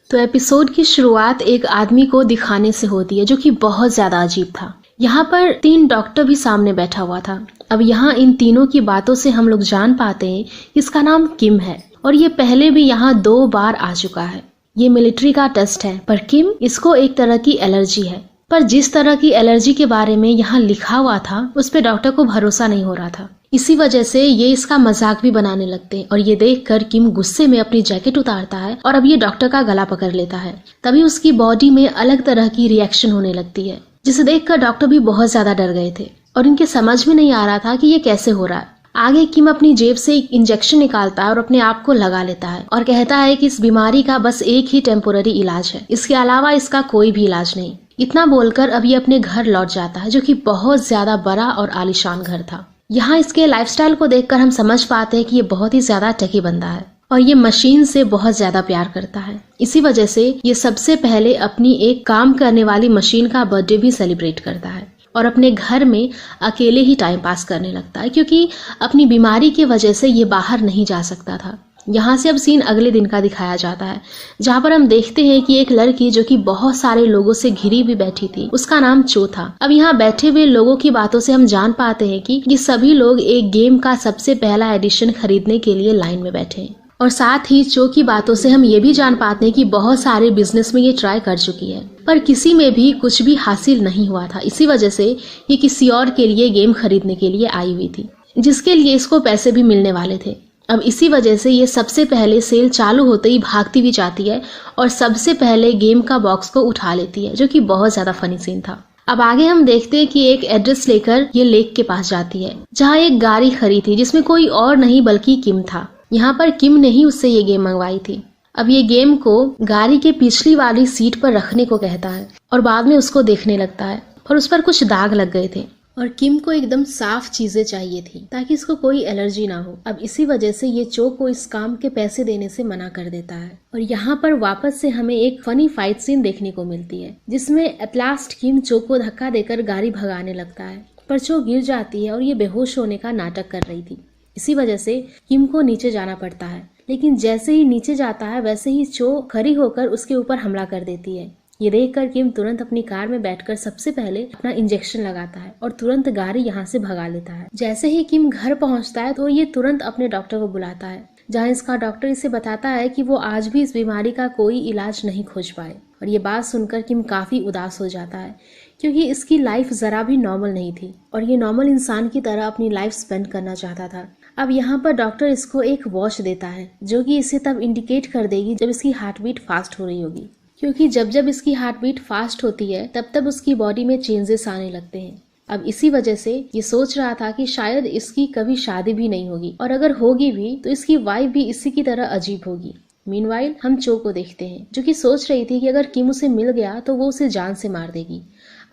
तो एपिसोड की शुरुआत एक आदमी को दिखाने से होती है जो कि बहुत ज्यादा अजीब था। यहाँ पर 3 डॉक्टर भी सामने बैठा हुआ था। अब यहाँ इन तीनों की बातों से हम लोग जान पाते हैं इसका नाम किम है और ये पहले भी यहाँ 2 बार आ चुका है। ये मिलिट्री का टेस्ट है, पर किम इसको एक तरह की एलर्जी है। पर जिस तरह की एलर्जी के बारे में यहाँ लिखा हुआ था उस पे डॉक्टर को भरोसा नहीं हो रहा था। इसी वजह से ये इसका मजाक भी बनाने लगते हैं और ये देखकर किम गुस्से में अपनी जैकेट उतारता है और अब ये डॉक्टर का गला पकड़ लेता है। तभी उसकी बॉडी में अलग तरह की रिएक्शन होने लगती है, जिसे देखकर डॉक्टर भी बहुत ज्यादा डर गए थे और इनके समझ में नहीं आ रहा था कि ये कैसे हो रहा है। आगे किम अपनी जेब से एक इंजेक्शन निकालता है और अपने आप को लगा लेता है और कहता है कि इस बीमारी का बस एक ही टेम्पोररी इलाज है, इसके अलावा इसका कोई भी इलाज नहीं। इतना बोलकर अब ये अपने घर लौट जाता है, जो कि बहुत ज्यादा बड़ा और आलीशान घर था। यहाँ इसके लाइफस्टाइल को देखकर हम समझ पाते हैं कि ये बहुत ही ज्यादा टकी बंदा है और ये मशीन से बहुत ज्यादा प्यार करता है। इसी वजह से ये सबसे पहले अपनी एक काम करने वाली मशीन का बर्थडे भी सेलिब्रेट करता है और अपने घर में अकेले ही टाइम पास करने लगता है, क्योंकि अपनी बीमारी की वजह से ये बाहर नहीं जा सकता था। यहाँ से अब सीन अगले दिन का दिखाया जाता है, जहाँ पर हम देखते हैं कि एक लड़की जो कि बहुत सारे लोगों से घिरी हुई बैठी थी, उसका नाम चो था। अब यहाँ बैठे हुए लोगों की बातों से हम जान पाते हैं कि ये सभी लोग एक गेम का सबसे पहला एडिशन खरीदने के लिए लाइन में बैठे हैं और साथ ही चो की बातों से हम ये भी जान पाते हैं कि बहुत सारे बिजनेस में ये ट्राई कर चुकी है, पर किसी में भी कुछ भी हासिल नहीं हुआ था। इसी वजह से ये किसी और के लिए गेम खरीदने के लिए आई हुई थी, जिसके लिए इसको पैसे भी मिलने वाले थे। अब इसी वजह से ये सबसे पहले सेल चालू होते ही भागती भी जाती है और सबसे पहले गेम का बॉक्स को उठा लेती है, जो कि बहुत ज्यादा फनी सीन था। अब आगे हम देखते हैं कि एक एड्रेस लेकर ये लेक के पास जाती है, जहाँ एक गाड़ी खड़ी थी जिसमें कोई और नहीं बल्कि किम था। यहाँ पर किम ने ही उससे ये गेम मंगवाई थी। अब ये गेम को गाड़ी के पिछली वाली सीट पर रखने को कहता है और बाद में उसको देखने लगता है और उस पर कुछ दाग लग गए थे और किम को एकदम साफ चीजें चाहिए थी ताकि इसको कोई एलर्जी ना हो। अब इसी वजह से ये चो को इस काम के पैसे देने से मना कर देता है और यहाँ पर वापस से हमें एक फनी फाइट सीन देखने को मिलती है, जिसमें एट लास्ट किम चो को धक्का देकर गाड़ी भगाने लगता है, पर चो गिर जाती है और ये बेहोश होने का नाटक कर रही थी। इसी वजह से किम को नीचे जाना पड़ता है, लेकिन जैसे ही नीचे जाता है वैसे ही चो खड़ी होकर उसके ऊपर हमला कर देती है। ये देखकर किम तुरंत अपनी कार में बैठकर सबसे पहले अपना इंजेक्शन लगाता है और तुरंत गाड़ी यहाँ से भगा लेता है। जैसे ही किम घर पहुँचता है तो ये तुरंत अपने डॉक्टर को बुलाता है, जहाँ इसका डॉक्टर इसे बताता है कि वो आज भी इस बीमारी का कोई इलाज नहीं खोज पाए। और ये बात सुनकर किम काफी उदास हो जाता है, क्योंकि इसकी लाइफ जरा भी नॉर्मल नहीं थी और ये नॉर्मल इंसान की तरह अपनी लाइफ स्पेंड करना चाहता था। अब यहाँ पर डॉक्टर इसको एक वॉच देता है, जो कि इसे तब इंडिकेट कर देगी जब इसकी हार्ट बीट फास्ट हो रही होगी, क्योंकि जब जब इसकी हार्ट बीट फास्ट होती है तब तब उसकी बॉडी में चेंजेस आने लगते हैं। अब इसी वजह से ये सोच रहा था कि शायद इसकी कभी शादी भी नहीं होगी और अगर होगी भी तो इसकी वाइफ भी इसी की तरह अजीब होगी। मीनवाइल हम चो को देखते हैं, जो कि सोच रही थी कि अगर किम उसे मिल गया तो वो उसे जान से मार देगी।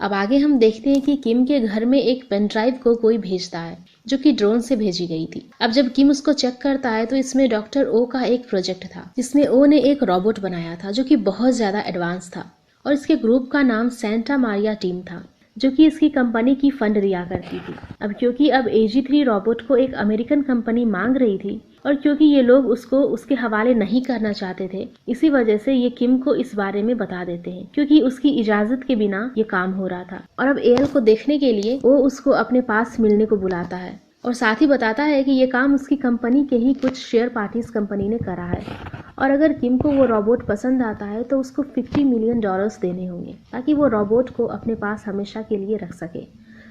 अब आगे हम देखते हैं कि किम के घर में एक पेन ड्राइव को कोई भेजता है, जो कि ड्रोन से भेजी गई थी। अब जब किम उसको चेक करता है तो इसमें डॉक्टर ओ का एक प्रोजेक्ट था, जिसमें ओ ने एक रोबोट बनाया था जो कि बहुत ज्यादा एडवांस था और इसके ग्रुप का नाम सेंटा मारिया टीम था, जो कि इसकी कंपनी की फंड दिया करती थी। अब क्योंकि अब AG3 रोबोट को एक अमेरिकन कंपनी मांग रही थी और क्योंकि ये लोग उसको उसके हवाले नहीं करना चाहते थे, इसी वजह से ये किम को इस बारे में बता देते हैं, क्योंकि उसकी इजाजत के बिना ये काम हो रहा था। और अब AL को देखने के लिए वो उसको अपने पास मिलने को बुलाता है और साथ ही बताता है कि ये काम उसकी कंपनी के ही कुछ शेयर पार्टीज कंपनी ने करा है और अगर किम को वो रोबोट पसंद आता है तो उसको $50 मिलियन देने होंगे, ताकि वो रोबोट को अपने पास हमेशा के लिए रख सके।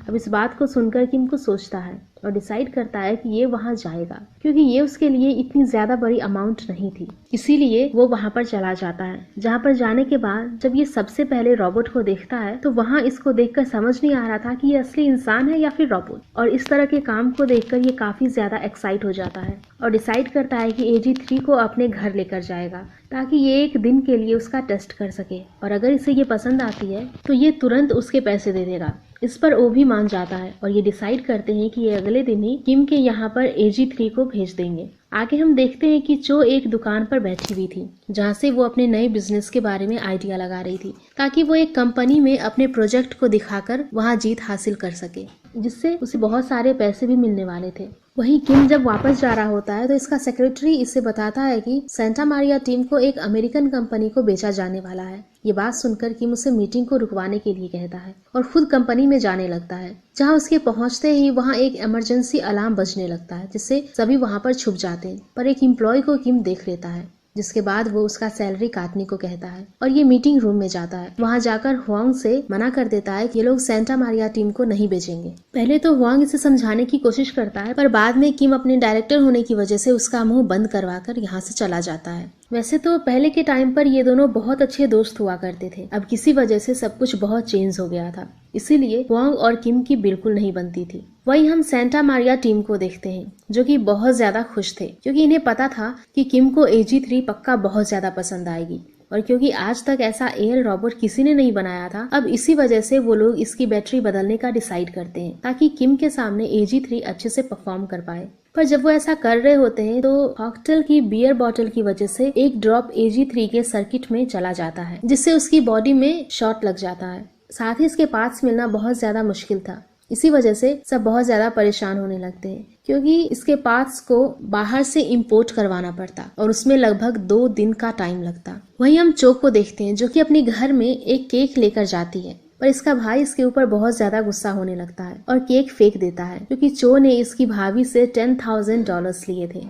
अब इस बात को सुनकर किम को सोचता है और डिसाइड करता है कि ये वहाँ जाएगा, क्योंकि ये उसके लिए इतनी ज्यादा बड़ी अमाउंट नहीं थी। इसीलिए वो वहाँ पर चला जाता है, जहाँ पर जाने के बाद जब ये सबसे पहले रोबोट को देखता है तो वहाँ इसको देखकर समझ नहीं आ रहा था कि ये असली इंसान है या फिर रोबोट, और इस तरह के काम को देखकर ये काफी ज्यादा एक्साइट हो जाता है और डिसाइड करता है कि AG3 को अपने घर लेकर जाएगा, ताकि ये एक दिन के लिए उसका टेस्ट कर सके और अगर इसे ये पसंद आती है तो ये तुरंत उसके पैसे दे देगा। इस पर वो भी मान जाता है और ये डिसाइड करते हैं कि ये अगले दिन ही किम के यहाँ पर AG3 को भेज देंगे। आगे हम देखते हैं कि चो एक दुकान पर बैठी हुई थी, जहाँ से वो अपने नए बिजनेस के बारे में आइडिया लगा रही थी, ताकि वो एक कंपनी में अपने प्रोजेक्ट को दिखाकर वहाँ जीत हासिल कर सके, जिससे उसे बहुत सारे पैसे भी मिलने वाले थे। वहीं किम जब वापस जा रहा होता है तो इसका सेक्रेटरी इसे बताता है कि सेंटा मारिया टीम को एक अमेरिकन कंपनी को बेचा जाने वाला है। ये बात सुनकर किम उसे मीटिंग को रुकवाने के लिए कहता है और खुद कंपनी में जाने लगता है। जहां उसके पहुंचते ही वहां एक इमरजेंसी अलार्म बजने लगता है, जिससे सभी वहां पर छुप जाते हैं। पर एक एम्प्लॉय को किम देख लेता है, जिसके बाद वो उसका सैलरी काटने को कहता है और ये मीटिंग रूम में जाता है। वहां जाकर हुआंग से मना कर देता है कि ये लोग सेंटा मारिया टीम को नहीं बेचेंगे। पहले तो हुआंग इसे समझाने की कोशिश करता है, पर बाद में किम अपने डायरेक्टर होने की वजह से उसका मुंह बंद करवाकर यहाँ से चला जाता है। वैसे तो पहले के टाइम पर ये दोनों बहुत अच्छे दोस्त हुआ करते थे। अब किसी वजह से सब कुछ बहुत चेंज हो गया था, इसीलिए हुआंग और किम की बिल्कुल नहीं बनती थी। वहीं हम सेंटा मारिया टीम को देखते हैं, जो कि बहुत ज्यादा खुश थे, क्योंकि इन्हें पता था कि किम को AG3 पक्का बहुत ज्यादा पसंद आएगी। और क्योंकि आज तक ऐसा एयर रोबोट किसी ने नहीं बनाया था, अब इसी वजह से वो लोग इसकी बैटरी बदलने का डिसाइड करते हैं, ताकि किम के सामने AG3 अच्छे से परफॉर्म कर पाए। पर जब वो ऐसा कर रहे होते हैं तो कॉकटेल की बियर बोतल की वजह से एक ड्रॉप AG3 के सर्किट में चला जाता है, जिससे उसकी बॉडी में शॉट लग जाता है। साथ ही इसके पार्ट्स मिलना बहुत ज्यादा मुश्किल था। इसी वजह से सब बहुत ज्यादा परेशान होने लगते हैं, क्योंकि इसके पार्ट्स को बाहर से इंपोर्ट करवाना पड़ता और उसमें लगभग 2 दिन का टाइम लगता। वहीं हम चो को देखते हैं, जो कि अपने घर में एक केक लेकर जाती है, पर इसका भाई इसके ऊपर बहुत ज्यादा गुस्सा होने लगता है और केक फेंक देता है, क्योंकि चो ने इसकी भाभी से $10,000 लिए थे।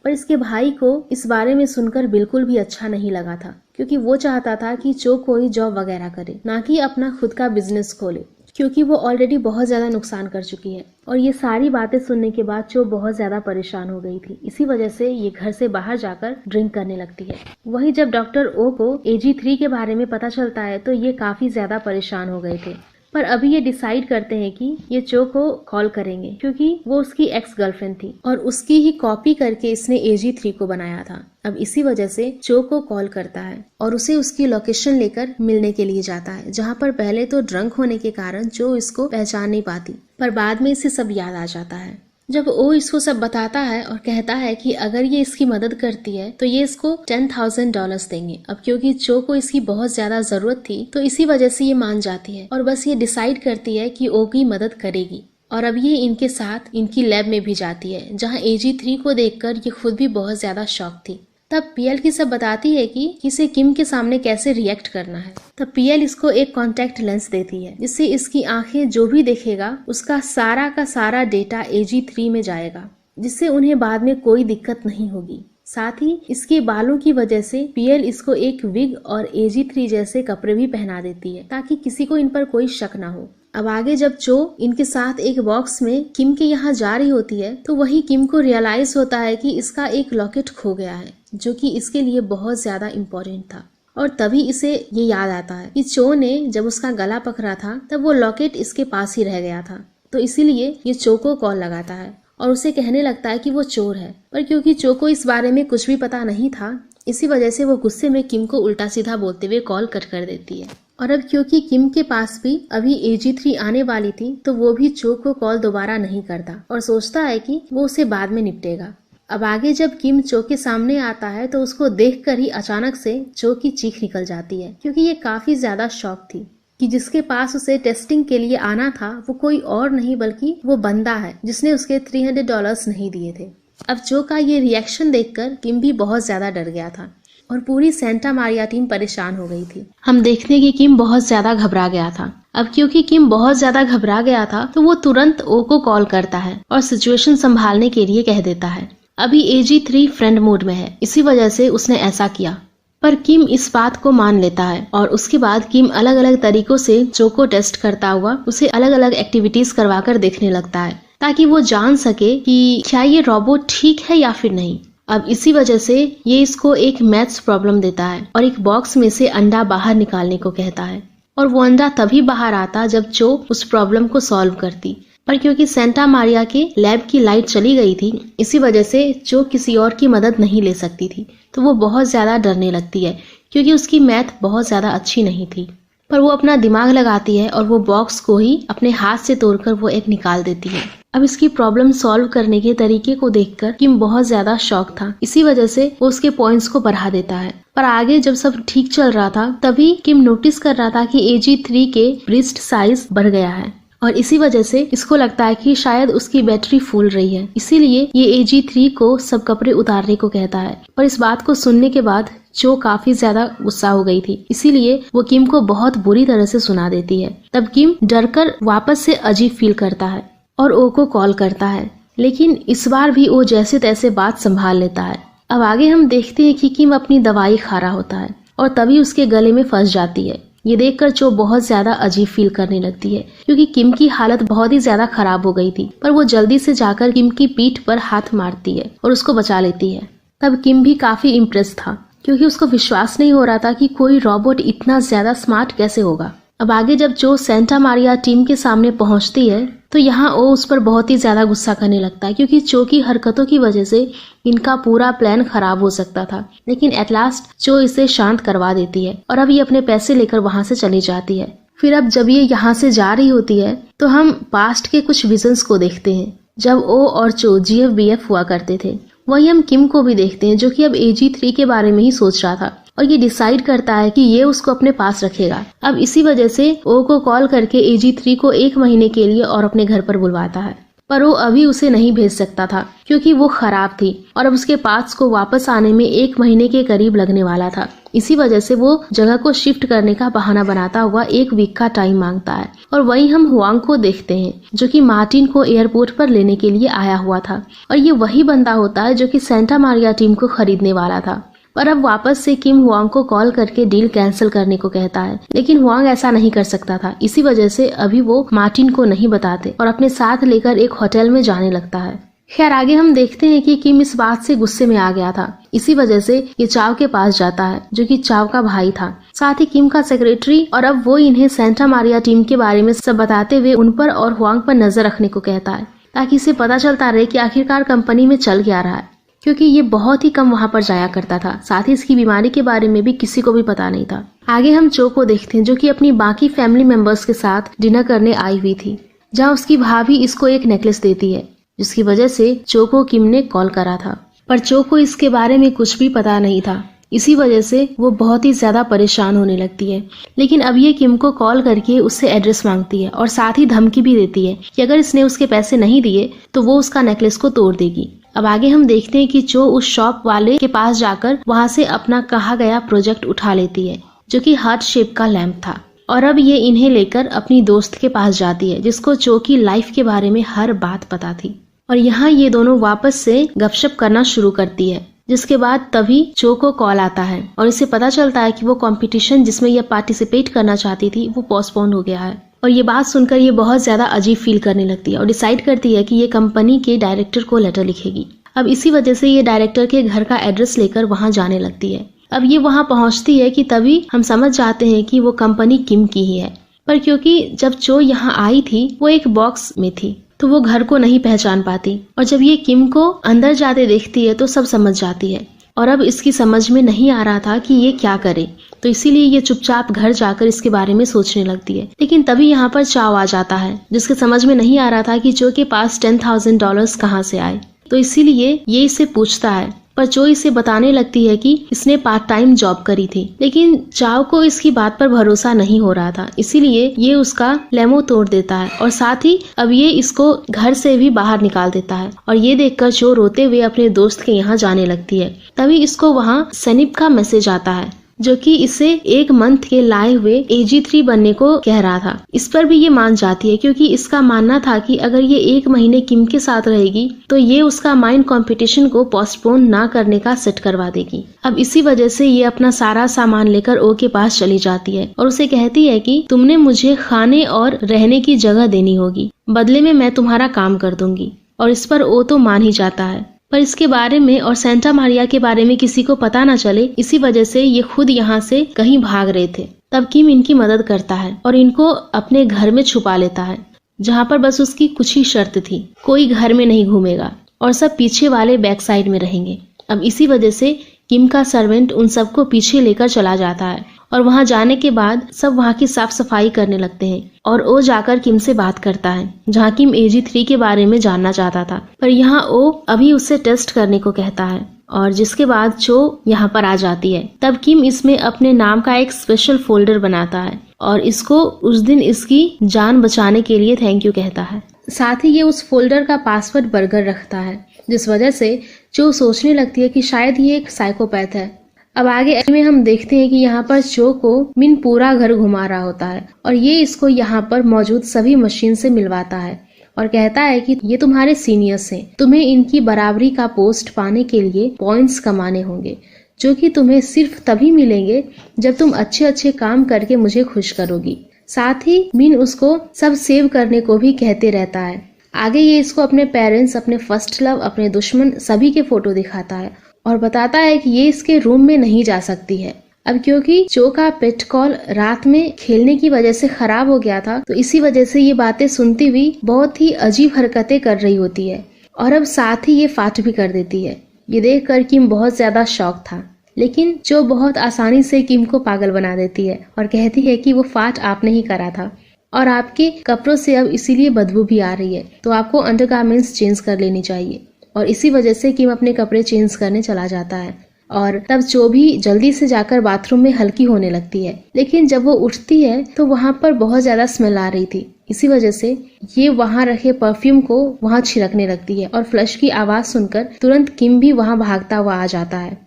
पर इसके भाई को इस बारे में सुनकर बिल्कुल भी अच्छा नहीं लगा था, क्योंकि वो चाहता था कि चो कोई जॉब वगैरह करे, ना कि अपना खुद का बिजनेस खोले, क्योंकि वो ऑलरेडी बहुत ज्यादा नुकसान कर चुकी है। और ये सारी बातें सुनने के बाद चो बहुत ज्यादा परेशान हो गई थी। इसी वजह से ये घर से बाहर जाकर ड्रिंक करने लगती है। वहीं जब डॉक्टर ओ को AG3 के बारे में पता चलता है तो ये काफी ज्यादा परेशान हो गए थे। पर अभी ये डिसाइड करते हैं कि ये चो को कॉल करेंगे, क्योंकि वो उसकी एक्स गर्लफ्रेंड थी और उसकी ही कॉपी करके इसने AG3 को बनाया था। अब इसी वजह से चो को कॉल करता है और उसे उसकी लोकेशन लेकर मिलने के लिए जाता है, जहाँ पर पहले तो ड्रंक होने के कारण चो इसको पहचान नहीं पाती, पर बाद में इसे सब याद आ जाता है। जब वो इसको सब बताता है और कहता है कि अगर ये इसकी मदद करती है तो ये इसको $10,000 देंगे। अब क्योंकि चो को इसकी बहुत ज्यादा जरूरत थी, तो इसी वजह से ये मान जाती है और बस ये डिसाइड करती है कि ओ की मदद करेगी। और अब ये इनके साथ इनकी लैब में भी जाती है, जहाँ AG3 को देखकर ये खुद भी बहुत ज्यादा शॉक थी। तब PL की सब बताती है कि इसे किम के सामने कैसे रिएक्ट करना है। तब PL इसको एक कॉन्टैक्ट लेंस देती है, जिससे इसकी आंखें जो भी देखेगा उसका सारा का सारा डेटा AG3 में जाएगा, जिससे उन्हें बाद में कोई दिक्कत नहीं होगी। साथ ही इसके बालों की वजह से PL इसको एक विग और AG3 जैसे कपड़े भी पहना देती है, ताकि किसी को इन पर कोई शक ना हो। अब आगे जब चो इनके साथ एक बॉक्स में किम के यहाँ जा रही होती है, तो वही किम को रियलाइज होता है कि इसका एक लॉकेट खो गया है, जो कि इसके लिए बहुत ज्यादा इम्पोर्टेंट था। और तभी इसे ये याद आता है कि चो ने जब उसका गला पकड़ा था तब वो लॉकेट इसके पास ही रह गया था, तो इसीलिए ये चो को कॉल लगाता है और उसे कहने लगता है कि वो चोर है। पर क्योंकि चो को इस बारे में कुछ भी पता नहीं था, इसी वजह से वो गुस्से में किम को उल्टा सीधा बोलते हुए कॉल कट कर देती है। और अब क्योंकि किम के पास भी अभी AG3 आने वाली थी, तो वो भी चो को कॉल दोबारा नहीं करता और सोचता है कि वो उसे बाद में निपटेगा। अब आगे जब किम चो के सामने आता है तो उसको देखकर ही अचानक से चो की चीख निकल जाती है, क्योंकि ये काफी ज्यादा शॉक थी कि जिसके पास उसे टेस्टिंग के लिए आना था वो कोई और नहीं बल्कि वो बंदा है जिसने उसके $300 नहीं दिए थे। अब चो का ये रिएक्शन देखकर किम भी बहुत ज्यादा डर गया था और पूरी सेंटा मारिया टीम परेशान हो गई थी। हम देखते कि किम बहुत ज्यादा घबरा गया था। अब क्योंकि किम बहुत ज्यादा घबरा गया था तो वो तुरंत ओ को कॉल करता है और सिचुएशन संभालने के लिए कह देता है। अभी AG3 फ्रेंड मोड में है, इसी वजह से उसने ऐसा किया। पर किम इस बात को मान लेता है और उसके बाद किम अलग अलग तरीकों से चो को टेस्ट करता हुआ उसे अलग अलग एक्टिविटीज करवाकर देखने लगता है, ताकि वो जान सके कि क्या ये रोबोट ठीक है या फिर नहीं। अब इसी वजह से ये इसको एक मैथ्स प्रॉब्लम देता है और एक बॉक्स में से अंडा बाहर निकालने को कहता है, और वो अंडा तभी बाहर आता जब चो उस प्रॉब्लम को सॉल्व करती। पर क्योंकि सेंटा मारिया के लैब की लाइट चली गई थी, इसी वजह से चो किसी और की मदद नहीं ले सकती थी, तो वो बहुत ज्यादा डरने लगती है, क्योंकि उसकी मैथ बहुत ज्यादा अच्छी नहीं थी। पर वो अपना दिमाग लगाती है और वो बॉक्स को ही अपने हाथ से तोड़कर वो एक निकाल देती है। अब इसकी प्रॉब्लम सॉल्व करने के तरीके को देखकर किम बहुत ज्यादा शॉक था, इसी वजह से वो उसके पॉइंट्स को बढ़ा देता है। पर आगे जब सब ठीक चल रहा था, तभी किम नोटिस कर रहा था कि AG3 के ब्रेस्ट साइज बढ़ गया है और इसी वजह से इसको लगता है कि शायद उसकी बैटरी फूल रही है, इसीलिए ये AG3 को सब कपड़े उतारने को कहता है। पर इस बात को सुनने के बाद जो काफी ज्यादा गुस्सा हो गई थी, इसीलिए वो किम को बहुत बुरी तरह से सुना देती है। तब किम डरकर वापस से अजीब फील करता है और ओ को कॉल करता है, लेकिन इस बार भी वो जैसे तैसे बात संभाल लेता है। अब आगे हम देखते हैं कि किम अपनी दवाई खा रहा होता है और तभी उसके गले में फंस जाती है। ये देखकर जो बहुत ज्यादा अजीब फील करने लगती है, क्योंकि किम की हालत बहुत ही ज्यादा खराब हो गई थी। पर वो जल्दी से जाकर किम की पीठ पर हाथ मारती है और उसको बचा लेती है। तब किम भी काफी इम्प्रेस था, क्योंकि उसको विश्वास नहीं हो रहा था कि कोई रोबोट इतना ज्यादा स्मार्ट कैसे होगा। अब आगे जब जो सेंटा मारिया टीम के सामने पहुंचती है तो यहाँ वो उस पर बहुत ही ज्यादा गुस्सा करने लगता है, क्योंकि चो की हरकतों की वजह से इनका पूरा प्लान खराब हो सकता था। लेकिन एट लास्ट चो इसे शांत करवा देती है और अब ये अपने पैसे लेकर वहां से चली जाती है। फिर अब जब ये यहाँ से जा रही होती है तो हम पास्ट के कुछ विजन्स को देखते हैं, जब ओ और चो GFBF हुआ करते थे। वही हम किम को भी देखते हैं, जो कि अब AG3 के बारे में ही सोच रहा था और ये डिसाइड करता है कि ये उसको अपने पास रखेगा। अब इसी वजह से ओ को कॉल करके AG3 को 1 महीने के लिए और अपने घर पर बुलवाता है। पर वो अभी उसे नहीं भेज सकता था, क्योंकि वो खराब थी और अब उसके पार्ट्स को वापस आने में 1 महीने के करीब लगने वाला था। इसी वजह से वो जगह को शिफ्ट करने का बहाना बनाता हुआ 1 वीक का टाइम मांगता है। और वहीं हम हुआंग को देखते हैं, जो कि मार्टिन को एयरपोर्ट पर लेने के लिए आया हुआ था। और ये वही बंदा होता है जो कि सेंटा मारिया टीम को खरीदने वाला था। पर अब वापस से किम हुआंग को कॉल करके डील कैंसिल करने को कहता है, लेकिन हुआंग ऐसा नहीं कर सकता था। इसी वजह से अभी वो मार्टिन को नहीं बताते और अपने साथ लेकर एक होटल में जाने लगता है। खैर आगे हम देखते हैं कि किम इस बात से गुस्से में आ गया था। इसी वजह से ये चाव के पास जाता है, जो कि चाव का भाई था, साथ ही किम का सेक्रेटरी। और अब वो इन्हें सेंटा मारिया टीम के बारे में सब बताते हुए उन पर और हुआंग पर नजर रखने को कहता है, ताकि इसे पता चलता रहे कि आखिरकार कंपनी में चल क्या रहा है, क्योंकि ये बहुत ही कम वहाँ पर जाया करता था। साथ ही इसकी बीमारी के बारे में भी किसी को भी पता नहीं था। आगे हम चो को देखते हैं, जो कि अपनी बाकी फैमिली मेंबर्स के साथ डिनर करने आई हुई थी, जहाँ उसकी भाभी इसको एक नेकलेस देती है, जिसकी वजह से चो को किम ने कॉल करा था। पर चो को इसके बारे में कुछ भी पता नहीं था, इसी वजह से वो बहुत ही ज्यादा परेशान होने लगती है। लेकिन अब ये किम को कॉल करके उससे एड्रेस मांगती है और साथ ही धमकी भी देती है कि अगर इसने उसके पैसे नहीं दिए तो वो उसका नेकलेस को तोड़ देगी। अब आगे हम देखते हैं कि चो उस शॉप वाले के पास जाकर वहाँ से अपना कहा गया प्रोजेक्ट उठा लेती है, जो कि हार्ट शेप का लैंप था। और अब ये इन्हें लेकर अपनी दोस्त के पास जाती है, जिसको चो की लाइफ के बारे में हर बात पता थी। और यहाँ ये दोनों वापस से गपशप करना शुरू करती है, जिसके बाद तभी चो को कॉल आता है और इसे पता चलता है कि वो कंपटीशन जिसमें यह पार्टिसिपेट करना चाहती थी वो पोस्टपोन हो गया है। और ये बात सुनकर ये बहुत ज्यादा अजीब फील करने लगती है और डिसाइड करती है कि ये कंपनी के डायरेक्टर को लेटर लिखेगी। अब इसी वजह से ये डायरेक्टर के घर का एड्रेस लेकर वहाँ जाने लगती है। अब ये वहाँ पहुँचती है कि तभी हम समझ जाते हैं कि वो कंपनी किम की ही है। पर क्योंकि जब चो यहाँ आई थी वो एक बॉक्स में थी, तो वो घर को नहीं पहचान पाती। और जब ये किम को अंदर जाते देखती है तो सब समझ जाती है। और अब इसकी समझ में नहीं आ रहा था कि ये क्या करे, तो इसीलिए ये चुपचाप घर जाकर इसके बारे में सोचने लगती है। लेकिन तभी यहाँ पर चाव आ जाता है, जिसके समझ में नहीं आ रहा था कि चो के पास $10,000 कहाँ से आए। तो इसीलिए ये इससे पूछता है, पर चो इसे बताने लगती है कि इसने पार्ट टाइम जॉब करी थी। लेकिन चाव को इसकी बात पर भरोसा नहीं हो रहा था, इसीलिए ये उसका लेमो तोड़ देता है और साथ ही अब ये इसको घर से भी बाहर निकाल देता है। और ये देखकर चो रोते हुए अपने दोस्त के यहाँ जाने लगती है। तभी इसको वहाँ सनीप का मैसेज आता है, जो कि इसे 1 मंथ के लाए हुए AG3 बनने को कह रहा था। इस पर भी ये मान जाती है, क्योंकि इसका मानना था कि अगर ये 1 महीने किम के साथ रहेगी तो ये उसका माइंड कंपटीशन को पोस्टपोन ना करने का सेट करवा देगी। अब इसी वजह से ये अपना सारा सामान लेकर ओ के पास चली जाती है और उसे कहती है कि तुमने मुझे खाने और रहने की जगह देनी होगी, बदले में मैं तुम्हारा काम कर दूंगी। और इस पर ओ तो मान ही जाता है, पर इसके बारे में और सेंटा मारिया के बारे में किसी को पता न चले, इसी वजह से ये खुद यहाँ से कहीं भाग रहे थे। तब किम इनकी मदद करता है और इनको अपने घर में छुपा लेता है, जहाँ पर बस उसकी कुछ ही शर्त थी, कोई घर में नहीं घूमेगा और सब पीछे वाले बैक साइड में रहेंगे। अब इसी वजह से किम का सर्वेंट उन सबको पीछे लेकर चला जाता है और वहां जाने के बाद सब वहां की साफ सफाई करने लगते हैं और ओ जाकर किम से बात करता है, जहां किम AG3 के बारे में जानना चाहता था। पर यहाँ ओ अभी उससे टेस्ट करने को कहता है और जिसके बाद चो यहाँ पर आ जाती है। तब किम इसमें अपने नाम का एक स्पेशल फोल्डर बनाता है और इसको उस दिन इसकी जान बचाने के लिए थैंक यू कहता है। साथ ही ये उस फोल्डर का पासवर्ड बर्गर रखता है, जिस वजह से चो सोचने लगती है कि शायद ये एक साइकोपैथ है। अब आगे में हम देखते हैं कि यहाँ पर चो को मिन पूरा घर घुमा रहा होता है और ये इसको यहाँ पर मौजूद सभी मशीन से मिलवाता है और कहता है कि ये तुम्हारे सीनियर्स हैं, तुम्हें इनकी बराबरी का पोस्ट पाने के लिए पॉइंट्स कमाने होंगे, जो कि तुम्हें सिर्फ तभी मिलेंगे जब तुम अच्छे अच्छे काम करके मुझे खुश करोगी। साथ ही मिन उसको सब सेव करने को भी कहते रहता है। आगे ये इसको अपने पेरेंट्स, अपने फर्स्ट लव, अपने दुश्मन सभी के फोटो दिखाता है और बताता है कि ये इसके रूम में नहीं जा सकती है। अब क्योंकि चो का पेट कॉल रात में खेलने की वजह से खराब हो गया था, तो इसी वजह से ये बातें सुनती हुई बहुत ही अजीब हरकतें कर रही होती है और अब साथ ही ये फाट भी कर देती है। ये देखकर किम बहुत ज्यादा शॉक था, लेकिन चो बहुत आसानी से किम को पागल बना देती है और कहती है कि वो फाट आपने ही करा था और आपके कपड़ों से अब इसीलिए बदबू भी आ रही है, तो आपको अंडरगारमेंट्स चेंज कर लेनी चाहिए। और इसी वजह से किम अपने कपड़े चेंज करने चला जाता है और तब चो भी जल्दी से जाकर बाथरूम में हल्की होने लगती है। लेकिन जब वो उठती है तो वहाँ पर बहुत ज्यादा स्मेल आ रही थी, इसी वजह से ये वहाँ रखे परफ्यूम को वहाँ छिड़कने लगती है और फ्लश की आवाज सुनकर तुरंत किम भी वहाँ भागता हुआ आ जाता है।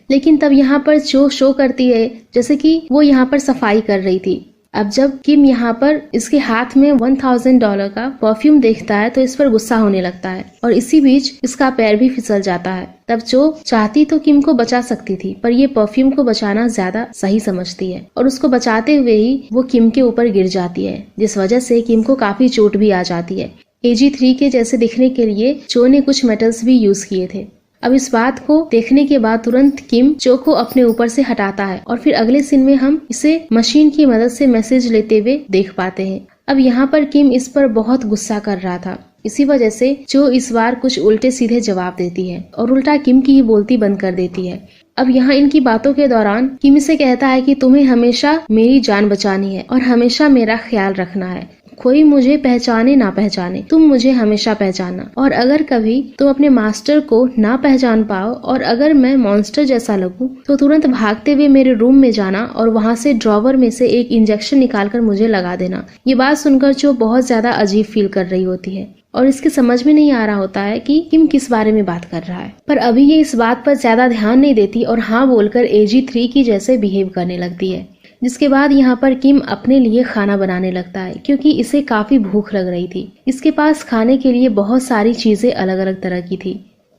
लेकिन तब यहाँ पर चो शो करती है जैसे कि वो यहाँ पर सफाई कर रही थी। अब जब किम यहाँ पर इसके हाथ में $1000 का परफ्यूम देखता है तो इस पर गुस्सा होने लगता है और इसी बीच इसका पैर भी फिसल जाता है। तब चो चाहती तो किम को बचा सकती थी, पर ये परफ्यूम को बचाना ज्यादा सही समझती है और उसको बचाते हुए ही वो किम के ऊपर गिर जाती है, जिस वजह से किम को काफी चोट भी आ जाती है। AG3 के जैसे दिखने के लिए चो ने कुछ मेटल्स भी यूज किए थे। अब इस बात को देखने के बाद तुरंत किम चो को अपने ऊपर से हटाता है और फिर अगले सीन में हम इसे मशीन की मदद से मैसेज लेते हुए देख पाते हैं। अब यहाँ पर किम इस पर बहुत गुस्सा कर रहा था, इसी वजह से चो इस बार कुछ उल्टे सीधे जवाब देती है और उल्टा किम की ही बोलती बंद कर देती है। अब यहाँ इनकी बातों के दौरान किम से कहता है कि तुम्हें हमेशा मेरी जान बचानी है और हमेशा मेरा ख्याल रखना है। कोई मुझे पहचाने ना पहचाने, तुम मुझे हमेशा पहचानना, और अगर कभी तुम अपने मास्टर को ना पहचान पाओ और अगर मैं मॉन्स्टर जैसा लगूं तो तुरंत भागते हुए मेरे रूम में जाना और वहां से ड्रॉवर में से एक इंजेक्शन निकालकर मुझे लगा देना। ये बात सुनकर जो बहुत ज्यादा अजीब फील कर रही होती है और इसके समझ में नहीं आ रहा होता है कि किम किस बारे में बात कर रहा है, पर अभी ये इस बात पर ज्यादा ध्यान नहीं देती और हाँ बोलकर AG3 की जैसे बिहेव करने लगती है। जिसके बाद यहाँ पर किम अपने लिए खाना बनाने लगता है क्योंकि इसे काफी भूख लग रही थी। इसके पास खाने के लिए बहुत सारी चीजें अलग अलग तरह की थी,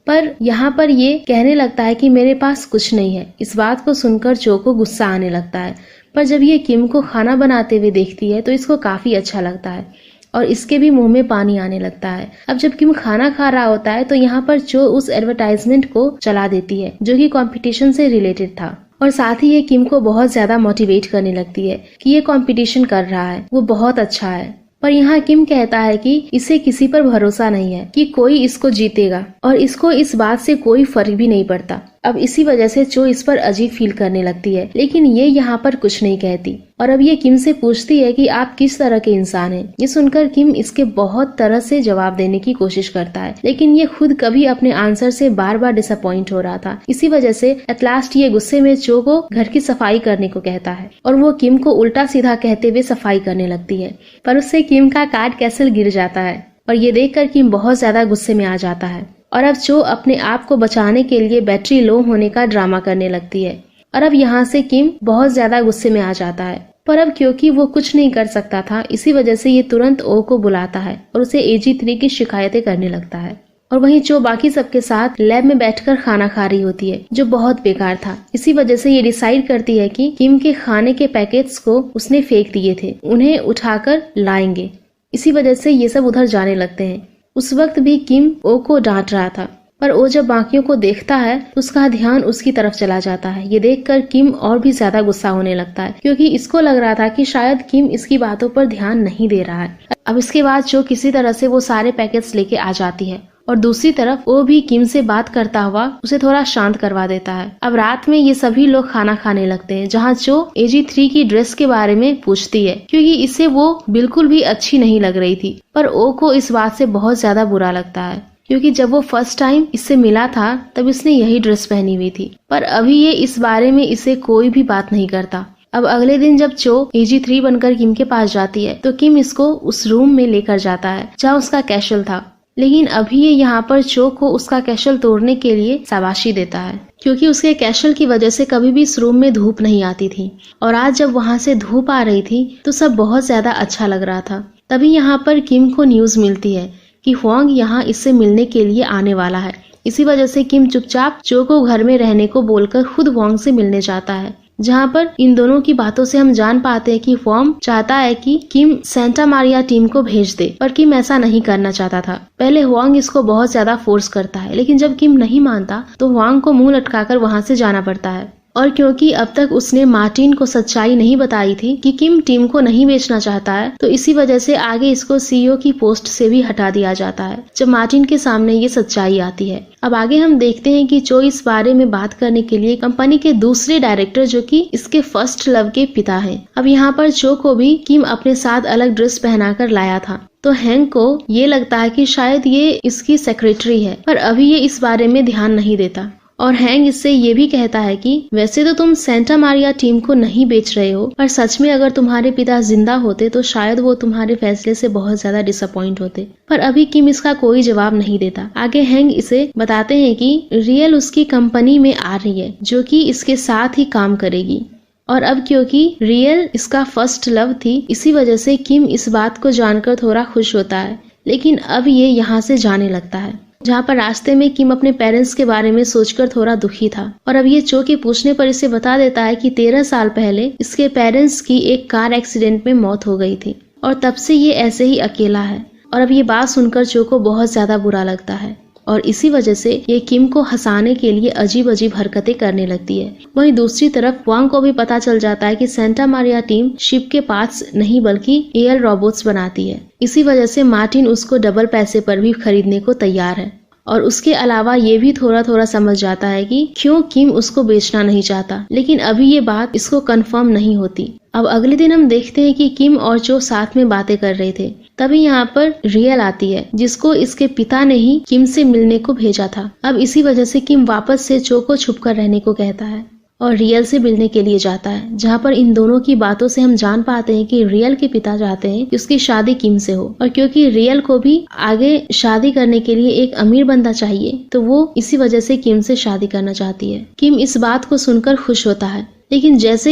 पर यहाँ पर ये कहने लगता है कि मेरे पास कुछ नहीं है। इस बात को सुनकर चो को गुस्सा आने लगता है, पर जब ये किम को खाना बनाते हुए देखती है तो इसको काफी अच्छा लगता है और इसके भी मुंह में पानी आने लगता है। अब जब किम खाना खा रहा होता है तो यहाँ पर चो उस एडवर्टाइजमेंट को चला देती है जो कि कंपटीशन से रिलेटेड था और साथ ही ये किम को बहुत ज्यादा मोटिवेट करने लगती है कि ये कंपटीशन कर रहा है वो बहुत अच्छा है। पर यहाँ किम कहता है कि इसे किसी पर भरोसा नहीं है कि कोई इसको जीतेगा और इसको इस बात से कोई फर्क भी नहीं पड़ता। अब इसी वजह से चो इस पर अजीब फील करने लगती है, लेकिन ये यहाँ पर कुछ नहीं कहती और अब ये किम से पूछती है कि आप किस तरह के इंसान हैं। ये सुनकर किम इसके बहुत तरह से जवाब देने की कोशिश करता है, लेकिन ये खुद कभी अपने आंसर से बार बार डिसअपॉइंट हो रहा था। इसी वजह से एट लास्ट ये गुस्से में चो को घर की सफाई करने को कहता है और वो किम को उल्टा सीधा कहते हुए सफाई करने लगती है, पर उससे किम का कार्ड कैसल गिर जाता है और ये देखकर किम बहुत ज्यादा गुस्से में आ जाता है और अब चो अपने आप को बचाने के लिए बैटरी लो होने का ड्रामा करने लगती है और अब यहाँ से किम बहुत ज्यादा गुस्से में आ जाता है। पर अब क्योंकि वो कुछ नहीं कर सकता था, इसी वजह से ये तुरंत ओ को बुलाता है और उसे AG3 की शिकायतें करने लगता है। और वहीं चो बाकी सबके साथ लैब में बैठकर खाना खा रही होती है जो बहुत बेकार था। इसी वजह से ये डिसाइड करती है कि किम के खाने के पैकेट्स को उसने फेंक दिए थे, उन्हें उठाकर लाएंगे। इसी वजह से ये सब उधर जाने लगते हैं। उस वक्त भी किम ओ को डांट रहा था, पर ओ जब बाकियों को देखता है तो उसका ध्यान उसकी तरफ चला जाता है। ये देखकर किम और भी ज्यादा गुस्सा होने लगता है क्योंकि इसको लग रहा था कि शायद किम इसकी बातों पर ध्यान नहीं दे रहा है। अब इसके बाद जो किसी तरह से वो सारे पैकेट्स लेके आ जाती है और दूसरी तरफ वो भी किम से बात करता हुआ उसे थोड़ा शांत करवा देता है। अब रात में ये सभी लोग खाना खाने लगते हैं जहाँ चो AG3 की ड्रेस के बारे में पूछती है क्योंकि इसे वो बिल्कुल भी अच्छी नहीं लग रही थी, पर ओ को इस बात से बहुत ज्यादा बुरा लगता है। क्योंकि जब वो फर्स्ट टाइम इससे मिला था तब इसने यही ड्रेस पहनी हुई थी, पर अभी ये इस बारे में इसे कोई भी बात नहीं करता। अब अगले दिन जब चो AG3 बनकर किम के पास जाती है तो किम इसको उस रूम में लेकर जाता है जहाँ उसका कैशल था, लेकिन अभी ये यहाँ पर चो को उसका कैशल तोड़ने के लिए शाबाशी देता है, क्योंकि उसके कैशल की वजह से कभी भी इस रूम में धूप नहीं आती थी और आज जब वहाँ से धूप आ रही थी तो सब बहुत ज्यादा अच्छा लग रहा था। तभी यहाँ पर किम को न्यूज मिलती है कि हुआंग यहाँ इससे मिलने के लिए आने वाला है। इसी वजह से किम चुपचाप चो को घर में रहने को बोलकर खुद हुआंग से मिलने जाता है, जहाँ पर इन दोनों की बातों से हम जान पाते हैं कि हुआंग चाहता है कि किम सेंटा मारिया टीम को भेज दे, पर किम ऐसा नहीं करना चाहता था। पहले हुआंग इसको बहुत ज्यादा फोर्स करता है, लेकिन जब किम नहीं मानता तो हुआंग को मुंह लटकाकर वहाँ से जाना पड़ता है। और क्योंकि अब तक उसने मार्टिन को सच्चाई नहीं बताई थी कि किम टीम को नहीं बेचना चाहता है, तो इसी वजह से आगे इसको CEO की पोस्ट से भी हटा दिया जाता है जब मार्टिन के सामने ये सच्चाई आती है। अब आगे हम देखते हैं कि चो इस बारे में बात करने के लिए कंपनी के दूसरे डायरेक्टर जो कि इसके फर्स्ट लव के पिता हैं। अब यहाँ पर चो को भी किम अपने साथ अलग ड्रेस पहनाकर लाया था, तो हैंक को ये लगता है कि शायद ये इसकी सेक्रेटरी है, पर अभी ये इस बारे में ध्यान नहीं देता। और हैंग इससे ये भी कहता है कि वैसे तो तुम सेंटा मारिया टीम को नहीं बेच रहे हो, पर सच में अगर तुम्हारे पिता जिंदा होते तो शायद वो तुम्हारे फैसले से बहुत ज्यादा डिसअपॉइंट होते। पर अभी किम इसका कोई जवाब नहीं देता। आगे हैंग इसे बताते हैं कि रियल उसकी कंपनी में आ रही है जो कि इसके साथ ही काम करेगी, और अब क्योंकि रियल इसका फर्स्ट लव थी इसी वजह से किम इस बात को जानकर थोड़ा खुश होता है, लेकिन अब ये यहाँ से जाने लगता है। जहाँ पर रास्ते में किम अपने पेरेंट्स के बारे में सोचकर थोड़ा दुखी था, और अब ये चो के पूछने पर इसे बता देता है कि 13 साल पहले इसके पेरेंट्स की एक कार एक्सीडेंट में मौत हो गई थी और तब से ये ऐसे ही अकेला है। और अब ये बात सुनकर चो को बहुत ज्यादा बुरा लगता है और इसी वजह से ये किम को हंसाने के लिए अजीब अजीब हरकतें करने लगती है। वहीं दूसरी तरफ हुआंग को भी पता चल जाता है कि सेंटा मारिया टीम शिप के पार्ट्स नहीं बल्कि एयर रोबोट्स बनाती है। इसी वजह से मार्टिन उसको डबल पैसे पर भी खरीदने को तैयार है, और उसके अलावा ये भी थोड़ा थोड़ा समझ जाता है कि क्यों किम उसको बेचना नहीं चाहता, लेकिन अभी ये बात इसको कंफर्म नहीं होती। अब अगले दिन हम देखते हैं कि किम और चो साथ में बातें कर रहे थे, तभी यहाँ पर रियल आती है जिसको इसके पिता ने ही किम से मिलने को भेजा था। अब इसी वजह से किम वापस से चो को छुपकर रहने को कहता है और रियल से मिलने के लिए जाता है, जहाँ पर इन दोनों की बातों से हम जान पाते हैं कि रियल के पिता चाहते हैं कि उसकी शादी किम से हो, और क्योंकि रियल को भी आगे शादी करने के लिए एक अमीर बंदा चाहिए तो वो इसी वजह से किम से शादी करना चाहती है। किम इस बात को सुनकर खुश होता है, लेकिन जैसे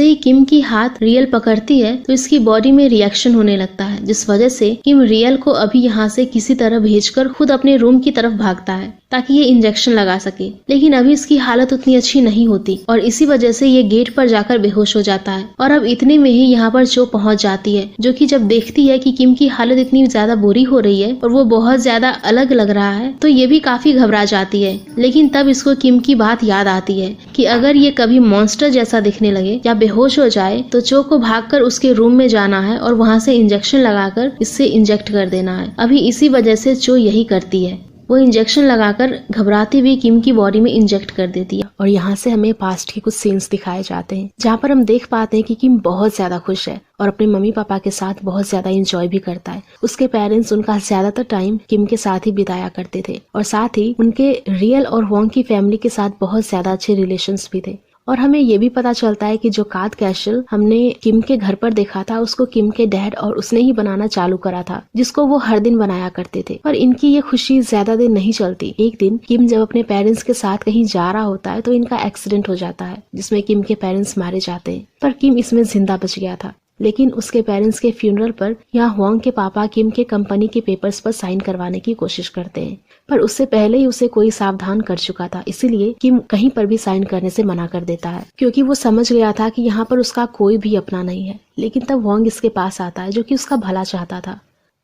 ही किम की हाथ रियल पकड़ती है तो इसकी बॉडी में रिएक्शन होने लगता है, जिस वजह से किम रियल को अभी यहाँ से किसी तरह भेजकर खुद अपने रूम की तरफ भागता है ताकि ये इंजेक्शन लगा सके। लेकिन अभी इसकी हालत उतनी अच्छी नहीं होती और इसी वजह से ये गेट पर जाकर बेहोश हो जाता है। और अब इतने में ही यहाँ पर चो पहुँच जाती है, जो कि जब देखती है कि किम की हालत इतनी ज्यादा बुरी हो रही है और वो बहुत ज्यादा अलग लग रहा है तो ये भी काफी घबरा जाती है। लेकिन तब इसको किम की बात याद आती है कि अगर ये कभी मॉन्स्टर जैसा दिखने लगे या बेहोश हो जाए तो चो को भागकर उसके रूम में जाना है और वहाँ से इंजेक्शन लगाकर इससे इंजेक्ट कर देना है। अभी इसी वजह से चो यही करती है, वो इंजेक्शन लगाकर घबराती हुई किम की बॉडी में इंजेक्ट कर देती है। और यहाँ से हमें पास्ट के कुछ सीन्स दिखाए जाते हैं जहाँ पर हम देख पाते हैं कि किम बहुत ज्यादा खुश है और अपने मम्मी पापा के साथ बहुत ज्यादा एंजॉय भी करता है। उसके पेरेंट्स उनका ज्यादातर टाइम किम के साथ ही बिताया करते थे और साथ ही उनके रियल और हुआंग की फैमिली के साथ बहुत ज्यादा अच्छे रिलेशंस भी थे। और हमें ये भी पता चलता है कि जो कार्ड कैशल हमने किम के घर पर देखा था उसको किम के डैड और उसने ही बनाना चालू करा था, जिसको वो हर दिन बनाया करते थे। पर इनकी ये खुशी ज्यादा दिन नहीं चलती। एक दिन किम जब अपने पेरेंट्स के साथ कहीं जा रहा होता है तो इनका एक्सीडेंट हो जाता है जिसमें किम के पेरेंट्स मारे जाते हैं, पर किम इसमें जिंदा बच गया था। लेकिन उसके पेरेंट्स के फ्यूनरल पर यहाँ हुआंग के पापा किम के कंपनी के पेपर्स पर साइन करवाने की कोशिश करते हैं, पर उससे पहले ही उसे कोई सावधान कर चुका था, इसीलिए किम कहीं पर भी साइन करने से मना कर देता है क्योंकि वो समझ गया था कि यहाँ पर उसका कोई भी अपना नहीं है। लेकिन तब हुआंग इसके पास आता है जो कि उसका भला चाहता था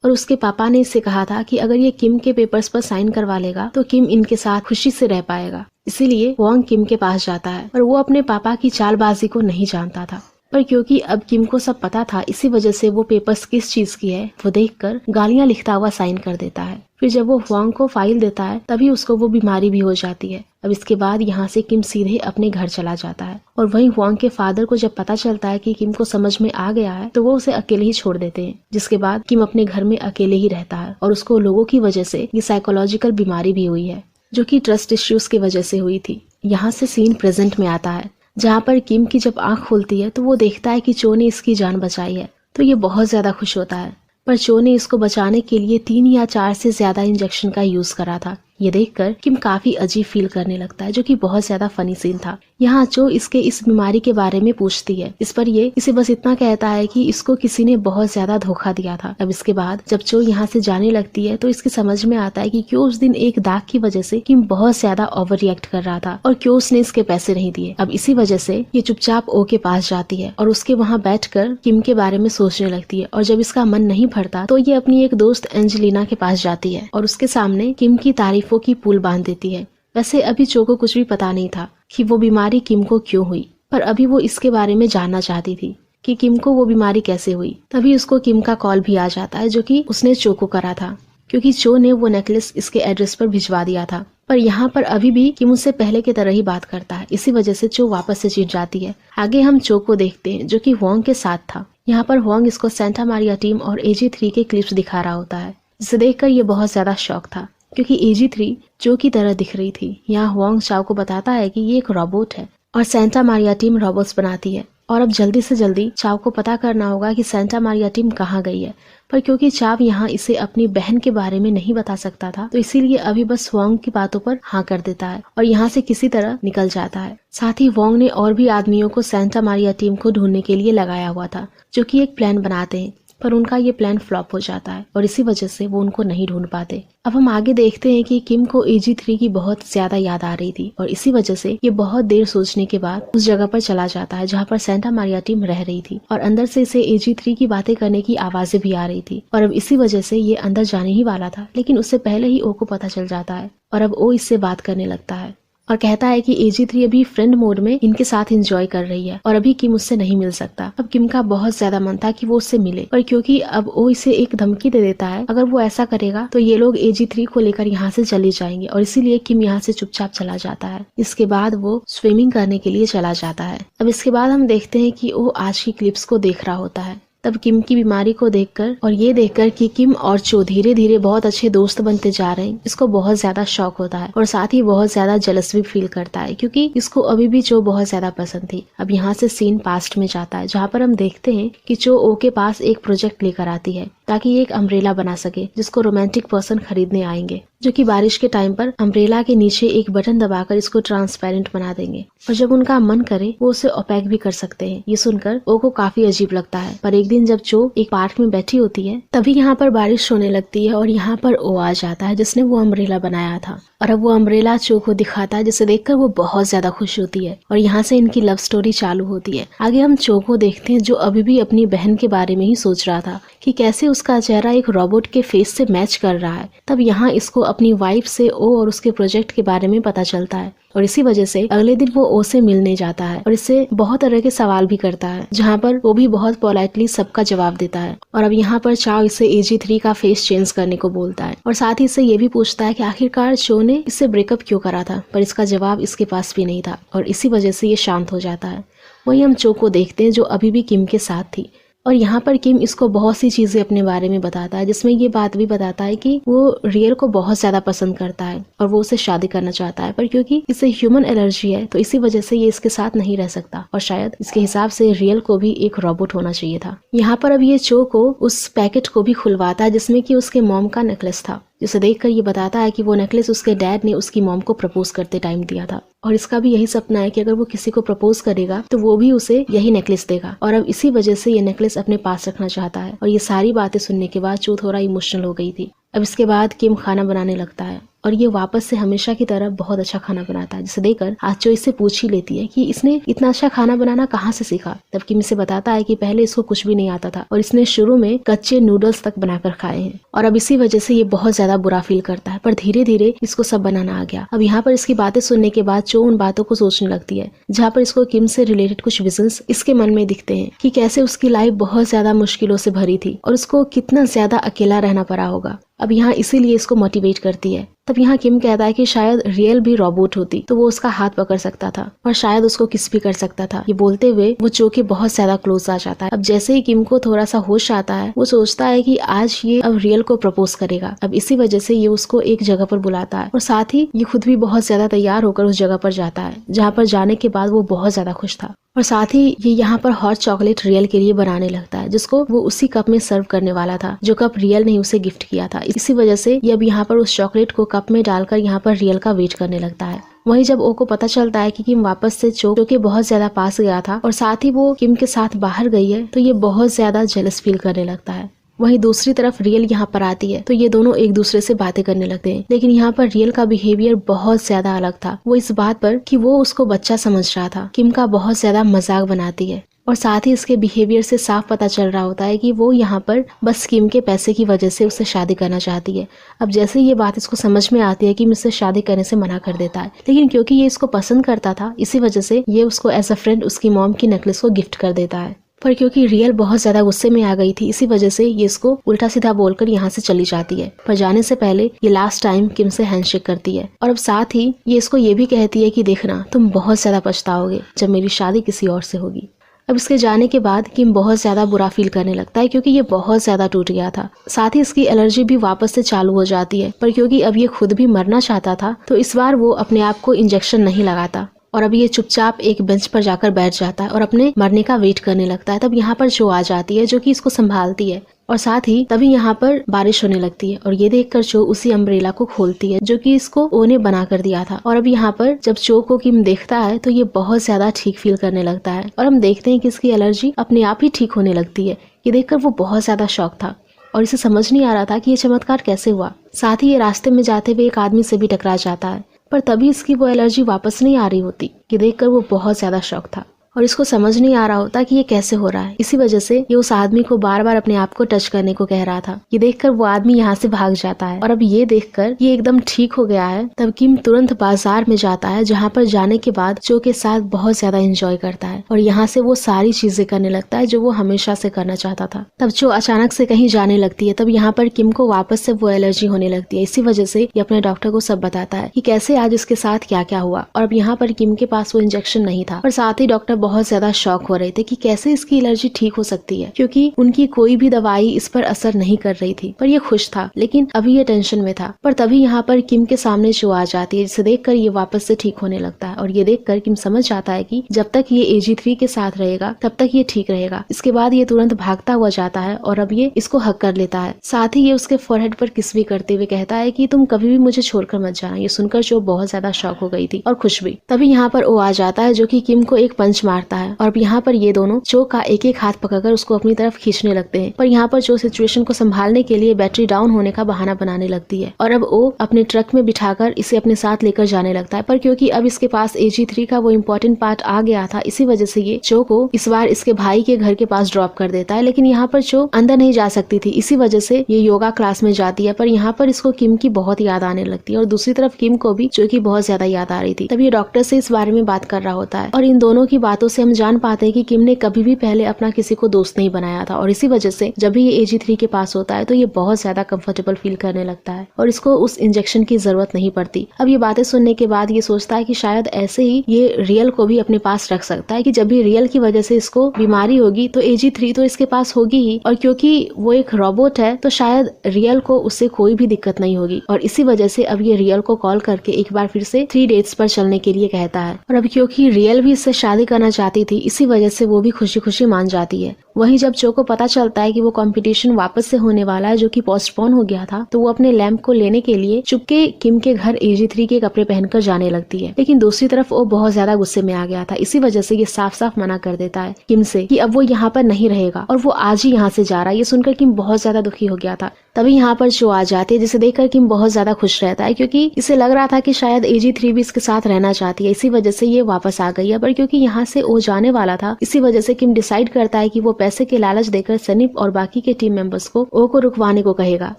और उसके पापा ने इससे कहा था कि अगर ये किम के पेपर्स पर साइन करवा लेगा तो किम इनके साथ खुशी से रह पाएगा। इसीलिए हुआंग किम के पास जाता है और वो अपने पापा की चालबाजी को नहीं जानता था। पर क्योंकि अब किम को सब पता था, इसी वजह से वो पेपर्स किस चीज की है वो देखकर गालियां लिखता हुआ साइन कर देता है। फिर जब वो हुआंग को फाइल देता है तभी उसको वो बीमारी भी हो जाती है। अब इसके बाद यहाँ से किम सीधे अपने घर चला जाता है और वहीं हुआंग के फादर को जब पता चलता है कि किम को समझ में आ गया है तो वो उसे अकेले ही छोड़ देते हैं, जिसके बाद किम अपने घर में अकेले ही रहता है और उसको लोगों की वजह से ये साइकोलॉजिकल बीमारी भी हुई है, जो कि ट्रस्ट इश्यूज की वजह से हुई थी। यहाँ से सीन प्रेजेंट में आता है, जहाँ पर किम की जब आंख खुलती है तो वो देखता है कि चो ने इसकी जान बचाई है, तो ये बहुत ज्यादा खुश होता है। पर चो ने इसको बचाने के लिए 3 या 4 से ज्यादा इंजेक्शन का यूज करा था। ये देखकर किम काफी अजीब फील करने लगता है, जो कि बहुत ज्यादा फनी सीन था। यहाँ चो इसके इस बीमारी के बारे में पूछती है, इस पर ये इसे बस इतना कहता है कि इसको किसी ने बहुत ज्यादा धोखा दिया था। अब इसके बाद जब चो यहाँ से जाने लगती है तो इसके समझ में आता है कि क्यों उस दिन एक दाग की वजह से किम बहुत ज्यादा ओवर रिएक्ट कर रहा था और क्यों उसने इसके पैसे नहीं दिए। अब इसी वजह से ये चुपचाप ओ के पास जाती है और उसके वहाँ बैठकर किम के बारे में सोचने लगती है। और जब इसका मन नहीं भरता तो ये अपनी एक दोस्त एंजेलिना के पास जाती है और उसके सामने किम की तारीफों की पुल बांध देती है। वैसे अभी चो को कुछ भी पता नहीं था कि वो बीमारी किम को क्यों हुई, पर अभी वो इसके बारे में जानना चाहती थी कि किम को वो बीमारी कैसे हुई। तभी उसको किम का कॉल भी आ जाता है, जो कि उसने चो को करा था, क्योंकि चो ने वो नेकलेस इसके एड्रेस पर भिजवा दिया था। पर यहाँ पर अभी भी किम उससे पहले की तरह ही बात करता है, इसी वजह से चो वापस से चिढ़ जाती है। आगे हम चो को देखते हैं, जो कि हुआंग के साथ था। यहाँ पर हुआंग इसको सेंटा मारिया टीम और AG3 के क्लिप्स दिखा रहा होता है, जिसे देखकर ये बहुत ज्यादा शौक था, क्योंकि AG3 चो की तरह दिख रही थी। यहाँ हुआंग चाओ को बताता है कि ये एक रोबोट है और सेंटा मारिया टीम रोबोट्स बनाती है और अब जल्दी से जल्दी चाव को पता करना होगा कि सेंटा मारिया टीम कहाँ गई है। पर क्योंकि चाव यहाँ इसे अपनी बहन के बारे में नहीं बता सकता था, तो इसीलिए अभी बस वोंग की बातों पर हाँ कर देता है और यहाँ से किसी तरह निकल जाता है। साथ ही वोंग ने और भी आदमियों को सेंटा मारिया टीम को ढूंढने के लिए लगाया हुआ था, जो कि एक प्लान बनाते हैं, पर उनका ये प्लान फ्लॉप हो जाता है और इसी वजह से वो उनको नहीं ढूंढ पाते। अब हम आगे देखते हैं कि किम को AG3 की बहुत ज्यादा याद आ रही थी और इसी वजह से ये बहुत देर सोचने के बाद उस जगह पर चला जाता है जहाँ पर सेंटा मारिया टीम रह रही थी और अंदर से इसे AG3 की बातें करने की आवाजें भी आ रही थी और अब इसी वजह से ये अंदर जाने ही वाला था, लेकिन उससे पहले ही ओ को पता चल जाता है और अब ओ इससे बात करने लगता है और कहता है कि AG3 अभी फ्रेंड मोड में इनके साथ एंजॉय कर रही है और अभी किम उससे नहीं मिल सकता। अब किम का बहुत ज्यादा मन था कि वो उससे मिले, पर क्योंकि अब वो इसे एक धमकी दे देता है, अगर वो ऐसा करेगा तो ये लोग AG3 को लेकर यहाँ से चले जाएंगे और इसीलिए किम यहाँ से चुपचाप चला जाता है। इसके बाद वो स्विमिंग करने के लिए चला जाता है। अब इसके बाद हम देखते हैं कि वो आज की क्लिप्स को देख रहा होता है। तब किम की बीमारी को देखकर और ये देखकर कि किम और चो धीरे धीरे बहुत अच्छे दोस्त बनते जा रहे हैं, इसको बहुत ज्यादा शौक होता है और साथ ही बहुत ज्यादा जेलस भी फील करता है, क्योंकि इसको अभी भी चो बहुत ज्यादा पसंद थी। अब यहाँ से सीन पास्ट में जाता है, जहाँ पर हम देखते हैं कि चो ओ के पास एक प्रोजेक्ट लेकर आती है ताकि ये एक अम्ब्रेला बना सके जिसको रोमांटिक पर्सन खरीदने आएंगे, जो कि बारिश के टाइम पर अम्ब्रेला के नीचे एक बटन दबाकर इसको ट्रांसपेरेंट बना देंगे और जब उनका मन करे वो उसे ओपेक भी कर सकते हैं। ये सुनकर ओ को काफी अजीब लगता है, पर एक दिन जब चो एक पार्क में बैठी होती है तभी यहाँ पर बारिश होने लगती है और यहाँ पर ओ आ जाता है जिसने वो अम्ब्रेला बनाया था और अब वो अम्ब्रेला चो को दिखाता है, जिसे देखकर वो बहुत ज्यादा खुश होती है और यहाँ से इनकी लव स्टोरी चालू होती है। आगे हम चो को देखते हैं जो अभी भी अपनी बहन के बारे में ही सोच रहा था कि कैसे उसका चेहरा एक रोबोट के फेस से मैच कर रहा है। तब यहाँ इसको अपनी वाइफ से ओ और उसके प्रोजेक्ट के बारे में पता चलता है और इसी वजह से अगले दिन वो ओ से मिलने जाता है और इससे बहुत तरह के सवाल भी करता है, जहाँ पर वो भी बहुत पोलाइटली सबका जवाब देता है। और अब यहाँ पर चाओ इससे AG3 का फेस चेंज करने को बोलता है और साथ ही इससे ये भी पूछता है कि आखिरकार चो ने इससे ब्रेकअप क्यों करा था, पर इसका जवाब इसके पास भी नहीं था और इसी वजह से ये शांत हो जाता है। वही हम चो को देखते हैं जो अभी भी किम के साथ थी और यहाँ पर किम इसको बहुत सी चीजें अपने बारे में बताता है, जिसमें ये बात भी बताता है कि वो रियल को बहुत ज्यादा पसंद करता है और वो उसे शादी करना चाहता है, पर क्योंकि इसे ह्यूमन एलर्जी है तो इसी वजह से ये इसके साथ नहीं रह सकता और शायद इसके हिसाब से रियल को भी एक रोबोट होना चाहिए था। यहाँ पर अब ये चो को उस पैकेट को भी खुलवाता है जिसमें कि उसके मॉम का नेकलेस था, जिसे देखकर ये बताता है कि वो नेकलेस उसके डैड ने उसकी मॉम को प्रपोज करते टाइम दिया था और इसका भी यही सपना है कि अगर वो किसी को प्रपोज करेगा तो वो भी उसे यही नेकलेस देगा और अब इसी वजह से ये नेकलेस अपने पास रखना चाहता है। और ये सारी बातें सुनने के बाद चो थोड़ा इमोशनल हो गई थी। अब इसके बाद किम खाना बनाने लगता है और ये वापस से हमेशा की तरह बहुत अच्छा खाना बनाता है, जिसे देखकर आचो इससे पूछ ही लेती है कि इसने इतना अच्छा खाना बनाना कहाँ से सीखा। तब किम इसे बताता है कि पहले इसको कुछ भी नहीं आता था और इसने शुरू में कच्चे नूडल्स तक बनाकर खाए हैं और अब इसी वजह से ये बहुत ज्यादा बुरा फील करता है, पर धीरे धीरे इसको सब बनाना आ गया। अब यहाँ पर इसकी बातें सुनने के बाद चो उन बातों को सोचने लगती है जहाँ पर इसको किम से रिलेटेड कुछ विजन्स इसके मन में दिखते हैं कि कैसे उसकी लाइफ बहुत ज्यादा मुश्किलों से भरी थी और उसको कितना ज्यादा अकेला रहना पड़ा होगा। अब यहाँ इसीलिए इसको मोटिवेट करती है। तब यहाँ किम कहता है कि शायद रियल भी रोबोट होती तो वो उसका हाथ पकड़ सकता था और शायद उसको किस भी कर सकता था। ये बोलते हुए वो चो के बहुत ज्यादा क्लोज आ जाता है। अब जैसे ही किम को थोड़ा सा होश आता है वो सोचता है कि आज ये अब रियल को प्रपोज करेगा। अब इसी वजह से ये उसको एक जगह पर बुलाता है और साथ ही ये खुद भी बहुत ज्यादा तैयार होकर उस जगह पर जाता है, जहाँ पर जाने के बाद वो बहुत ज्यादा खुश था और साथ ही ये यहाँ पर हॉट चॉकलेट रियल के लिए बनाने लगता है, जिसको वो उसी कप में सर्व करने वाला था जो कप रियल ने उसे गिफ्ट किया था। इसी वजह से ये अब यहाँ पर उस चॉकलेट को कप में डालकर यहाँ पर रियल का वेट करने लगता है। वहीं जब ओ को पता चलता है कि किम वापस से चो के बहुत ज्यादा पास गया था और साथ ही वो किम के साथ बाहर गई है तो ये बहुत ज्यादा जेलस फील करने लगता है। वहीं दूसरी तरफ रियल यहाँ पर आती है तो ये दोनों एक दूसरे से बातें करने लगते हैं, लेकिन यहाँ पर रियल का बिहेवियर बहुत ज्यादा अलग था। वो इस बात पर कि वो उसको बच्चा समझ रहा था, किम का बहुत ज्यादा मजाक बनाती है और साथ ही इसके बिहेवियर से साफ पता चल रहा होता है कि वो यहाँ पर बस किम के पैसे की वजह से उससे शादी करना चाहती है। अब जैसे ये बात इसको समझ में आती है कि मुझसे शादी करने से मना कर देता है, लेकिन क्योंकि ये इसको पसंद करता था इसी वजह से ये उसको एज अ फ्रेंड उसकी मॉम की नेकलेस को गिफ्ट कर देता है। पर क्योंकि रियल बहुत ज्यादा गुस्से में आ गई थी इसी वजह से ये इसको उल्टा सीधा बोलकर यहाँ से चली जाती है। पर जाने से पहले ये लास्ट टाइम किम से हैंडशेक करती है और अब साथ ही ये इसको ये भी कहती है कि देखना तुम बहुत ज्यादा पछताओगे जब मेरी शादी किसी और से होगी। अब इसके जाने के बाद किम बहुत ज्यादा बुरा फील करने लगता है क्योंकि ये बहुत ज्यादा टूट गया था। साथ ही इसकी एलर्जी भी वापस से चालू हो जाती है, पर क्योंकि अब ये खुद भी मरना चाहता था तो इस बार वो अपने आप को इंजेक्शन नहीं लगाता और अब ये चुपचाप एक बेंच पर जाकर बैठ जाता है और अपने मरने का वेट करने लगता है। तब यहाँ पर चो आ जाती है जो कि इसको संभालती है और साथ ही तभी यहाँ पर बारिश होने लगती है और ये देखकर चो उसी अम्ब्रेला को खोलती है जो कि इसको ओ ने बना कर दिया था। और अब यहाँ पर जब चो को किम देखता है तो ये बहुत ज्यादा ठीक फील करने लगता है और हम देखते हैं कि इसकी एलर्जी अपने आप ही ठीक होने लगती है। ये देखकर वो बहुत ज्यादा शॉक था और इसे समझ नहीं आ रहा था कि ये चमत्कार कैसे हुआ। साथ ही ये रास्ते में जाते हुए एक आदमी से भी टकरा जाता है, पर तभी इसकी वो एलर्जी वापस नहीं आ रही होती। ये देखकर वो बहुत ज्यादा शॉक था और इसको समझ नहीं आ रहा होता कि ये कैसे हो रहा है। इसी वजह से ये उस आदमी को बार बार अपने आप को टच करने को कह रहा था। ये देखकर वो आदमी यहाँ से भाग जाता है और अब ये देखकर ये एकदम ठीक हो गया है। तब किम तुरंत बाजार में जाता है जहाँ पर जाने के बाद चो के साथ बहुत ज्यादा एंजॉय करता है और यहाँ से वो सारी चीजें करने लगता है जो वो हमेशा से करना चाहता था। तब चो अचानक से कहीं जाने लगती है। तब यहाँ पर किम को वापस से वो एलर्जी होने लगती है। इसी वजह से ये अपने डॉक्टर को सब बताता है कि कैसे आज इसके साथ क्या क्या हुआ और अब यहाँ पर किम के पास वो इंजेक्शन नहीं था और साथ ही डॉक्टर बहुत ज्यादा शॉक हो रहे थे कि कैसे इसकी एलर्जी ठीक हो सकती है, क्योंकि उनकी कोई भी दवाई इस पर असर नहीं कर रही थी। पर ये खुश था, लेकिन अभी ये टेंशन में था। पर तभी यहाँ पर किम के सामने चो आ जाती है, जिसे देखकर ये वापस से ठीक होने लगता है और ये देखकर किम समझ जाता है कि जब तक ये AG3 के साथ रहेगा तब तक ये ठीक रहेगा। इसके बाद ये तुरंत भागता हुआ जाता है और अब ये इसको हक कर लेता है। साथ ही ये उसके फोरहेड पर किस भी करते हुए कहता है कि तुम कभी भी मुझे छोड़कर मत जाना। ये सुनकर चो बहुत ज्यादा शॉक हो गई थी और खुश भी। तभी यहाँ पर ओ आ जाता है जो कि किम को एक पंच मारता है और अब यहाँ पर ये दोनों चो का एक एक हाथ पकड़कर उसको अपनी तरफ खींचने लगते हैं। पर यहाँ पर चो सिचुएशन को संभालने के लिए बैटरी डाउन होने का बहाना बनाने लगती है और अब ओ अपने ट्रक में बिठाकर इसे अपने साथ लेकर जाने लगता है। पर क्योंकि अब इसके पास AG3 का वो इम्पोर्टेंट पार्ट आ गया था, इसी वजह से ये चो को इस बार इसके भाई के घर के पास ड्रॉप कर देता है। लेकिन यहाँ पर चो अंदर नहीं जा सकती थी, इसी वजह से ये योगा क्लास में जाती है। पर यहाँ पर इसको किम की बहुत याद आने लगती है और दूसरी तरफ किम को भी चो की बहुत ज्यादा याद आ रही थी। तब ये डॉक्टर से इस बारे में बात कर रहा होता है और इन दोनों की बातों से हम जान पाते हैं कि किम ने कभी भी पहले अपना किसी को दोस्त नहीं बनाया था और इसी वजह से जब भी ये AG3 के पास होता है तो ये बहुत ज्यादा कंफर्टेबल फील करने लगता है और इसको उस इंजेक्शन की जरूरत नहीं पड़ती। अब ये बातें सुनने के बाद ये सोचता है कि शायद ऐसे ही ये रियल को भी अपने पास रख सकता है कि जब भी रियल की वजह से इसको बीमारी होगी तो AG3 तो इसके पास होगी ही और क्योंकि वो एक रोबोट है तो शायद रियल को उससे कोई भी दिक्कत नहीं होगी। और इसी वजह से अब ये रियल को कॉल करके एक बार फिर से 3 डेट्स पर चलने के लिए कहता है और अब क्योंकि रियल भी इससे शादी करना चाहती थी इसी वजह से वो भी खुशी खुशी मान जाती है। वहीं जब चो को पता चलता है कि वो कंपटीशन वापस से होने वाला है जो कि पोस्टपोन हो गया था, तो वो अपने लैंप को लेने के लिए चुपके किम के घर AG3 के कपड़े पहनकर जाने लगती है। लेकिन दूसरी तरफ वो बहुत ज्यादा गुस्से में आ गया था। इसी वजह से ये साफ साफ मना कर देता है किम से कि अब वो यहाँ पर नहीं रहेगा और वो आज ही यहाँ से जा रहा है। ये सुनकर किम बहुत ज्यादा दुखी हो गया था। तभी यहाँ पर चो आ जाती है, जिसे देखकर किम बहुत ज्यादा खुश रहता है क्योंकि इसे लग रहा था कि शायद AG3 भी इसके साथ रहना चाहती है। इसी वजह से ये वापस आ गई है, पर क्योंकि यहाँ से वो जाने वाला था, इसी वजह से किम डिसाइड करता है कि वो पैसे के लालच देकर सनीप और बाकी के टीम मेंबर्स को ओ को रुकवाने को कहेगा।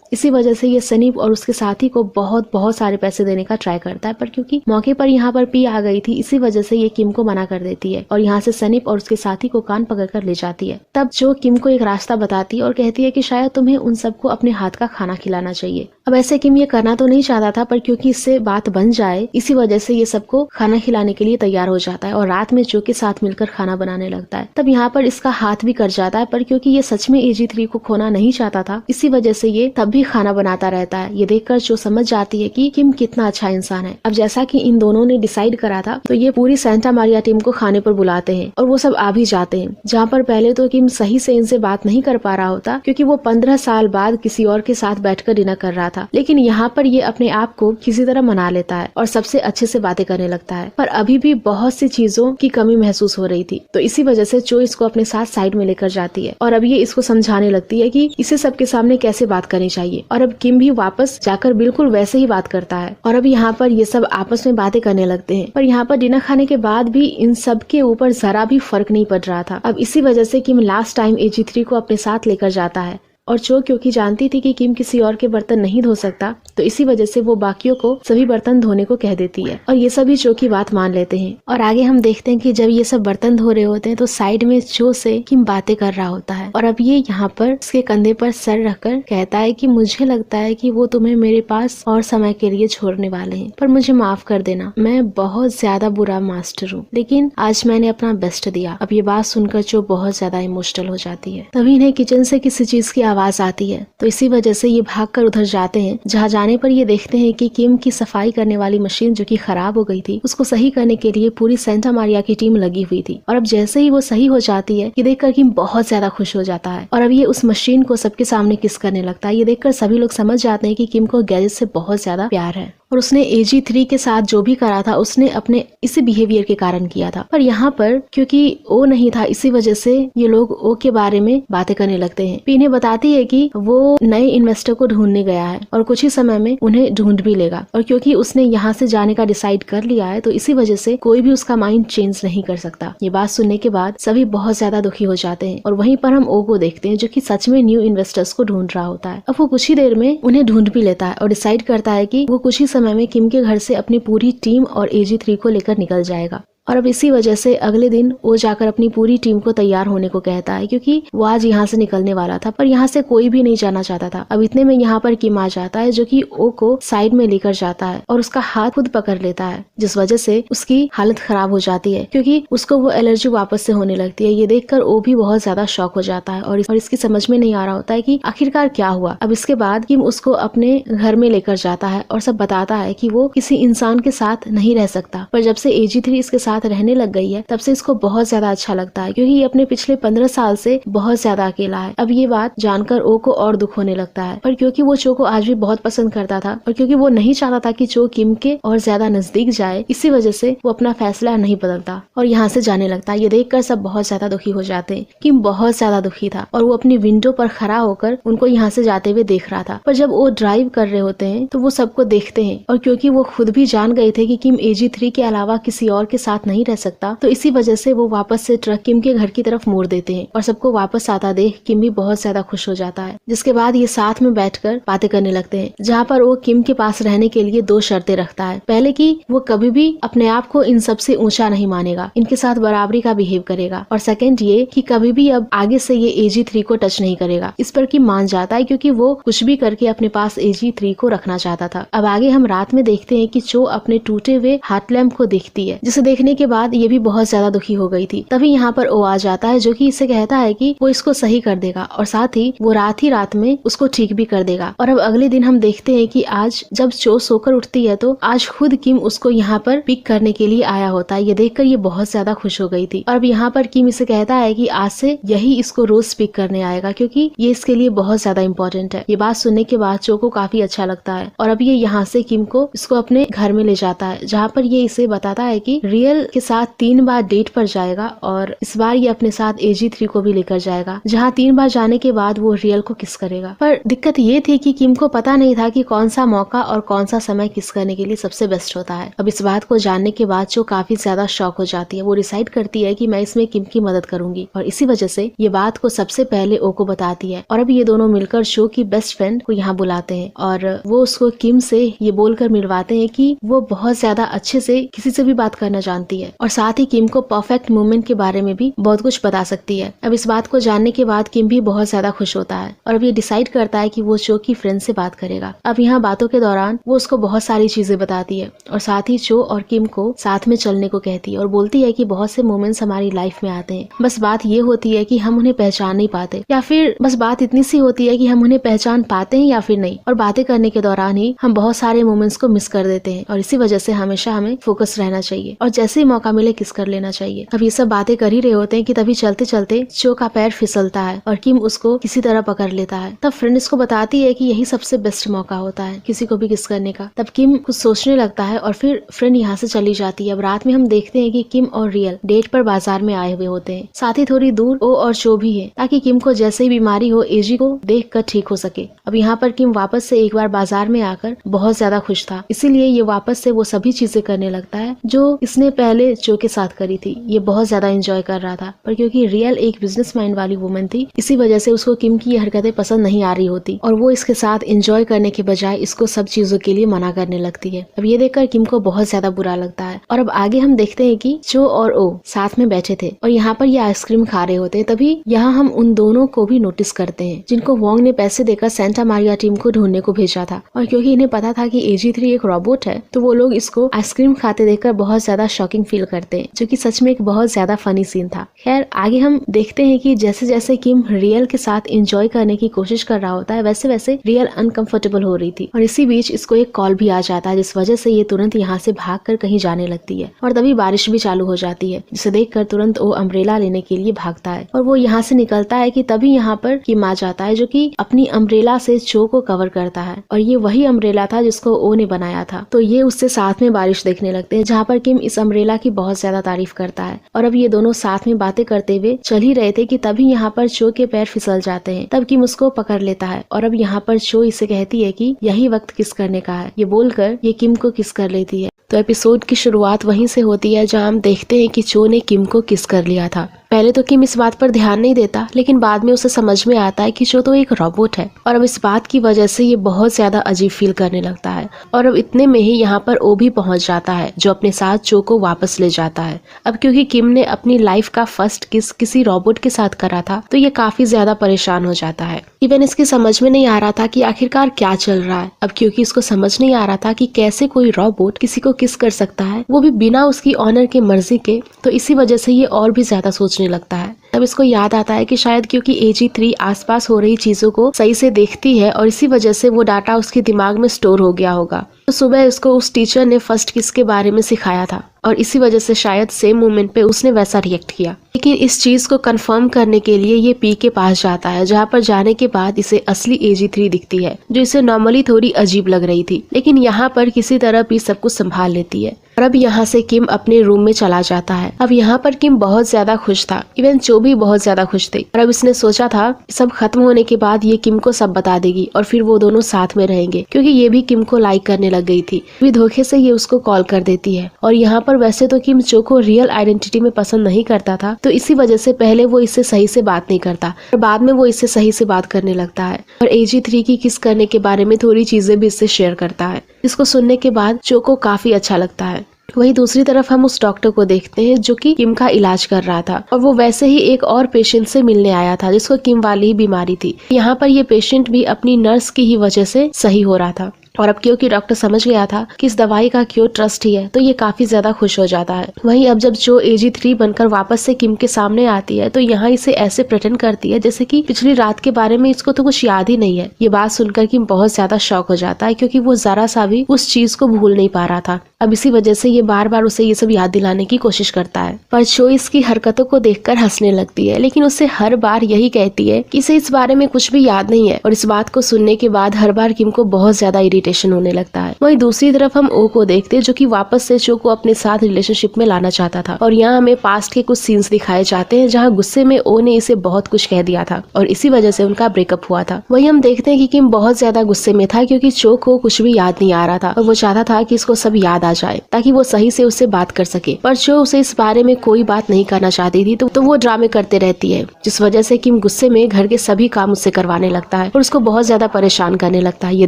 इसी वजह से ये सनीप और उसके साथी को बहुत सारे पैसे देने का ट्राई करता है, पर क्योंकि मौके पर यहाँ पर पी आ गई थी, इसी वजह से ये किम को मना कर देती है और यहाँ से सनीप और उसके साथी को कान पकड़कर ले जाती है। तब जो किम को एक रास्ता बताती है और कहती है कि शायद तुम्हें उन सबको अपने हाथ का खाना खिलाना चाहिए। अब ऐसे किम ये करना तो नहीं चाहता था, पर क्योंकि इससे बात बन जाए, इसी वजह से ये सबको खाना खिलाने के लिए तैयार हो जाता है और रात में जो के साथ मिलकर खाना बनाने लगता है। तब यहाँ पर इसका हाथ भी कट जाता है, पर क्योंकि ये सच में AG3 को खोना नहीं चाहता था, इसी वजह से ये तब भी खाना बनाता रहता है। ये देखकर जो समझ जाती है कि किम कितना अच्छा इंसान है। अब जैसा कि इन दोनों ने डिसाइड करा था, तो ये पूरी सेंटा मारिया टीम को खाने पर बुलाते हैं और वो सब आ भी जाते हैं। जहाँ पर पहले तो किम सही से इनसे बात नहीं कर पा रहा होता क्योंकि वो 15 साल बाद किसी और के साथ बैठकर डिनर कर रहा था, लेकिन यहाँ पर ये अपने आप को किसी तरह मना लेता है और सबसे अच्छे से बातें करने लगता है। पर अभी भी बहुत सी चीजों की कमी महसूस हो रही थी, तो इसी वजह से चो इसको अपने साथ साइड में लेकर जाती है और अब ये इसको समझाने लगती है कि इसे सबके सामने कैसे बात करनी चाहिए। और अब किम भी वापस जाकर बिल्कुल वैसे ही बात करता है और अब यहाँ पर ये सब आपस में बातें करने लगते हैं। पर यहाँ पर डिनर खाने के बाद भी इन सब के ऊपर जरा भी फर्क नहीं पड़ रहा था। अब इसी वजह से किम लास्ट टाइम AG3 को अपने साथ लेकर जाता है और चो क्योंकि जानती थी कि किम किसी और के बर्तन नहीं धो सकता, तो इसी वजह से वो बाकियों को सभी बर्तन धोने को कह देती है और ये सभी चो की बात मान लेते हैं। और आगे हम देखते हैं कि जब ये सब बर्तन धो रहे होते हैं तो साइड में चो से किम बातें कर रहा होता है और अब ये यहाँ पर उसके कंधे पर सर रखकर कहता है कि मुझे लगता है कि वो तुम्हें मेरे पास और समय के लिए छोड़ने वाले हैं, पर मुझे माफ कर देना, मैं बहुत ज्यादा बुरा मास्टर हूँ, लेकिन आज मैंने अपना बेस्ट दिया। अब ये बात सुनकर चो बहुत ज्यादा इमोशनल हो जाती है। तभी इन्हें किचन से किसी चीज की आवाज आती है, तो इसी वजह से ये भागकर उधर जाते हैं। जहाँ जाने पर ये देखते हैं कि किम की सफाई करने वाली मशीन जो कि खराब हो गई थी, उसको सही करने के लिए पूरी सेंटा मारिया की टीम लगी हुई थी। और अब जैसे ही वो सही हो जाती है, ये देखकर किम बहुत ज्यादा खुश हो जाता है और अब ये उस मशीन को सबके सामने किस करने लगता है। ये देखकर सभी लोग समझ जाते हैं कि किम को गैजेट से बहुत ज्यादा प्यार है और उसने AG3 के साथ जो भी करा था उसने अपने इसी बिहेवियर के कारण किया था। पर यहाँ पर क्योंकि ओ नहीं था, इसी वजह से ये लोग ओ के बारे में बातें करने लगते हैं। इन्हें बताती है कि वो नए इन्वेस्टर को ढूंढने गया है और कुछ ही समय में उन्हें ढूंढ भी लेगा और क्योंकि उसने यहाँ से जाने का डिसाइड कर लिया है, तो इसी वजह से कोई भी उसका माइंड चेंज नहीं कर सकता। ये बात सुनने के बाद सभी बहुत ज्यादा दुखी हो जाते हैं और वहीं पर हम ओ को देखते हैं जो कि सच में न्यू इन्वेस्टर्स को ढूंढ रहा होता है। अब वो कुछ ही देर में उन्हें ढूंढ भी लेता है और डिसाइड करता है कि वो कुछ ही समय में किम के घर से अपनी पूरी टीम और AG3 को लेकर निकल जाएगा। और अब इसी वजह से अगले दिन वो जाकर अपनी पूरी टीम को तैयार होने को कहता है क्योंकि वो आज यहाँ से निकलने वाला था, पर यहाँ से कोई भी नहीं जाना चाहता था। अब इतने में यहाँ पर किम आ जाता है जो कि ओ को साइड में लेकर जाता है और उसका हाथ खुद पकड़ लेता है, जिस वजह से उसकी हालत खराब हो जाती है क्योंकि उसको वो एलर्जी वापस से होने लगती है। ये देखकर ओ भी बहुत ज्यादा शॉक हो जाता है और इसकी समझ में नहीं आ रहा होता है कि आखिरकार क्या हुआ। अब इसके बाद किम उसको अपने घर में लेकर जाता है और सब बताता है कि वो किसी इंसान के साथ नहीं रह सकता, पर जब से AG3 इसके साथ रहने लग गई है तब से इसको बहुत ज्यादा अच्छा लगता है क्योंकि ये अपने पिछले 15 साल से बहुत ज्यादा अकेला है। अब ये बात जानकर ओ को और दुख होने लगता है, पर क्योंकि वो चो को आज भी बहुत पसंद करता था और क्योंकि वो नहीं चाहता था कि चो किम के और ज्यादा नजदीक जाए, इसी वजह से वो अपना फैसला नहीं बदलता और यहाँ से जाने लगता है। ये देखकर सब बहुत ज्यादा दुखी हो जाते हैं। किम बहुत ज्यादा दुखी था और वो अपनी विंडो पर खड़ा होकर उनको यहाँ से जाते हुए देख रहा था, पर जब वो ड्राइव कर रहे होते हैं तो वो सबको देखते हैं और क्योंकि वो खुद भी जान गए थे कि किम AG3 के अलावा किसी और के साथ नहीं रह सकता, तो इसी वजह से वो वापस से ट्रक किम के घर की तरफ मोड़ देते हैं और सबको वापस आता देख किम भी बहुत ज्यादा खुश हो जाता है। जिसके बाद ये साथ में बैठकर बातें करने लगते हैं, जहाँ पर वो किम के पास रहने के लिए 2 शर्तें रखता है। पहले कि वो कभी भी अपने आप को इन सबसे ऊंचा नहीं मानेगा, इनके साथ बराबरी का बिहेव करेगा, और सेकंड ये कि कभी भी अब आगे से ये AG3 को टच नहीं करेगा। इस पर किम मान जाता है क्योंकि वो कुछ भी करके अपने पास AG3 को रखना चाहता था। अब आगे हम रात में देखते हैं कि चो अपने टूटे हुए हाथ लैम्प को देखती है, जिसे देखने जानने के बाद ये भी बहुत ज्यादा दुखी हो गई थी। तभी यहाँ पर ओ आ जाता है जो कि इसे कहता है कि वो इसको सही कर देगा और साथ ही वो रात में उसको ठीक भी कर देगा। और अब अगले दिन हम देखते हैं कि आज जब चो सोकर उठती है तो आज खुद किम उसको यहाँ पर पिक करने के लिए आया होता है। ये देखकर ये बहुत ज्यादा खुश हो गई थी और अब यहाँ पर किम इसे कहता है कि आज से यही इसको रोज पिक करने आएगा क्योंकि ये इसके लिए बहुत ज्यादा इम्पोर्टेंट है। ये बात सुनने के बाद चो को काफी अच्छा लगता है और अब ये यहाँ से किम को इसको अपने घर में ले जाता है, जहाँ पर ये इसे बताता है कि रियल के साथ 3 बार डेट पर जाएगा और इस बार ये अपने साथ AG3 को भी लेकर जाएगा, जहाँ 3 बार जाने के बाद वो रियल को किस करेगा। पर दिक्कत ये थी कि किम को पता नहीं था कि कौन सा मौका और कौन सा समय किस करने के लिए सबसे बेस्ट होता है। अब इस बात को जानने के बाद जो काफी ज्यादा शॉक हो जाती है, वो डिसाइड करती है कि मैं इसमें किम की मदद करूंगी और इसी वजह से ये बात को सबसे पहले ओ को बताती है। और अब ये दोनों मिलकर शो की बेस्ट फ्रेंड को यहाँ बुलाते हैं और वो उसको किम से ये बोलकर मिलवाते हैं कि वो बहुत ज्यादा अच्छे से किसी से भी बात करना जानती है और साथ ही किम को परफेक्ट मूवमेंट के बारे में भी बहुत कुछ बता सकती है। अब इस बात को जानने के बाद किम भी बहुत ज्यादा खुश होता है और अब ये डिसाइड करता है कि वो चो की फ्रेंड से बात करेगा। अब यहाँ बातों के दौरान वो उसको बहुत सारी चीजें बताती है और साथ ही चो और किम को साथ में चलने को कहती है और बोलती है कि बहुत से मोमेंट्स हमारी लाइफ में आते हैं, बस बात ये होती है कि हम उन्हें पहचान नहीं पाते या फिर बस बात इतनी सी होती है कि हम उन्हें पहचान पाते हैं या फिर नहीं। और बातें करने के दौरान ही हम बहुत सारे मोमेंट्स को मिस कर देते हैं और इसी वजह से हमेशा हमें फोकस रहना चाहिए और जैसे ही मौका मिले किस कर लेना चाहिए। अब ये सब बातें कर ही रहे होते हैं कि तभी चलते चलते चो का पैर फिसलता है और किम उसको किसी तरह पकड़ लेता है। तब फ्रेंड इसको बताती है कि यही सबसे बेस्ट मौका होता है किसी को भी किस करने का। तब किम कुछ सोचने लगता है और फिर फ्रेंड यहाँ से चली जाती है। अब रात में हम देखते हैं कि किम और रियल डेट पर बाजार में आए हुए होते हैं, साथ ही थोड़ी दूर ओ और चो भी है ताकि किम को जैसे ही बीमारी हो एजी को देख कर ठीक हो सके। अब यहाँ पर किम वापस से एक बार बाजार में आकर बहुत ज्यादा खुश था, इसीलिए ये वापस से वो सभी चीजें करने लगता है जो इसने पहले चो के साथ करी थी। ये बहुत ज्यादा एंजॉय कर रहा था, पर क्योंकि रियल एक बिजनेस माइंड वाली वुमन थी, इसी वजह से उसको किम की ये हरकतें पसंद नहीं आ रही होती और वो इसके साथ एंजॉय करने के बजाय इसको सब चीजों के लिए मना करने लगती है। अब ये देखकर किम को बहुत ज्यादा बुरा लगता है और अब आगे हम देखते हैं कि चो और ओ साथ में बैठे थे और यहाँ पर ये आइसक्रीम खा रहे होते हैं। तभी यहाँ हम उन दोनों को भी नोटिस करते हैं जिनको वोंग ने पैसे देकर सेंटा मारिया टीम को ढूंढने को भेजा था और क्योंकि इन्हें पता था कि AG3 एक रोबोट है तो वो लोग इसको आइसक्रीम खाते देखकर बहुत ज्यादा शॉकिंग फील करते हैं, जो कि सच में एक बहुत ज्यादा फनी सीन था। खैर आगे हम देखते हैं कि जैसे जैसे किम रियल के साथ एंजॉय करने की कोशिश कर रहा होता है वैसे वैसे रियल अनकंफर्टेबल हो रही थी और इसी बीच इसको एक कॉल भी आ जाता है, जिस वजह से ये तुरंत यहाँ से भागकर कहीं जाने लगती है और तभी बारिश भी चालू हो जाती है, जिसे देखकर तुरंत वो अम्ब्रेला लेने के लिए भागता है और वो यहाँ से निकलता है कि तभी यहाँ पर किम आ जाता है जो कि अपनी अम्ब्रेला से चो को कवर करता है और ये वही अम्ब्रेला था जिसको ओ ने बनाया था। तो ये उससे साथ में बारिश देखने लगते हैं, जहाँ पर किम इस अम्ब्रेला की बहुत ज्यादा तारीफ करता है और अब ये दोनों साथ में बातें करते हुए चल ही रहे थे कि तभी यहाँ पर चो के पैर फिसल जाते हैं। तब किम उसको पकड़ लेता है और अब यहाँ पर चो इसे कहती है कि यही वक्त किस करने का है। ये बोलकर ये किम को किस कर लेती है। तो एपिसोड की शुरुआत वहीं से होती है जहाँ हम देखते हैं कि चो ने किम को किस कर लिया था। पहले तो किम इस बात पर ध्यान नहीं देता, लेकिन बाद में उसे समझ में आता है कि चो तो एक रोबोट है और अब इस बात की वजह से ये बहुत ज्यादा अजीब फील करने लगता है और अब इतने में ही यहाँ पर ओ भी पहुंच जाता है जो अपने साथ चो को वापस ले जाता है। अब क्योंकि किम ने अपनी लाइफ का फर्स्ट किस किसी रोबोट के साथ करा था तो ये काफी ज्यादा परेशान हो जाता है। इवन इसकी समझ में नहीं आ रहा था कि आखिरकार क्या चल रहा है। अब क्योंकि इसको समझ नहीं आ रहा था कि कैसे कोई रोबोट किसी को किस कर सकता है, वो भी बिना उसकी ऑनर के मर्जी के, तो इसी वजह से ये और भी ज्यादा सोचने लगता है। तब इसको याद आता है कि शायद क्योंकि AG3 आसपास हो रही चीजों को सही से देखती है और इसी वजह से वो डाटा उसके दिमाग में स्टोर हो गया होगा। तो सुबह उसको उस टीचर ने फर्स्ट किस के बारे में सिखाया था और इसी वजह से शायद सेम मोमेंट पे उसने वैसा रिएक्ट किया। लेकिन इस चीज को कंफर्म करने के लिए ये पी के पास जाता है, जहाँ पर जाने के बाद इसे असली AG3 दिखती है जो इसे नॉर्मली थोड़ी अजीब लग रही थी, लेकिन यहाँ पर किसी तरह पी सब कुछ संभाल लेती है। और अब यहाँ से किम अपने रूम में चला जाता है। अब यहाँ पर किम बहुत ज्यादा खुश था, इवन चो भी बहुत ज्यादा खुश थे और अब इसने सोचा था सब खत्म होने के बाद ये किम को सब बता देगी और फिर वो दोनों साथ में रहेंगे, क्योंकि ये भी किम को लाइक करने लग गई थी। भी धोखे से ये उसको कॉल कर देती है और यहाँ पर वैसे तो किम चो को रियल आइडेंटिटी में पसंद नहीं करता था, तो इसी वजह से पहले वो इससे सही से बात नहीं करता और बाद में वो इससे सही से बात करने लगता है और AG3 की किस करने के बारे में थोड़ी चीजें भी इससे शेयर करता है। इसको सुनने के बाद चो को काफी अच्छा लगता है। वहीं दूसरी तरफ हम उस डॉक्टर को देखते हैं जो कि किम का इलाज कर रहा था और वो वैसे ही एक और पेशेंट से मिलने आया था जिसको किम वाली ही बीमारी थी। यहाँ पर ये पेशेंट भी अपनी नर्स की ही वजह से सही हो रहा था। और अब क्योंकि डॉक्टर समझ गया था कि इस दवाई का क्योर ट्रस्ट ही है, तो ये काफी ज्यादा खुश हो जाता है। वहीं अब जब जो AG3 बनकर वापस से किम के सामने आती है तो यहाँ इसे ऐसे प्रेटेंड करती है जैसे कि पिछली रात के बारे में इसको तो कुछ याद ही नहीं है। ये बात सुनकर किम बहुत ज्यादा शॉक हो जाता है क्योंकि वो जरा सा भी उस चीज को भूल नहीं पा रहा था। अब इसी वजह से ये बार बार उसे ये सब याद दिलाने की कोशिश करता है, पर चो इसकी हरकतों को देखकर हंसने लगती है, लेकिन उससे हर बार यही कहती है कि इसे इस बारे में कुछ भी याद नहीं है। और इस बात को सुनने के बाद हर बार किम को बहुत ज्यादा इरिटेशन होने लगता है। वहीं दूसरी तरफ हम ओ को देखते हैं जो कि वापस से चो को अपने साथ रिलेशनशिप में लाना चाहता था। और यहाँ हमें पास्ट के कुछ सीन्स दिखाए जाते हैं जहाँ गुस्से में ओ ने इसे बहुत कुछ कह दिया था और इसी वजह से उनका ब्रेकअप हुआ था। वहीं हम देखते हैं कि किम बहुत ज्यादा गुस्से में था क्योंकि चो को कुछ भी याद नहीं आ रहा था और वो चाहता था कि इसको सब याद आ जाए ताकि वो सही से उससे बात कर सके, पर चो उसे इस बारे में कोई बात नहीं करना चाहती थी तो वो ड्रामे करते रहती है, जिस वजह से किम गुस्से में घर के सभी काम उससे करवाने लगता है और उसको बहुत ज्यादा परेशान करने लगता है। ये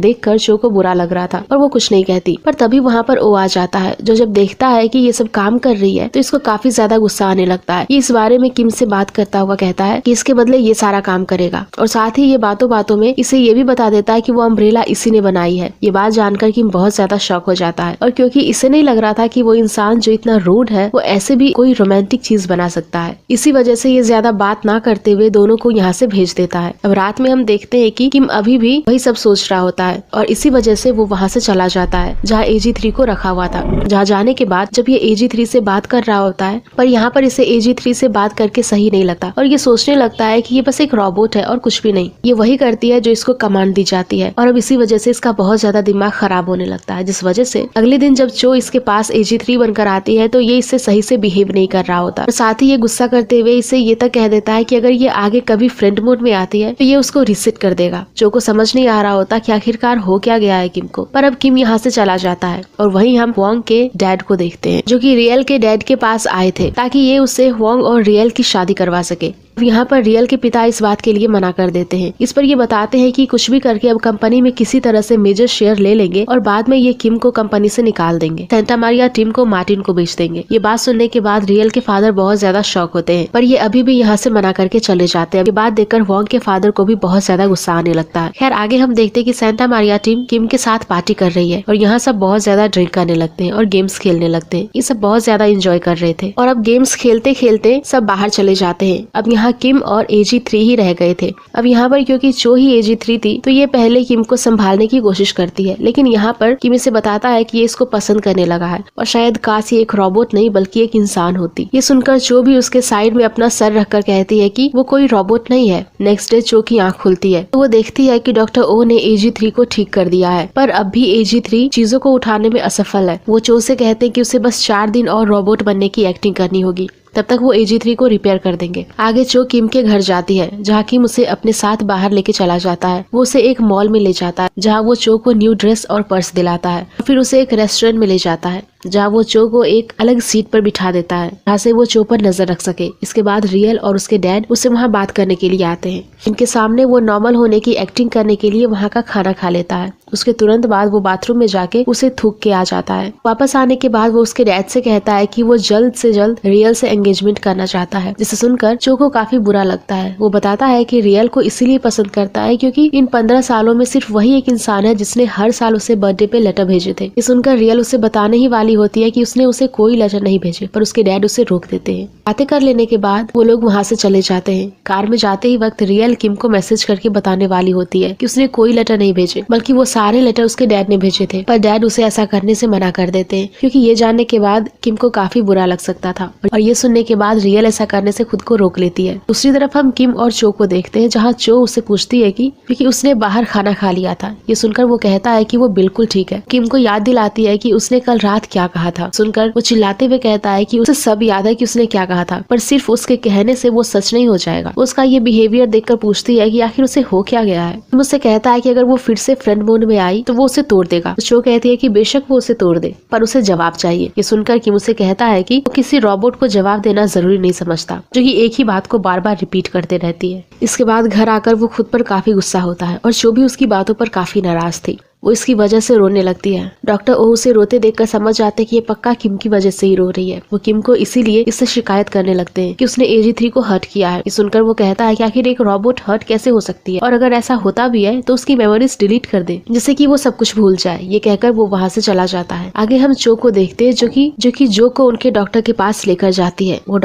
देखकर चो को बुरा लग रहा था और वो कुछ नहीं कहती, पर तभी वहाँ पर ओ आ जाता है जो जब देखता है कि ये सब काम कर रही है तो इसको काफी ज्यादा गुस्सा आने लगता है। ये इस बारे में किम से बात करता हुआ कहता है कि इसके बदले ये सारा काम करेगा और साथ ही ये बातों बातों में इसे ये भी बता देता है कि वो अम्ब्रेला इसी ने बनाई है। ये बात जानकर किम बहुत ज्यादा शॉक हो जाता है और क्योंकि इसे नहीं लग रहा था कि वो इंसान जो इतना रूड है वो ऐसे भी कोई रोमांटिक चीज बना सकता है, इसी वजह से ये ज्यादा बात ना करते हुए दोनों को यहाँ से भेज देता है। अब रात में हम देखते हैं कि किम अभी भी वही सब सोच रहा होता है और इसी वजह से वो वहाँ से चला जाता है जहाँ AG3 को रखा हुआ था। जहाँ जाने के बाद जब ये AG3 से बात कर रहा होता है, पर यहाँ पर इसे AG3 से बात करके सही नहीं लगता और ये सोचने लगता है कि ये बस एक रोबोट है और कुछ भी नहीं। ये वही करती है जो इसको कमांड दी जाती है और अब इसी वजह से इसका बहुत ज्यादा दिमाग खराब होने लगता है, जिस वजह से अगले दिन जब चो इसके पास AG3 बनकर आती है तो ये इससे सही से बिहेव नहीं कर रहा होता और साथ ही ये गुस्सा करते हुए इसे ये तक कह देता है कि अगर ये आगे कभी फ्रेंड मोड में आती है तो ये उसको रिसेट कर देगा। चो को समझ नहीं आ रहा होता कि आखिरकार हो क्या गया है किम को, पर अब किम यहाँ से चला जाता है और वहीं हम वोंग के डैड को देखते हैं जो कि रियल के डैड के पास आए थे ताकि ये उससे वोंग और रियल की शादी करवा सके। यहाँ पर रियल के पिता इस बात के लिए मना कर देते हैं। इस पर ये बताते हैं कि कुछ भी करके अब कंपनी में किसी तरह से मेजर शेयर ले लेंगे और बाद में ये किम को कंपनी से निकाल देंगे। सेंटा मारिया टीम को मार्टिन को बेच देंगे। ये बात सुनने के बाद रियल के फादर बहुत ज्यादा शॉक होते हैं, पर ये अभी भी यहाँ से मना करके चले जाते हैं। ये बात देखकर वोंग के फादर को भी बहुत ज्यादा गुस्सा आने लगता है। खैर आगे हम देखते हैं कि सेंटा मारिया टीम किम के साथ पार्टी कर रही है और यहाँ सब बहुत ज्यादा ड्रिंक करने लगते हैं और गेम्स खेलने लगते हैं। ये सब बहुत ज्यादा इंजॉय कर रहे थे और अब गेम्स खेलते खेलते सब बाहर चले जाते हैं। अब यहाँ किम और AG3 ही रह गए थे। अब यहाँ पर क्योंकि चो ही AG3 थी तो ये पहले किम को संभालने की कोशिश करती है, लेकिन यहाँ पर किम इसे बताता है कि ये इसको पसंद करने लगा है और शायद काश ये एक रोबोट नहीं बल्कि एक इंसान होती। ये सुनकर चो भी उसके साइड में अपना सर रखकर कहती है कि वो कोई रोबोट नहीं है। नेक्स्ट डे चो की आँख खुलती है तो वो देखती है कि डॉक्टर ओ ने AG3 को ठीक कर दिया है, पर अब भी AG3 चीजों को उठाने में असफल है। वो चो से कहते हैं कि उसे बस 4 दिन और रोबोट बनने की एक्टिंग करनी होगी, तब तक वो AG3 को रिपेयर कर देंगे। आगे चो किम के घर जाती है जहाँ किम उसे अपने साथ बाहर लेके चला जाता है। वो उसे एक मॉल में ले जाता है जहाँ वो चो को न्यू ड्रेस और पर्स दिलाता है। फिर उसे एक रेस्टोरेंट में ले जाता है जहाँ वो चो को एक अलग सीट पर बिठा देता है जहाँ से वो चो पर नजर रख सके। इसके बाद रियल और उसके डैड उससे वहाँ बात करने के लिए आते हैं। इनके सामने वो नॉर्मल होने की एक्टिंग करने के लिए वहाँ का खाना खा लेता है। उसके तुरंत बाद वो बाथरूम में जाके उसे थूक के आ जाता है। वापस आने के बाद वो उसके डैड से कहता है कि वो जल्द से जल्द रियल से एंगेजमेंट करना चाहता है, जिसे सुनकर चो को काफी बुरा लगता है। वो बताता है कि रियल को इसीलिए पसंद करता है क्योंकि इन 15 सालों में सिर्फ वही एक इंसान है जिसने हर साल उसे बर्थडे पे लेटर भेजे थे। ये सुनकर रियल उसे बताने ही वाली होती है कि उसने उसे कोई लेटर नहीं भेजे, पर उसके डैड उसे रोक देते हैं। बातें कर लेने के बाद वो लोग वहाँ से चले जाते हैं। कार में जाते ही वक्त रियल किम को मैसेज करके बताने वाली होती है कि उसने कोई लेटर नहीं भेजे बल्कि वो सारे लेटर उसके डैड ने भेजे थे, पर डैड उसे ऐसा करने से मना कर देते हैं क्योंकि ये जानने के बाद किम को काफी बुरा लग सकता था और ये सुनने के बाद रियल ऐसा करने से खुद को रोक लेती है। दूसरी तरफ हम किम और चो को देखते हैं जहाँ चो उससे पूछती है कि क्योंकि उसने बाहर खाना खा लिया था। ये सुनकर वो कहता है कि वो बिल्कुल ठीक है। किम को याद दिलाती है कि उसने कल रात क्या कहा था। सुनकर वो चिल्लाते हुए कहता है कि उसे सब याद है कि उसने क्या कहा था, पर सिर्फ उसके कहने से वो सच नहीं हो जाएगा। उसका ये बिहेवियर देखकर पूछती है कि आखिर उसे हो क्या गया है। मुझसे कहता है कि अगर वो फिर से फ्रेंड मोड में आई तो वो उसे तोड़ देगा। तो चो कहती है कि बेशक वो उसे तोड़ दे, पर उसे जवाब चाहिए। ये सुनकर किम उसे कहता है कि वो किसी रोबोट को जवाब देना जरूरी नहीं समझता, जो कि एक ही बात को बार बार रिपीट करते रहती है। इसके बाद घर आकर वो खुद पर काफी गुस्सा होता है और चो भी उसकी बातों पर काफी नाराज थी। वो इसकी वजह से रोने लगती है। डॉक्टर ओ उसे रोते देखकर समझ जाते हैं कि ये पक्का किम की वजह से ही रो रही है। वो किम को इसीलिए इससे शिकायत करने लगते हैं कि उसने AG3 को हर्ट किया है। ये सुनकर वो कहता है कि आखिर एक रोबोट हर्ट कैसे हो सकती है, और अगर ऐसा होता भी है तो उसकी मेमोरीज डिलीट कर दे जिससे कि वो सब कुछ भूल जाए। ये कहकर वो वहाँ से चला जाता है। आगे हम चो को देखते हैं जो कि जो को उनके डॉक्टर के पास लेकर जाती है। वो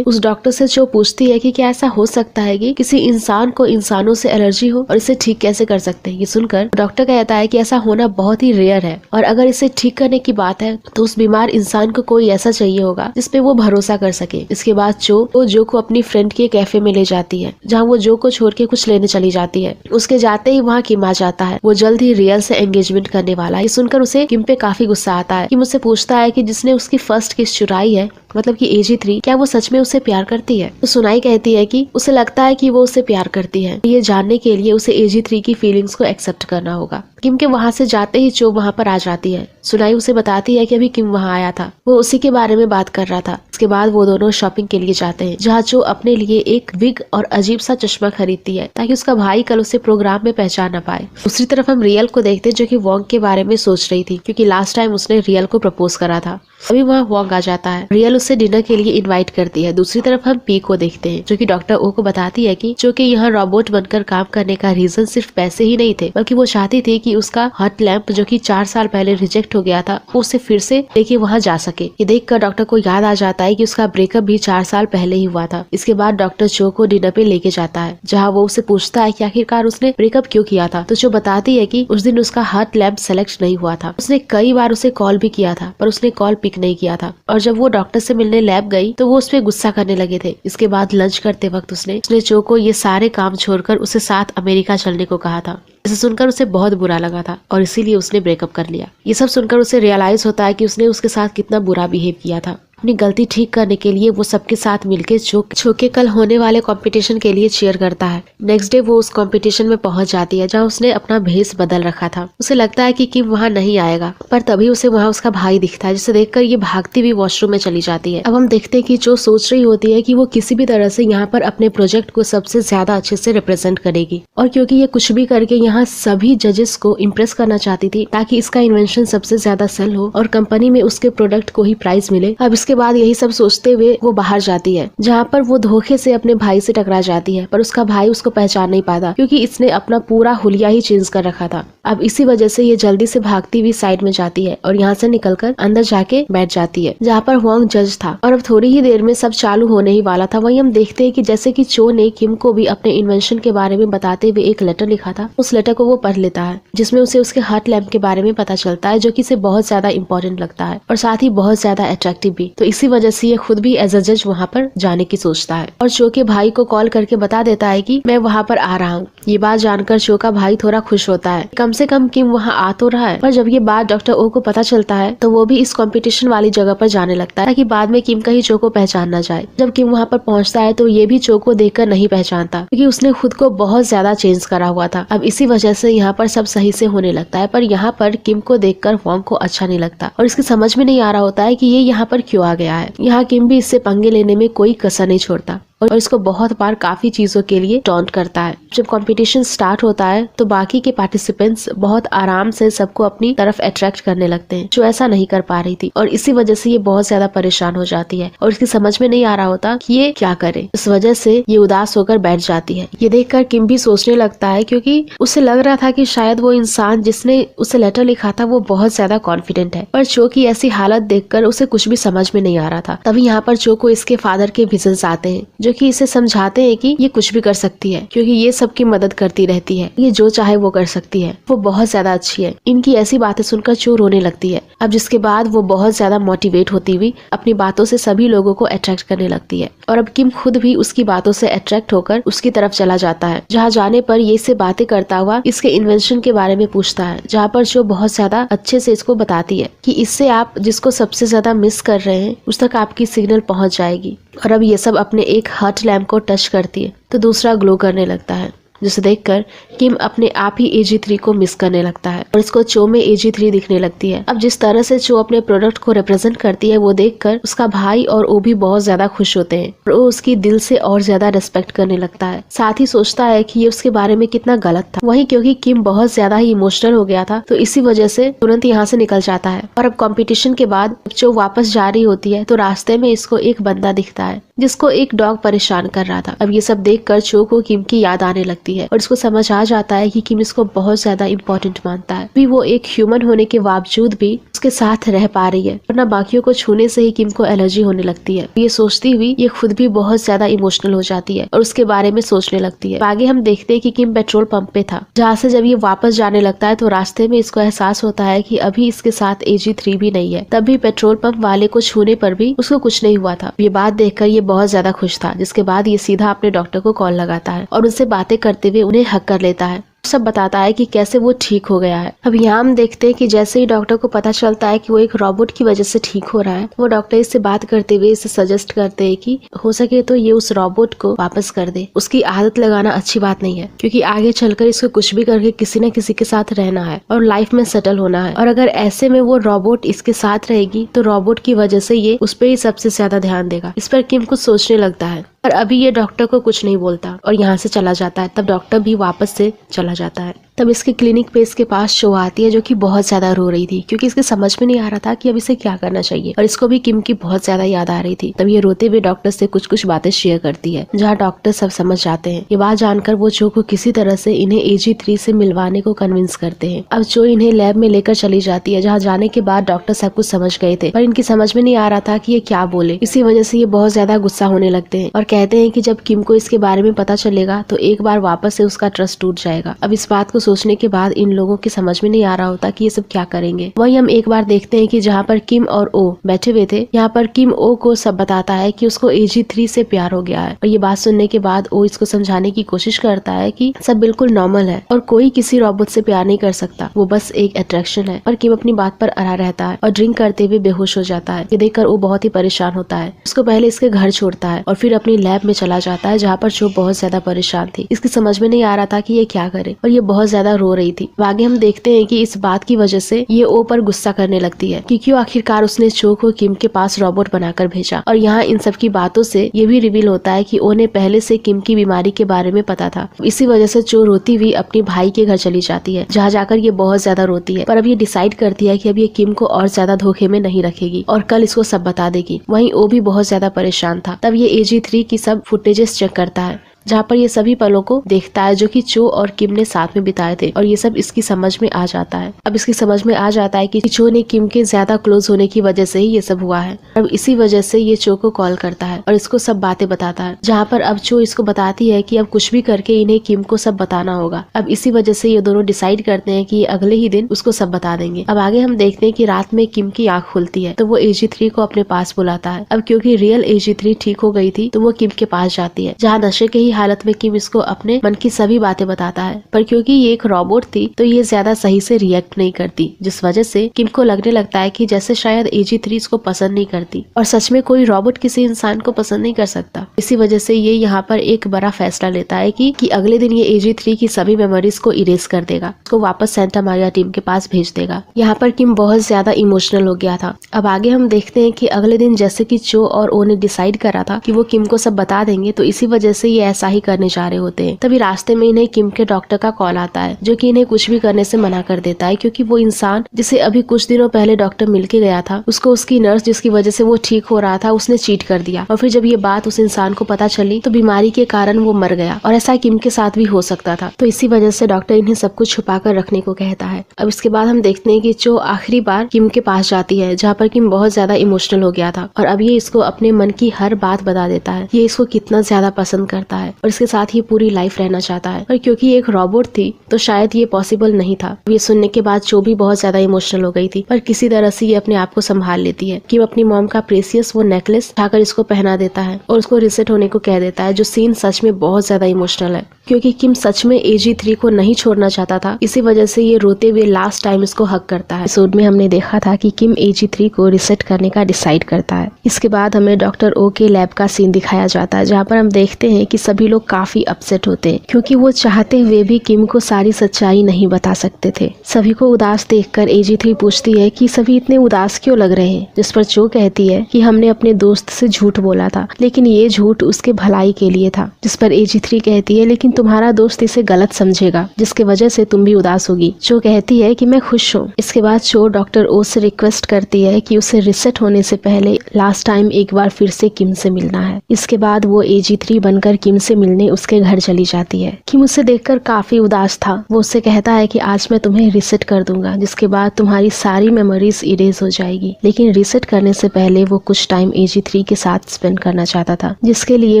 उस डॉक्टर से जो पूछती है कि क्या ऐसा हो सकता है कि किसी इंसान को इंसानों से एलर्जी हो और इसे ठीक कैसे कर सकते हैं। ये सुनकर डॉक्टर कहता है कि ऐसा होना बहुत ही रेयर है, और अगर इसे ठीक करने की बात है तो उस बीमार इंसान को कोई ऐसा चाहिए होगा जिसपे वो भरोसा कर सके। इसके बाद जो को अपनी फ्रेंड के कैफे में ले जाती है, जहाँ वो जो को छोड़ के कुछ लेने चली जाती है। उसके जाते ही वहाँ किम आ जाता है। वो जल्द ही रियल से एंगेजमेंट करने वाला है। ये सुनकर उसे किम पे काफी गुस्सा आता है। किम उससे पूछता है कि जिसने उसकी फर्स्ट किस चुराई है, मतलब कि AG3, क्या वो सच में उसे प्यार करती है। तो सुनाई कहती है कि उसे लगता है कि वो उसे प्यार करती है। ये जानने के लिए उसे AG3 की फीलिंग्स को एक्सेप्ट करना होगा। किम के वहाँ से जाते ही चो वहाँ पर आ जाती है। सुनाई उसे बताती है कि अभी किम वहाँ आया था, वो उसी के बारे में बात कर रहा था। इसके बाद वो दोनों शॉपिंग के लिए जाते हैं, जहाँ चो अपने लिए एक विग और अजीब सा चश्मा खरीदती है ताकि उसका भाई कल उसे प्रोग्राम में पहचान न पाए। दूसरी तरफ हम रियल को देखते हैं, जो कि वोंग के बारे में सोच रही थी, क्योंकि लास्ट टाइम उसने रियल को प्रपोज करा था। अभी वहाँ वोंग आ जाता है। रियल उसे डिनर के लिए इनवाइट करती है। दूसरी तरफ हम पी को देखते हैं, जो कि डॉक्टर ओ को बताती है कि जो कि यहाँ रोबोट बनकर काम करने का रीजन सिर्फ पैसे ही नहीं थे, बल्कि वो चाहती थी कि उसका हार्ट लैंप जो कि 4 साल पहले रिजेक्ट हो गया था, वो उसे फिर से लेके वहाँ जा सके। ये देखकर डॉक्टर को याद आ जाता है कि उसका ब्रेकअप भी 4 साल पहले ही हुआ था। इसके बाद डॉक्टर चो को डिनर पे लेके जाता है, जहाँ वो उसे पूछता है कि आखिरकार उसने ब्रेकअप क्यों किया था। तो चो बताती है कि उस दिन उसका हार्ट लैंप सेलेक्ट नहीं हुआ था। उसने कई बार उसे कॉल भी किया था, पर उसने कॉल पिक नहीं किया था, और जब वो डॉक्टर से मिलने लैब गई तो वो उस पर गुस्सा करने लगे थे। इसके बाद लंच करते वक्त उसने चो को ये सारे काम छोड़कर उसे साथ अमेरिका चलने को कहा था। इसे सुनकर उसे बहुत बुरा लगा था और इसीलिए उसने ब्रेकअप कर लिया। ये सब सुनकर उसे रियलाइज होता है कि उसने उसके साथ कितना बुरा बिहेव किया था। अपनी गलती ठीक करने के लिए वो सबके साथ मिलकर चो के कल होने वाले कंपटीशन के लिए चीयर करता है। नेक्स्ट डे वो उस कंपटीशन में पहुंच जाती है, जहां उसने अपना भेष बदल रखा था। उसे लगता है कि किम वहां नहीं आएगा, पर तभी उसे वहां उसका भाई दिखता है, जिसे देखकर ये भागती हुई वॉशरूम में चली जाती है। अब हम देखते हैं कि जो सोच रही होती है कि वो किसी भी तरह से यहाँ पर अपने प्रोजेक्ट को सबसे ज्यादा अच्छे से रिप्रेजेंट करेगी, और क्योंकि ये कुछ भी करके यहाँ सभी जजेस को इम्प्रेस करना चाहती थी ताकि इसका इन्वेंशन सबसे ज्यादा सेल हो और कंपनी में उसके प्रोडक्ट को ही प्राइज मिले। अब इसके बाद यही सब सोचते हुए वो बाहर जाती है, जहाँ पर वो धोखे से अपने भाई से टकरा जाती है, पर उसका भाई उसको पहचान नहीं पाता क्योंकि इसने अपना पूरा हुलिया ही चेंज कर रखा था। अब इसी वजह से ये जल्दी से भागती हुई साइड में जाती है और यहाँ से निकलकर अंदर जाके बैठ जाती है, जहाँ पर वोंग जज था। और अब थोड़ी ही देर में सब चालू होने ही वाला था। वहीं हम देखते हैं कि जैसे कि चो ने किम को भी अपने इन्वेंशन के बारे में बताते हुए एक लेटर लिखा था, उस लेटर को वो पढ़ लेता है, जिसमें उसे उसके हार्ट लैंप के बारे में पता चलता है, जो कि इसे बहुत ज्यादा इंपॉर्टेंट लगता है और साथ ही बहुत ज्यादा अट्रैक्टिव भी। तो इसी वजह से ये खुद भी एज अ जज वहाँ पर जाने की सोचता है और चो के भाई को कॉल करके बता देता है कि मैं वहाँ पर आ रहा हूँ। ये बात जानकर चो का भाई थोड़ा खुश होता है, कम से कम किम वहाँ आ तो रहा है। पर जब ये बात डॉक्टर ओ को पता चलता है तो वो भी इस कंपटीशन वाली जगह पर जाने लगता है ताकि बाद में किम कहीं चो को पहचान न जाए। जब किम वहाँ पर पहुँचता है तो ये भी चो को देखकर नहीं पहचानता क्योंकि उसने खुद को बहुत ज्यादा चेंज करा हुआ था। अब इसी वजह से यहाँ पर सब सही से होने लगता है, पर यहाँ पर किम को देखकर वोंग को अच्छा नहीं लगता और इसकी समझ में नहीं आ रहा होता है कि ये यहाँ पर क्यों आ गया है। यहाँ किम भी इससे पंगे लेने में कोई कसर नहीं छोड़ता और इसको बहुत बार काफी चीजों के लिए टॉन्ट करता है। जब कंपटीशन स्टार्ट होता है तो बाकी के पार्टिसिपेंट्स बहुत आराम से सबको अपनी तरफ अट्रैक्ट करने लगते हैं, जो ऐसा नहीं कर पा रही थी और इसी वजह से ये बहुत ज्यादा परेशान हो जाती है और इसकी समझ में नहीं आ रहा होता कि ये क्या करे। इस वजह से ये उदास होकर बैठ जाती है। ये देखकर किम भी सोचने लगता है क्योंकि उसे लग रहा था कि शायद वो इंसान जिसने उसे लेटर लिखा था वो बहुत ज्यादा कॉन्फिडेंट है, पर चो की ऐसी हालत देखकर उसे कुछ भी समझ में नहीं आ रहा था। तभी यहाँ पर चो को इसके फादर के विजन्स आते हैं, जो कि इसे समझाते हैं कि ये कुछ भी कर सकती है क्योंकि ये सबकी मदद करती रहती है, ये जो चाहे वो कर सकती है, वो बहुत ज्यादा अच्छी है। इनकी ऐसी बातें सुनकर चो रोने लगती है। अब जिसके बाद वो बहुत ज्यादा मोटिवेट होती हुई अपनी बातों से सभी लोगों को अट्रैक्ट करने लगती है और अब किम खुद भी उसकी बातों से अट्रैक्ट होकर उसकी तरफ चला जाता है, जहाँ जाने पर ये से बातें करता हुआ इसके इन्वेंशन के बारे में पूछता है, जहाँ पर चो बहुत ज्यादा अच्छे से इसको बताती है कि इससे आप जिसको सबसे ज्यादा मिस कर रहे हैं उस तक आपकी सिग्नल पहुंच जाएगी। और अब ये सब अपने एक हार्ट लैंप को टच करती है तो दूसरा ग्लो करने लगता है जिसे देखकर किम अपने आप ही AG3 को मिस करने लगता है और इसको चो में AG3 दिखने लगती है। अब जिस तरह से चो अपने प्रोडक्ट को रिप्रेजेंट करती है वो देखकर उसका भाई और वो भी बहुत ज्यादा खुश होते हैं और वो उसकी दिल से और ज्यादा रिस्पेक्ट करने लगता है। साथ ही सोचता है कि ये उसके बारे में कितना गलत था। वहीं क्योंकि किम बहुत ज्यादा ही इमोशनल हो गया था तो इसी वजह से तुरंत यहाँ से निकल जाता है। और अब कंपटीशन के बाद जो वापस जा रही होती है तो रास्ते में इसको एक बंदा दिखता है जिसको एक डॉग परेशान कर रहा था। अब ये सब देखकर चो को किम की याद आने लगती है और इसको समझ आ जाता है कि किम इसको बहुत ज्यादा इम्पोर्टेंट मानता है। भी वो एक ह्यूमन होने के बावजूद भी उसके साथ रह पा रही है वरना बाकियों को छूने से ही किम को एलर्जी होने लगती है। ये सोचती हुई ये खुद भी बहुत ज्यादा इमोशनल हो जाती है और उसके बारे में सोचने लगती है। आगे हम देखते हैं कि किम पेट्रोल पंप पे था जहाँ से जब ये वापस जाने लगता है तो रास्ते में इसको एहसास होता है कि अभी इसके साथ AG3 भी नहीं है। तब भी पेट्रोल पंप वाले को छूने पर भी उसको कुछ नहीं हुआ था। ये बात देखकर ये बहुत ज्यादा खुश था, जिसके बाद ये सीधा अपने डॉक्टर को कॉल लगाता है और उनसे बातें करते हुए उन्हें हक कर लेता है। सब बताता है कि कैसे वो ठीक हो गया है। अब यहाँ हम देखते हैं कि जैसे ही डॉक्टर को पता चलता है कि वो एक रोबोट की वजह से ठीक हो रहा है वो डॉक्टर इससे बात करते हुए इसे सजेस्ट करते हैं कि हो सके तो ये उस रोबोट को वापस कर दे। उसकी आदत लगाना अच्छी बात नहीं है क्योंकि आगे चलकर इसको कुछ भी करके किसी न किसी के साथ रहना है और लाइफ में सेटल होना है। और अगर ऐसे में वो रोबोट इसके साथ रहेगी तो रोबोट की वजह से ये उस पर ही सबसे ज्यादा ध्यान देगा। इस पर किम कुछ सोचने लगता है पर अभी ये डॉक्टर को कुछ नहीं बोलता और यहाँ से चला जाता है। तब डॉक्टर भी वापस से चला जाता है। तब इसके क्लिनिक पे इसके पास शो आती है जो कि बहुत ज्यादा रो रही थी क्योंकि इसके समझ में नहीं आ रहा था कि अब इसे क्या करना चाहिए और इसको भी किम की बहुत ज्यादा याद आ रही थी। तब ये रोते हुए डॉक्टर से कुछ बातें शेयर करती है जहाँ डॉक्टर सब समझ जाते हैं। ये बात जानकर वो चो को किसी तरह से इन्हें AG3 से मिलवाने को कन्विंस करते हैं। अब चो इन्हें लैब में लेकर चली जाती है जहाँ जाने के बाद डॉक्टर सब कुछ समझ गए थे पर इनकी समझ में नहीं आ रहा था कि ये क्या बोले। इसी वजह से ये बहुत ज्यादा गुस्सा होने लगते हैं और कहते हैं कि जब किम को इसके बारे में पता चलेगा तो एक बार वापस से उसका ट्रस्ट टूट जाएगा। अब इस बात को सोचने के बाद इन लोगों की समझ में नहीं आ रहा होता कि ये सब क्या करेंगे। वहीं हम एक बार देखते हैं कि जहाँ पर किम और ओ बैठे हुए थे यहाँ पर किम ओ को सब बताता है कि उसको AG3 से प्यार हो गया है और ये बात सुनने के बाद ओ इसको समझाने की कोशिश करता है कि सब बिल्कुल नॉर्मल है और कोई किसी रोबोट से प्यार नहीं कर सकता, वो बस एक अट्रैक्शन है। और किम अपनी बात पर अड़ा रहता है और ड्रिंक करते हुए बेहोश हो जाता है। ये देखकर वो बहुत ही परेशान होता है। उसको पहले इसके घर छोड़ता है और फिर अपनी लैब में चला जाता है जहाँ पर जो बहुत ज्यादा परेशान थी। इसकी समझ में नहीं आ रहा था कि ये क्या करे और ये बहुत ज्यादा रो रही थी। आगे हम देखते हैं कि इस बात की वजह से ये ओ पर गुस्सा करने लगती है कि क्यों आखिरकार उसने चो को किम के पास रोबोट बनाकर भेजा। और यहाँ इन सब की बातों से ये भी रिवील होता है कि ओ ने पहले से किम की बीमारी के बारे में पता था। इसी वजह से चो रोती हुई अपने भाई के घर चली जाती है जहाँ जाकर ये बहुत ज्यादा रोती है पर अब ये डिसाइड करती है कि अब ये किम को और ज्यादा धोखे में नहीं रखेगी और कल इसको सब बता देगी। वहीं ओ भी बहुत ज्यादा परेशान था। तब ये AG3 की सब फुटेजेस चेक करता है जहाँ पर ये सभी पलों को देखता है जो कि चो और किम ने साथ में बिताए थे और ये सब इसकी समझ में आ जाता है। अब इसकी समझ में आ जाता है कि चो ने किम के ज्यादा क्लोज होने की वजह से ही ये सब हुआ है। अब इसी वजह से ये चो को कॉल करता है और इसको सब बातें बताता है जहाँ पर अब चो इसको बताती है कि अब कुछ भी करके इन्हें किम को सब बताना होगा। अब इसी वजह से ये दोनों डिसाइड करते हैं कि अगले ही दिन उसको सब बता देंगे। अब आगे हम देखते हैं कि रात में किम की आँख खुलती है तो वो AG3 को अपने पास बुलाता है। अब क्योंकि रियल AG3 ठीक हो गई थी तो वो किम के पास जाती है जहाँ नशे के हालत में किम इसको अपने मन की सभी बातें बताता है पर क्योंकि ये एक रोबोट थी तो ये ज्यादा सही से रिएक्ट नहीं करती जिस वजह से किम को लगने लगता है कि जैसे शायद AG3 इसको पसंद नहीं करती और सच में कोई रोबोट किसी इंसान को पसंद नहीं कर सकता। इसी वजह से ये यहाँ पर एक बड़ा फैसला लेता है कि अगले दिन ये AG3 की सभी मेमोरीज को इरेज कर देगा, उसको वापस सेंटा मारिया टीम के पास भेज देगा। यहाँ पर किम बहुत ज्यादा इमोशनल हो गया था। अब आगे हम देखते हैं कि अगले दिन जैसे कि चो और ओ ने डिसाइड करा था कि वो किम को सब बता देंगे तो इसी वजह से ये ऐसा ही करने जा रहे होते हैं। तभी रास्ते में इन्हें किम के डॉक्टर का कॉल आता है जो कि इन्हें कुछ भी करने से मना कर देता है क्योंकि वो इंसान जिसे अभी कुछ दिनों पहले डॉक्टर मिलके गया था उसको उसकी नर्स जिसकी वजह से वो ठीक हो रहा था उसने चीट कर दिया और फिर जब ये बात उस इंसान को पता चली तो बीमारी के कारण वो मर गया और ऐसा किम के साथ भी हो सकता था। तो इसी वजह से डॉक्टर इन्हें सब कुछ छुपा कर रखने को कहता है। अब इसके बाद हम देखते हैं कि चो आखिरी बार किम के पास जाती है जहाँ पर किम बहुत ज्यादा इमोशनल हो गया था और अब ये इसको अपने मन की हर बात बता देता है। ये इसको कितना ज्यादा पसंद करता है और इसके साथ ये पूरी लाइफ रहना चाहता है। और क्योंकि एक रोबोट थी तो शायद ये पॉसिबल नहीं था। ये सुनने के बाद चो भी बहुत ज्यादा इमोशनल हो गई थी पर किसी तरह से ये अपने आप को संभाल लेती है कि वो अपनी मॉम का प्रेसियस वो नेकलेस उठाकर इसको पहना देता है और उसको रिसेट होने को कह देता है। जो सीन सच में बहुत ज्यादा इमोशनल है क्योंकि किम सच में AG3 को नहीं छोड़ना चाहता था। इसी वजह से ये रोते हुए लास्ट टाइम इसको हक करता है। एपिसोड में हमने देखा था कि किम AG3 को रिसेट करने का डिसाइड करता है। इसके बाद हमें डॉक्टर ओ के लैब का सीन दिखाया जाता है जहाँ पर हम देखते हैं कि सभी सभी लोग काफी अपसेट होते हैं क्योंकि वो चाहते हुए भी किम को सारी सच्चाई नहीं बता सकते थे। सभी को उदास देखकर AG3 पूछती है कि सभी इतने उदास क्यों लग रहे हैं, जिस पर चो कहती है कि हमने अपने दोस्त से झूठ बोला था, लेकिन ये झूठ उसके भलाई के लिए था। जिस पर AG3 कहती है लेकिन तुम्हारा दोस्त इसे गलत समझेगा, जिसकी वजह से तुम भी उदास होगी। चो कहती है कि मैं खुश हूँ। इसके बाद चो डॉक्टर ओ से रिक्वेस्ट करती है कि उसे रिसेट होने से पहले लास्ट टाइम एक बार फिर से किम से मिलना है। इसके बाद वो AG3 बनकर किम से मिलने उसके घर चली जाती है। किम उसे देखकर काफी उदास था। वो उससे कहता है कि आज मैं तुम्हें रिसेट कर दूंगा, जिसके बाद तुम्हारी सारी मेमोरीज इरेज हो जाएगी। लेकिन रिसेट करने से पहले वो कुछ टाइम AG3 के साथ स्पेंड करना चाहता था, जिसके लिए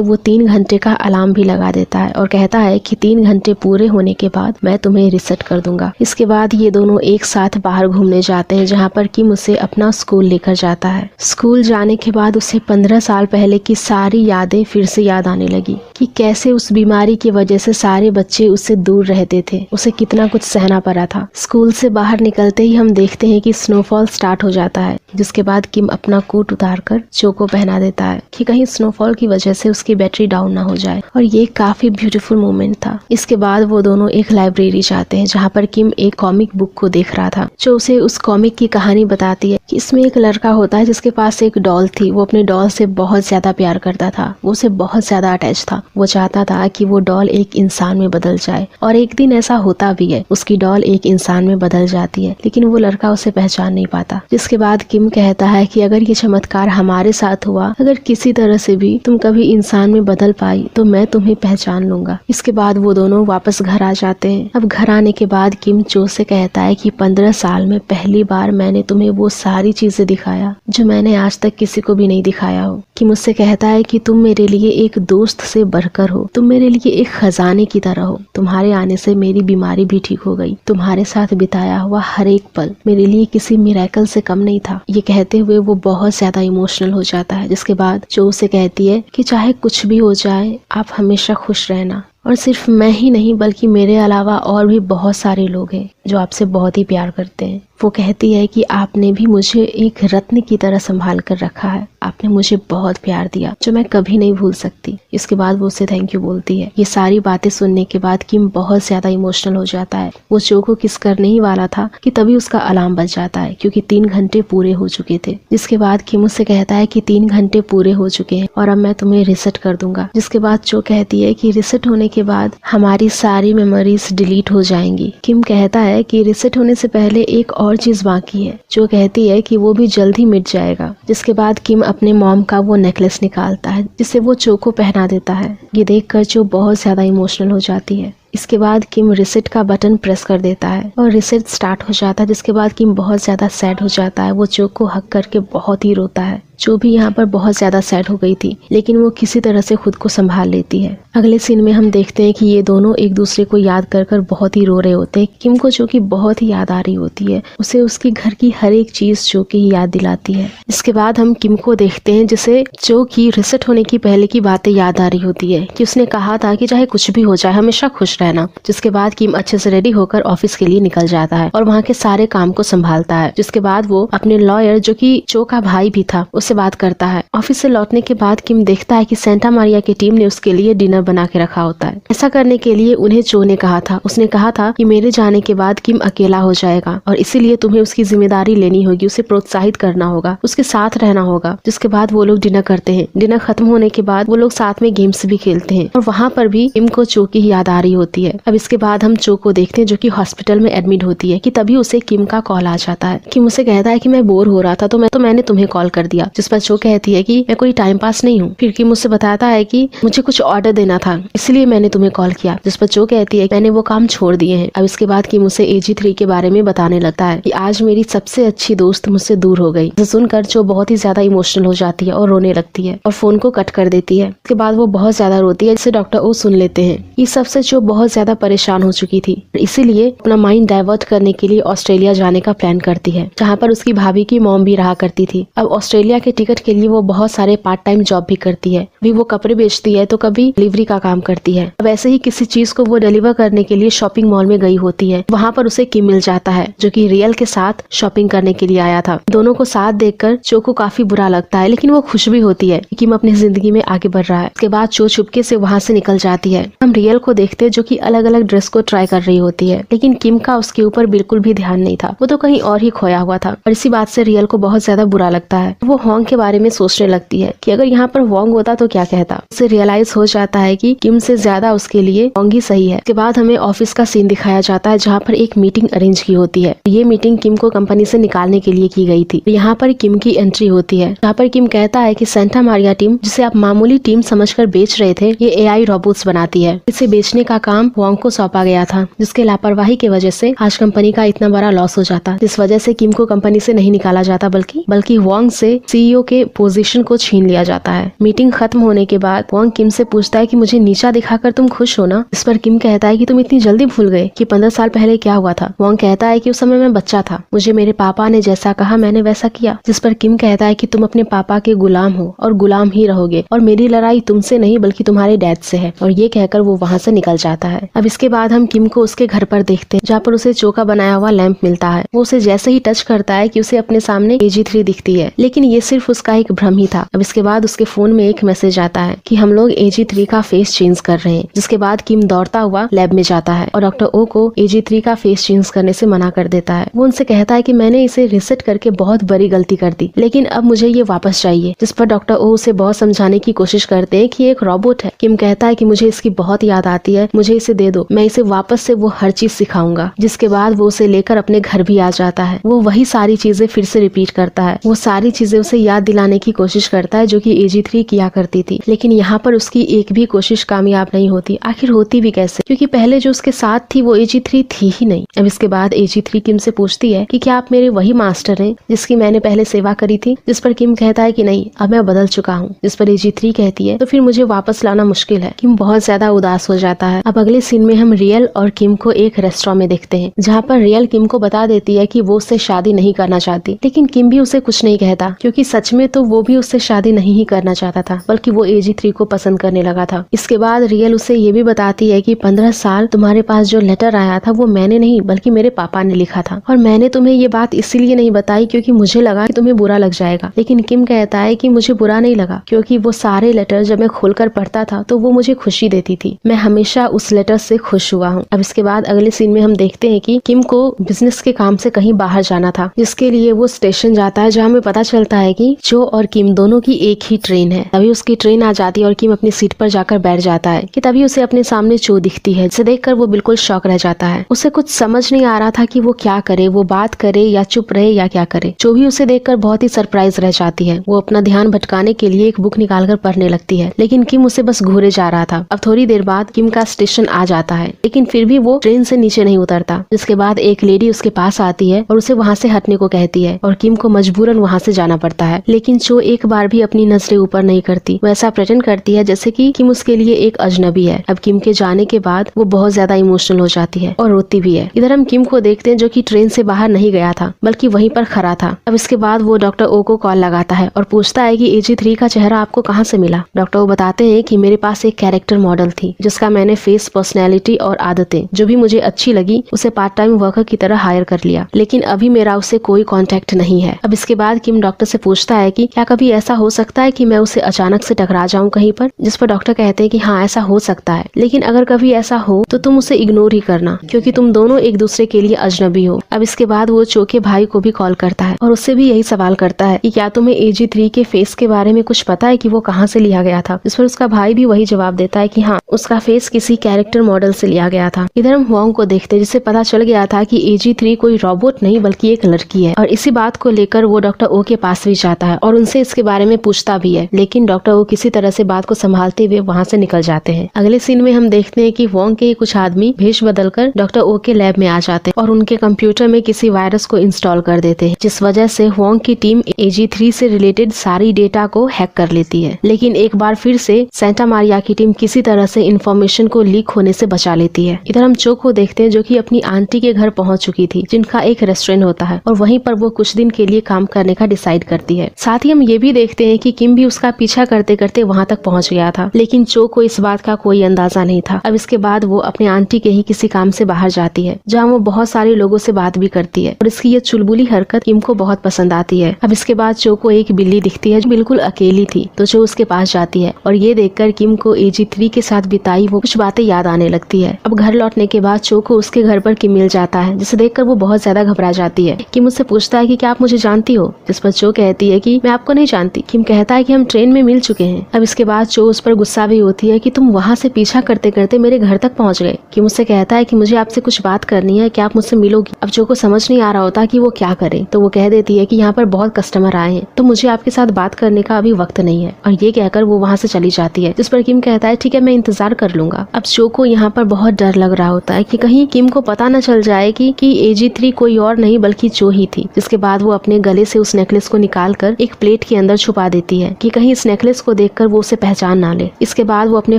वो 3 घंटे का अलार्म भी लगा देता है और कहता है कि 3 घंटे पूरे होने के बाद मैं तुम्हें रिसेट कर दूंगा। इसके बाद ये दोनों एक साथ बाहर घूमने जाते हैं, जहाँ पर किम उसे अपना स्कूल लेकर जाता है। स्कूल जाने के बाद उसे 15 साल पहले की सारी यादें फिर से याद आने लगी कि कैसे उस बीमारी की वजह से सारे बच्चे उससे दूर रहते थे, उसे कितना कुछ सहना पड़ा था। स्कूल से बाहर निकलते ही हम देखते हैं कि स्नोफॉल स्टार्ट हो जाता है, जिसके बाद किम अपना कोट उतार कर चो को पहना देता है कि कहीं स्नोफॉल की वजह से उसकी बैटरी डाउन ना हो जाए, और ये काफी ब्यूटीफुल मोमेंट था। इसके बाद वो दोनों एक लाइब्रेरी जाते हैं, जहाँ पर किम एक कॉमिक बुक को देख रहा था। जो उसे उस कॉमिक की कहानी बताती है कि इसमें एक लड़का होता है जिसके पास एक डॉल थी। वो अपने डॉल से बहुत ज्यादा प्यार करता था, वो उसे बहुत ज्यादा अटैच था। वो चाहता था कि वो डॉल एक इंसान में बदल जाए, और एक दिन ऐसा होता भी है, उसकी डॉल एक इंसान में बदल जाती है, लेकिन वो लड़का उसे पहचान नहीं पाता। जिसके बाद किम कहता है कि अगर ये चमत्कार हमारे साथ हुआ, अगर किसी तरह से भी तुम कभी इंसान में बदल पाई, तो मैं तुम्हें पहचान लूंगा। इसके बाद वो दोनों वापस घर आ जाते हैं। अब घर आने के बाद किम चो से कहता है कि 15 साल में पहली बार मैंने तुम्हें वो सारी चीजें दिखाया जो मैंने आज तक किसी को भी नहीं दिखाया हो। कि मुझसे कहता है कि तुम मेरे लिए एक दोस्त से बढ़कर हो, तुम मेरे लिए एक खजाने की तरह हो। तुम्हारे आने से मेरी बीमारी भी ठीक हो गई। तुम्हारे साथ बिताया हुआ हर एक पल मेरे लिए किसी मिरेकल से कम नहीं था। ये कहते हुए वो बहुत ज्यादा इमोशनल हो जाता है। जिसके बाद जो उसे कहती है कि चाहे कुछ भी हो जाए, आप हमेशा खुश रहना, और सिर्फ मैं ही नहीं बल्कि मेरे अलावा और भी बहुत सारे लोग हैं जो आपसे बहुत ही प्यार करते हैं। वो कहती है कि आपने भी मुझे एक रत्न की तरह संभाल कर रखा है, आपने मुझे बहुत प्यार दिया जो मैं कभी नहीं भूल सकती। इसके बाद वो उसे थैंक यू बोलती है। ये सारी बातें सुनने के बाद किम बहुत ज्यादा इमोशनल हो जाता है। वो चो को किस करने ही वाला था कि तभी उसका अलार्म बज जाता है, क्योंकि 3 घंटे पूरे हो चुके थे। जिसके बाद किम उससे कहता है कि 3 घंटे पूरे हो चुके हैं और अब मैं तुम्हें रिसेट कर दूंगा। जिसके बाद चो कहती है कि रिसेट होने के बाद हमारी सारी मेमोरीज डिलीट हो जाएंगी। किम कहता है कि रिसेट होने से पहले एक और चीज बाकी है। जो कहती है कि वो भी जल्द ही मिट जाएगा। जिसके बाद किम अपने मॉम का वो नेकलेस निकालता है, जिसे वो चो को पहना देता है। ये देखकर चो बहुत ज्यादा इमोशनल हो जाती है। इसके बाद किम रिसेट का बटन प्रेस कर देता है और रिसेट स्टार्ट हो जाता है। जिसके बाद किम बहुत ज्यादा सैड हो जाता है। वो चो को हक करके बहुत ही रोता है। चो भी यहाँ पर बहुत ज्यादा सैड हो गई थी, लेकिन वो किसी तरह से खुद को संभाल लेती है। अगले सीन में हम देखते हैं कि ये दोनों एक दूसरे को याद कर कर बहुत ही रो रहे होते हैं। किम को चो की बहुत ही याद आ रही होती है। उसे उसकी घर की हर एक चीज चो की याद दिलाती है। इसके बाद हम किम को देखते हैं, जिसे चो की रिसेट होने की पहले की बातें याद आ रही होती है कि उसने कहा था कि चाहे कुछ भी हो जाए हमेशा खुश रहना। जिसके बाद किम अच्छे से रेडी होकर ऑफिस के लिए निकल जाता है और वहाँ के सारे काम को संभालता है। जिसके बाद वो अपने लॉयर, जो कि चो का भाई भी था, उससे बात करता है। ऑफिस से लौटने के बाद किम देखता है कि सेंटा मारिया की टीम ने उसके लिए डिनर बना के रखा होता है। ऐसा करने के लिए उन्हें चो ने कहा था। उसने कहा था कि मेरे जाने के बाद किम अकेला हो जाएगा और इसीलिए तुम्हें उसकी जिम्मेदारी लेनी होगी, उसे प्रोत्साहित करना होगा, उसके साथ रहना होगा। जिसके बाद वो लोग डिनर करते हैं। डिनर खत्म होने के बाद वो लोग साथ में गेम्स भी खेलते हैं और वहाँ पर भी किम को चो की याद आ रही होती है। अब इसके बाद हम चो को देखते हैं, जो कि हॉस्पिटल में एडमिट होती है, कि तभी उसे किम का कॉल आ जाता है। किम उसे कहता है कि मैं बोर हो रहा था तो मैंने तुम्हें कॉल कर दिया। जिस पर चो कहती है कि मैं कोई टाइम पास नहीं हूँ। फिर किम मुझसे बताता है कि मुझे कुछ ऑर्डर देना था, इसलिए मैंने तुम्हें कॉल किया। जिस पर चो कहती है मैंने वो काम छोड़ दिए हैं। अब इसके बाद किम उसे AG3 के बारे में बताने लगता है कि आज मेरी सबसे अच्छी दोस्त मुझसे दूर हो गई। सुनकर चो बहुत ही ज्यादा इमोशनल हो जाती है और रोने लगती है और फोन को कट कर देती है। इसके बाद वो बहुत ज्यादा रोती है, जिसे डॉक्टर ओ सुन लेते हैं। इस सबसे चो बहुत ज्यादा परेशान हो चुकी थी, इसीलिए अपना माइंड डाइवर्ट करने के लिए ऑस्ट्रेलिया जाने का प्लान करती है, जहाँ पर उसकी भाभी की मॉम भी रहा करती थी। अब ऑस्ट्रेलिया के के टिकट के लिए वो बहुत सारे पार्ट टाइम जॉब भी करती है। भी वो कपड़े बेचती है तो कभी डिलीवरी का काम करती है। अब ऐसे ही किसी चीज को वो डिलीवर करने के लिए शॉपिंग मॉल में गई होती है। वहाँ पर उसे किम मिल जाता है जो कि रियल के साथ शॉपिंग करने के लिए आया था। दोनों को साथ देखकर चो को काफी बुरा लगता है, लेकिन वो खुश भी होती है कि किम अपनी जिंदगी में आगे बढ़ रहा है। उसके बाद चो चुपके से वहाँ से निकल जाती है। हम रियल को देखते हैं जो कि अलग अलग ड्रेस को ट्राई कर रही होती है, लेकिन किम का उसके ऊपर बिल्कुल भी ध्यान नहीं था। वो तो कहीं और ही खोया हुआ था और इसी बात से रियल को बहुत ज्यादा बुरा लगता है। वो होंग के बारे में सोचने लगती है कि अगर यहाँ पर वोंग होता तो क्या कहता। उसे रियलाइज हो जाता है कि किम से ज्यादा उसके लिए वोंग ही सही है। उसके बाद हमें ऑफिस का सीन दिखाया जाता है जहाँ पर एक मीटिंग अरेंज की होती है। ये मीटिंग किम को कंपनी से निकालने के लिए की गई थी। यहाँ पर किम की एंट्री होती है जहाँ पर किम कहता है कि सेंटा मारिया टीम, जिसे आप मामूली टीम समझकर बेच रहे थे, ये एआई रोबोट्स बनाती है। इसे बेचने का काम वोंग को सौंपा गया था, जिसके लापरवाही की वजह से आज कंपनी का इतना बड़ा लॉस हो जाता। जिस वजह से किम को कंपनी से नहीं निकाला जाता बल्कि वोंग से सीईओ के पोजीशन को छीन लिया जाता है। मीटिंग खत्म होने के बाद वोंग किम से पूछता है कि मुझे नीचा दिखाकर तुम खुश हो ना। इस पर किम कहता है कि तुम इतनी जल्दी भूल गए कि 15 साल पहले क्या हुआ था। वोंग कहता है कि उस समय मैं बच्चा था, मुझे मेरे पापा ने जैसा कहा मैंने वैसा किया। जिस पर किम कहता है कि तुम अपने पापा के गुलाम हो और गुलाम ही रहोगे और मेरी लड़ाई तुमसे नहीं बल्कि तुम्हारे डैड से है। और ये कहकर वो वहाँ से निकल जाता है। अब इसके बाद हम किम को उसके घर पर देखते हैं जहाँ पर उसे चो का बनाया हुआ लैंप मिलता है। वो उसे जैसे ही टच करता है कि उसे अपने सामने AG3 दिखती है, लेकिन ये सिर्फ उसका एक भ्रम ही था। अब इसके बाद उसके फोन में एक मैसेज आता है कि हम लोग AG3 का फेस चेंज कर रहे हैं। जिसके बाद किम दौड़ता हुआ लैब में जाता है और डॉक्टर ओ को AG3 का फेस चेंज करने से मना कर देता है। वो उनसे कहता है कि मैंने इसे रिसेट करके बहुत बड़ी गलती कर दी, लेकिन अब मुझे ये वापस चाहिए। जिस पर डॉक्टर ओ उसे बहुत समझाने की कोशिश करते हैं कि एक रोबोट है। किम कहता है कि मुझे इसकी बहुत याद आती है, मुझे इसे दे दो, मैं इसे वापस से वो हर चीज सिखाऊंगा। जिसके बाद वो उसे लेकर अपने घर भी आ जाता है। वो वही सारी चीजें फिर से रिपीट करता है। वो सारी चीजें उसे याद दिलाने की कोशिश करता है जो कि AG3 किया करती थी, लेकिन यहाँ पर उसकी एक भी कोशिश कामयाब नहीं होती। आखिर होती भी कैसे, क्योंकि पहले जो उसके साथ थी वो AG3 थी ही नहीं। अब इसके बाद AG3 किम से पूछती है कि क्या आप मेरे वही मास्टर हैं जिसकी मैंने पहले सेवा करी थी। जिस पर किम कहता है कि नहीं, अब मैं बदल चुका हूँ। जिस पर AG3 कहती है तो फिर मुझे वापस लाना मुश्किल है। किम बहुत ज्यादा उदास हो जाता है। अब अगले सीन में हम रियल और किम को एक रेस्टोरेंट में देखते हैं जहाँ पर रियल किम को बता देती है कि वो उससे शादी नहीं करना चाहती, लेकिन किम भी उसे कुछ नहीं कहता क्योंकि सच में तो वो भी उससे शादी नहीं ही करना चाहता था, बल्कि वो AG3 को पसंद करने लगा था। इसके बाद रियल उसे ये भी बताती है कि 15 साल तुम्हारे पास जो लेटर आया था वो मैंने नहीं बल्कि मेरे पापा ने लिखा था, और मैंने तुम्हें ये बात इसीलिए नहीं बताई क्योंकि मुझे लगा कि तुम्हें बुरा लग जाएगा। लेकिन किम कहता है कि मुझे बुरा नहीं लगा क्योंकि वो सारे लेटर जब मैं खोलकर पढ़ता था तो वो मुझे खुशी देती थी। मैं हमेशा उस लेटर से खुश हुआ हूँ। अब इसके बाद अगले सीन में हम देखते हैं कि किम को बिजनेस के काम से कहीं बाहर जाना था, जिसके लिए वो स्टेशन जाता है जहाँ हमें पता चलता है कि चो और किम दोनों की एक ही ट्रेन है। तभी उसकी ट्रेन आ जाती है और किम अपनी सीट पर जाकर बैठ जाता है कि तभी उसे अपने सामने चो दिखती है, जिसे देखकर वो बिल्कुल शॉक रह जाता है। उसे कुछ समझ नहीं आ रहा था कि वो क्या करे, वो बात करे या चुप रहे या क्या करे। चो भी उसे देखकर बहुत ही सरप्राइज रह जाती है। वो अपना ध्यान भटकाने के लिए एक बुक निकालकर पढ़ने लगती है, लेकिन किम उसे बस घूरे जा रहा था। अब थोड़ी देर बाद किम का स्टेशन आ जाता है, लेकिन फिर भी वो ट्रेन से नीचे नहीं उतरता। जिसके बाद एक लेडी उसके पास आती है और उसे वहाँ से हटने को कहती है और किम को मजबूरन वहाँ से जाना पड़ता है। लेकिन चो एक बार भी अपनी नजरें ऊपर नहीं करती। वो ऐसा प्रेटेंड करती है जैसे कि किम उसके लिए एक अजनबी है। अब किम के जाने के बाद वो बहुत ज्यादा इमोशनल हो जाती है और रोती भी है। इधर हम किम को देखते हैं जो कि ट्रेन से बाहर नहीं गया था बल्कि वहीं पर खड़ा था। अब इसके बाद वो डॉक्टर ओ को कॉल लगाता है और पूछता है कि AG3 का चेहरा आपको कहाँ से मिला। डॉक्टर ओ बताते हैं कि मेरे पास एक कैरेक्टर मॉडल थी जिसका मैंने फेस, पर्सनैलिटी और आदतें जो भी मुझे अच्छी लगी उसे पार्ट टाइम वर्कर की तरह हायर कर लिया, लेकिन अभी मेरा उससे कोई कांटेक्ट नहीं है। अब इसके बाद किम डॉक्टर से पूछता है कि क्या कभी ऐसा हो सकता है कि मैं उसे अचानक से टकरा जाऊं कहीं पर। जिस पर डॉक्टर कहते हैं कि हाँ ऐसा हो सकता है, लेकिन अगर कभी ऐसा हो तो तुम उसे इग्नोर ही करना क्योंकि तुम दोनों एक दूसरे के लिए अजनबी हो। अब इसके बाद वो चो के भाई को भी कॉल करता है और उससे भी यही सवाल करता है कि क्या तुम्हें AG3 के फेस के बारे में कुछ पता है कि वो कहाँ से लिया गया था। जिस पर उसका भाई भी वही जवाब देता है कि हाँ उसका फेस किसी कैरेक्टर मॉडल से लिया गया था। इधर हम वोंग को देखते हैं जिसे पता चल गया था कि AG3 कोई रोबोट नहीं बल्कि एक लड़की है, और इसी बात को लेकर वो डॉक्टर ओ के पास भी जाता है और उनसे इसके बारे में पूछता भी है, लेकिन डॉक्टर ओ किसी तरह से बात को संभालते हुए वहाँ से निकल जाते हैं। अगले सीन में हम देखते हैं कि वोंग के कुछ आदमी भेष बदलकर डॉक्टर ओ के लैब में आ जाते हैं और उनके कंप्यूटर में किसी वायरस को इंस्टॉल कर देते हैं, जिस वजह से वोंग की टीम AG3 से रिलेटेड सारी डेटा को हैक कर लेती है। लेकिन एक बार फिर से सेंटा मारिया की टीम किसी तरह से इंफॉर्मेशन को लीक होने से बचा लेती है। इधर हम चो को देखते हैं जो कि अपनी आंटी के घर पहुंच चुकी थी, जिनका एक रेस्टोरेंट होता है, और वहीं पर वो कुछ दिन के लिए काम करने का डिसाइड करती है। है। साथ ही हम ये भी देखते हैं कि किम भी उसका पीछा करते करते वहाँ तक पहुँच गया था, लेकिन चो को इस बात का कोई अंदाजा नहीं था। अब इसके बाद वो अपने आंटी के ही किसी काम से बाहर जाती है, जहाँ वो बहुत सारे लोगों से बात भी करती है और इसकी ये चुलबुली हरकत किम को बहुत पसंद आती है। अब इसके बाद चो को एक बिल्ली दिखती है जो बिल्कुल अकेली थी, तो चो उसके पास जाती है और ये देखकर किम को AG3 के साथ बिताई वो कुछ बातें याद आने लगती है। अब घर लौटने के बाद चो को उसके घर पर किम मिल जाता है, जिसे देखकर वो बहुत ज्यादा घबरा जाती है। किम उससे पूछता है कि क्या आप मुझे जानती हो, जिस पर चो कहती है कि मैं आपको नहीं जानती। किम कहता है कि हम ट्रेन में मिल चुके हैं। अब इसके बाद चो उस पर गुस्सा भी होती है कि तुम वहाँ से पीछा करते करते मेरे घर तक पहुँच गए। किम उससे कहता है कि मुझे आपसे कुछ बात करनी है, क्या आप मुझसे मिलोगी। अब चो को समझ नहीं आ रहा होता कि वो क्या करे, तो वो कह देती है कि यहाँ पर बहुत कस्टमर आए हैं, तो मुझे आपके साथ बात करने का अभी वक्त नहीं है, और ये कहकर वो वहाँ से चली जाती है। जिस पर किम कहता है ठीक है, मैं इंतजार कर लूंगा। अब चो को यहाँ पर बहुत डर लग रहा होता है कि कहीं किम को पता न चल जाए कि AG3 कोई और नहीं बल्कि चो ही थी। जिसके बाद वो अपने गले से उस नेकलेस को निकालकर एक प्लेट के अंदर छुपा देती है कि कहीं इस नेकलेस को देखकर वो उसे पहचान ना ले। इसके बाद वो अपने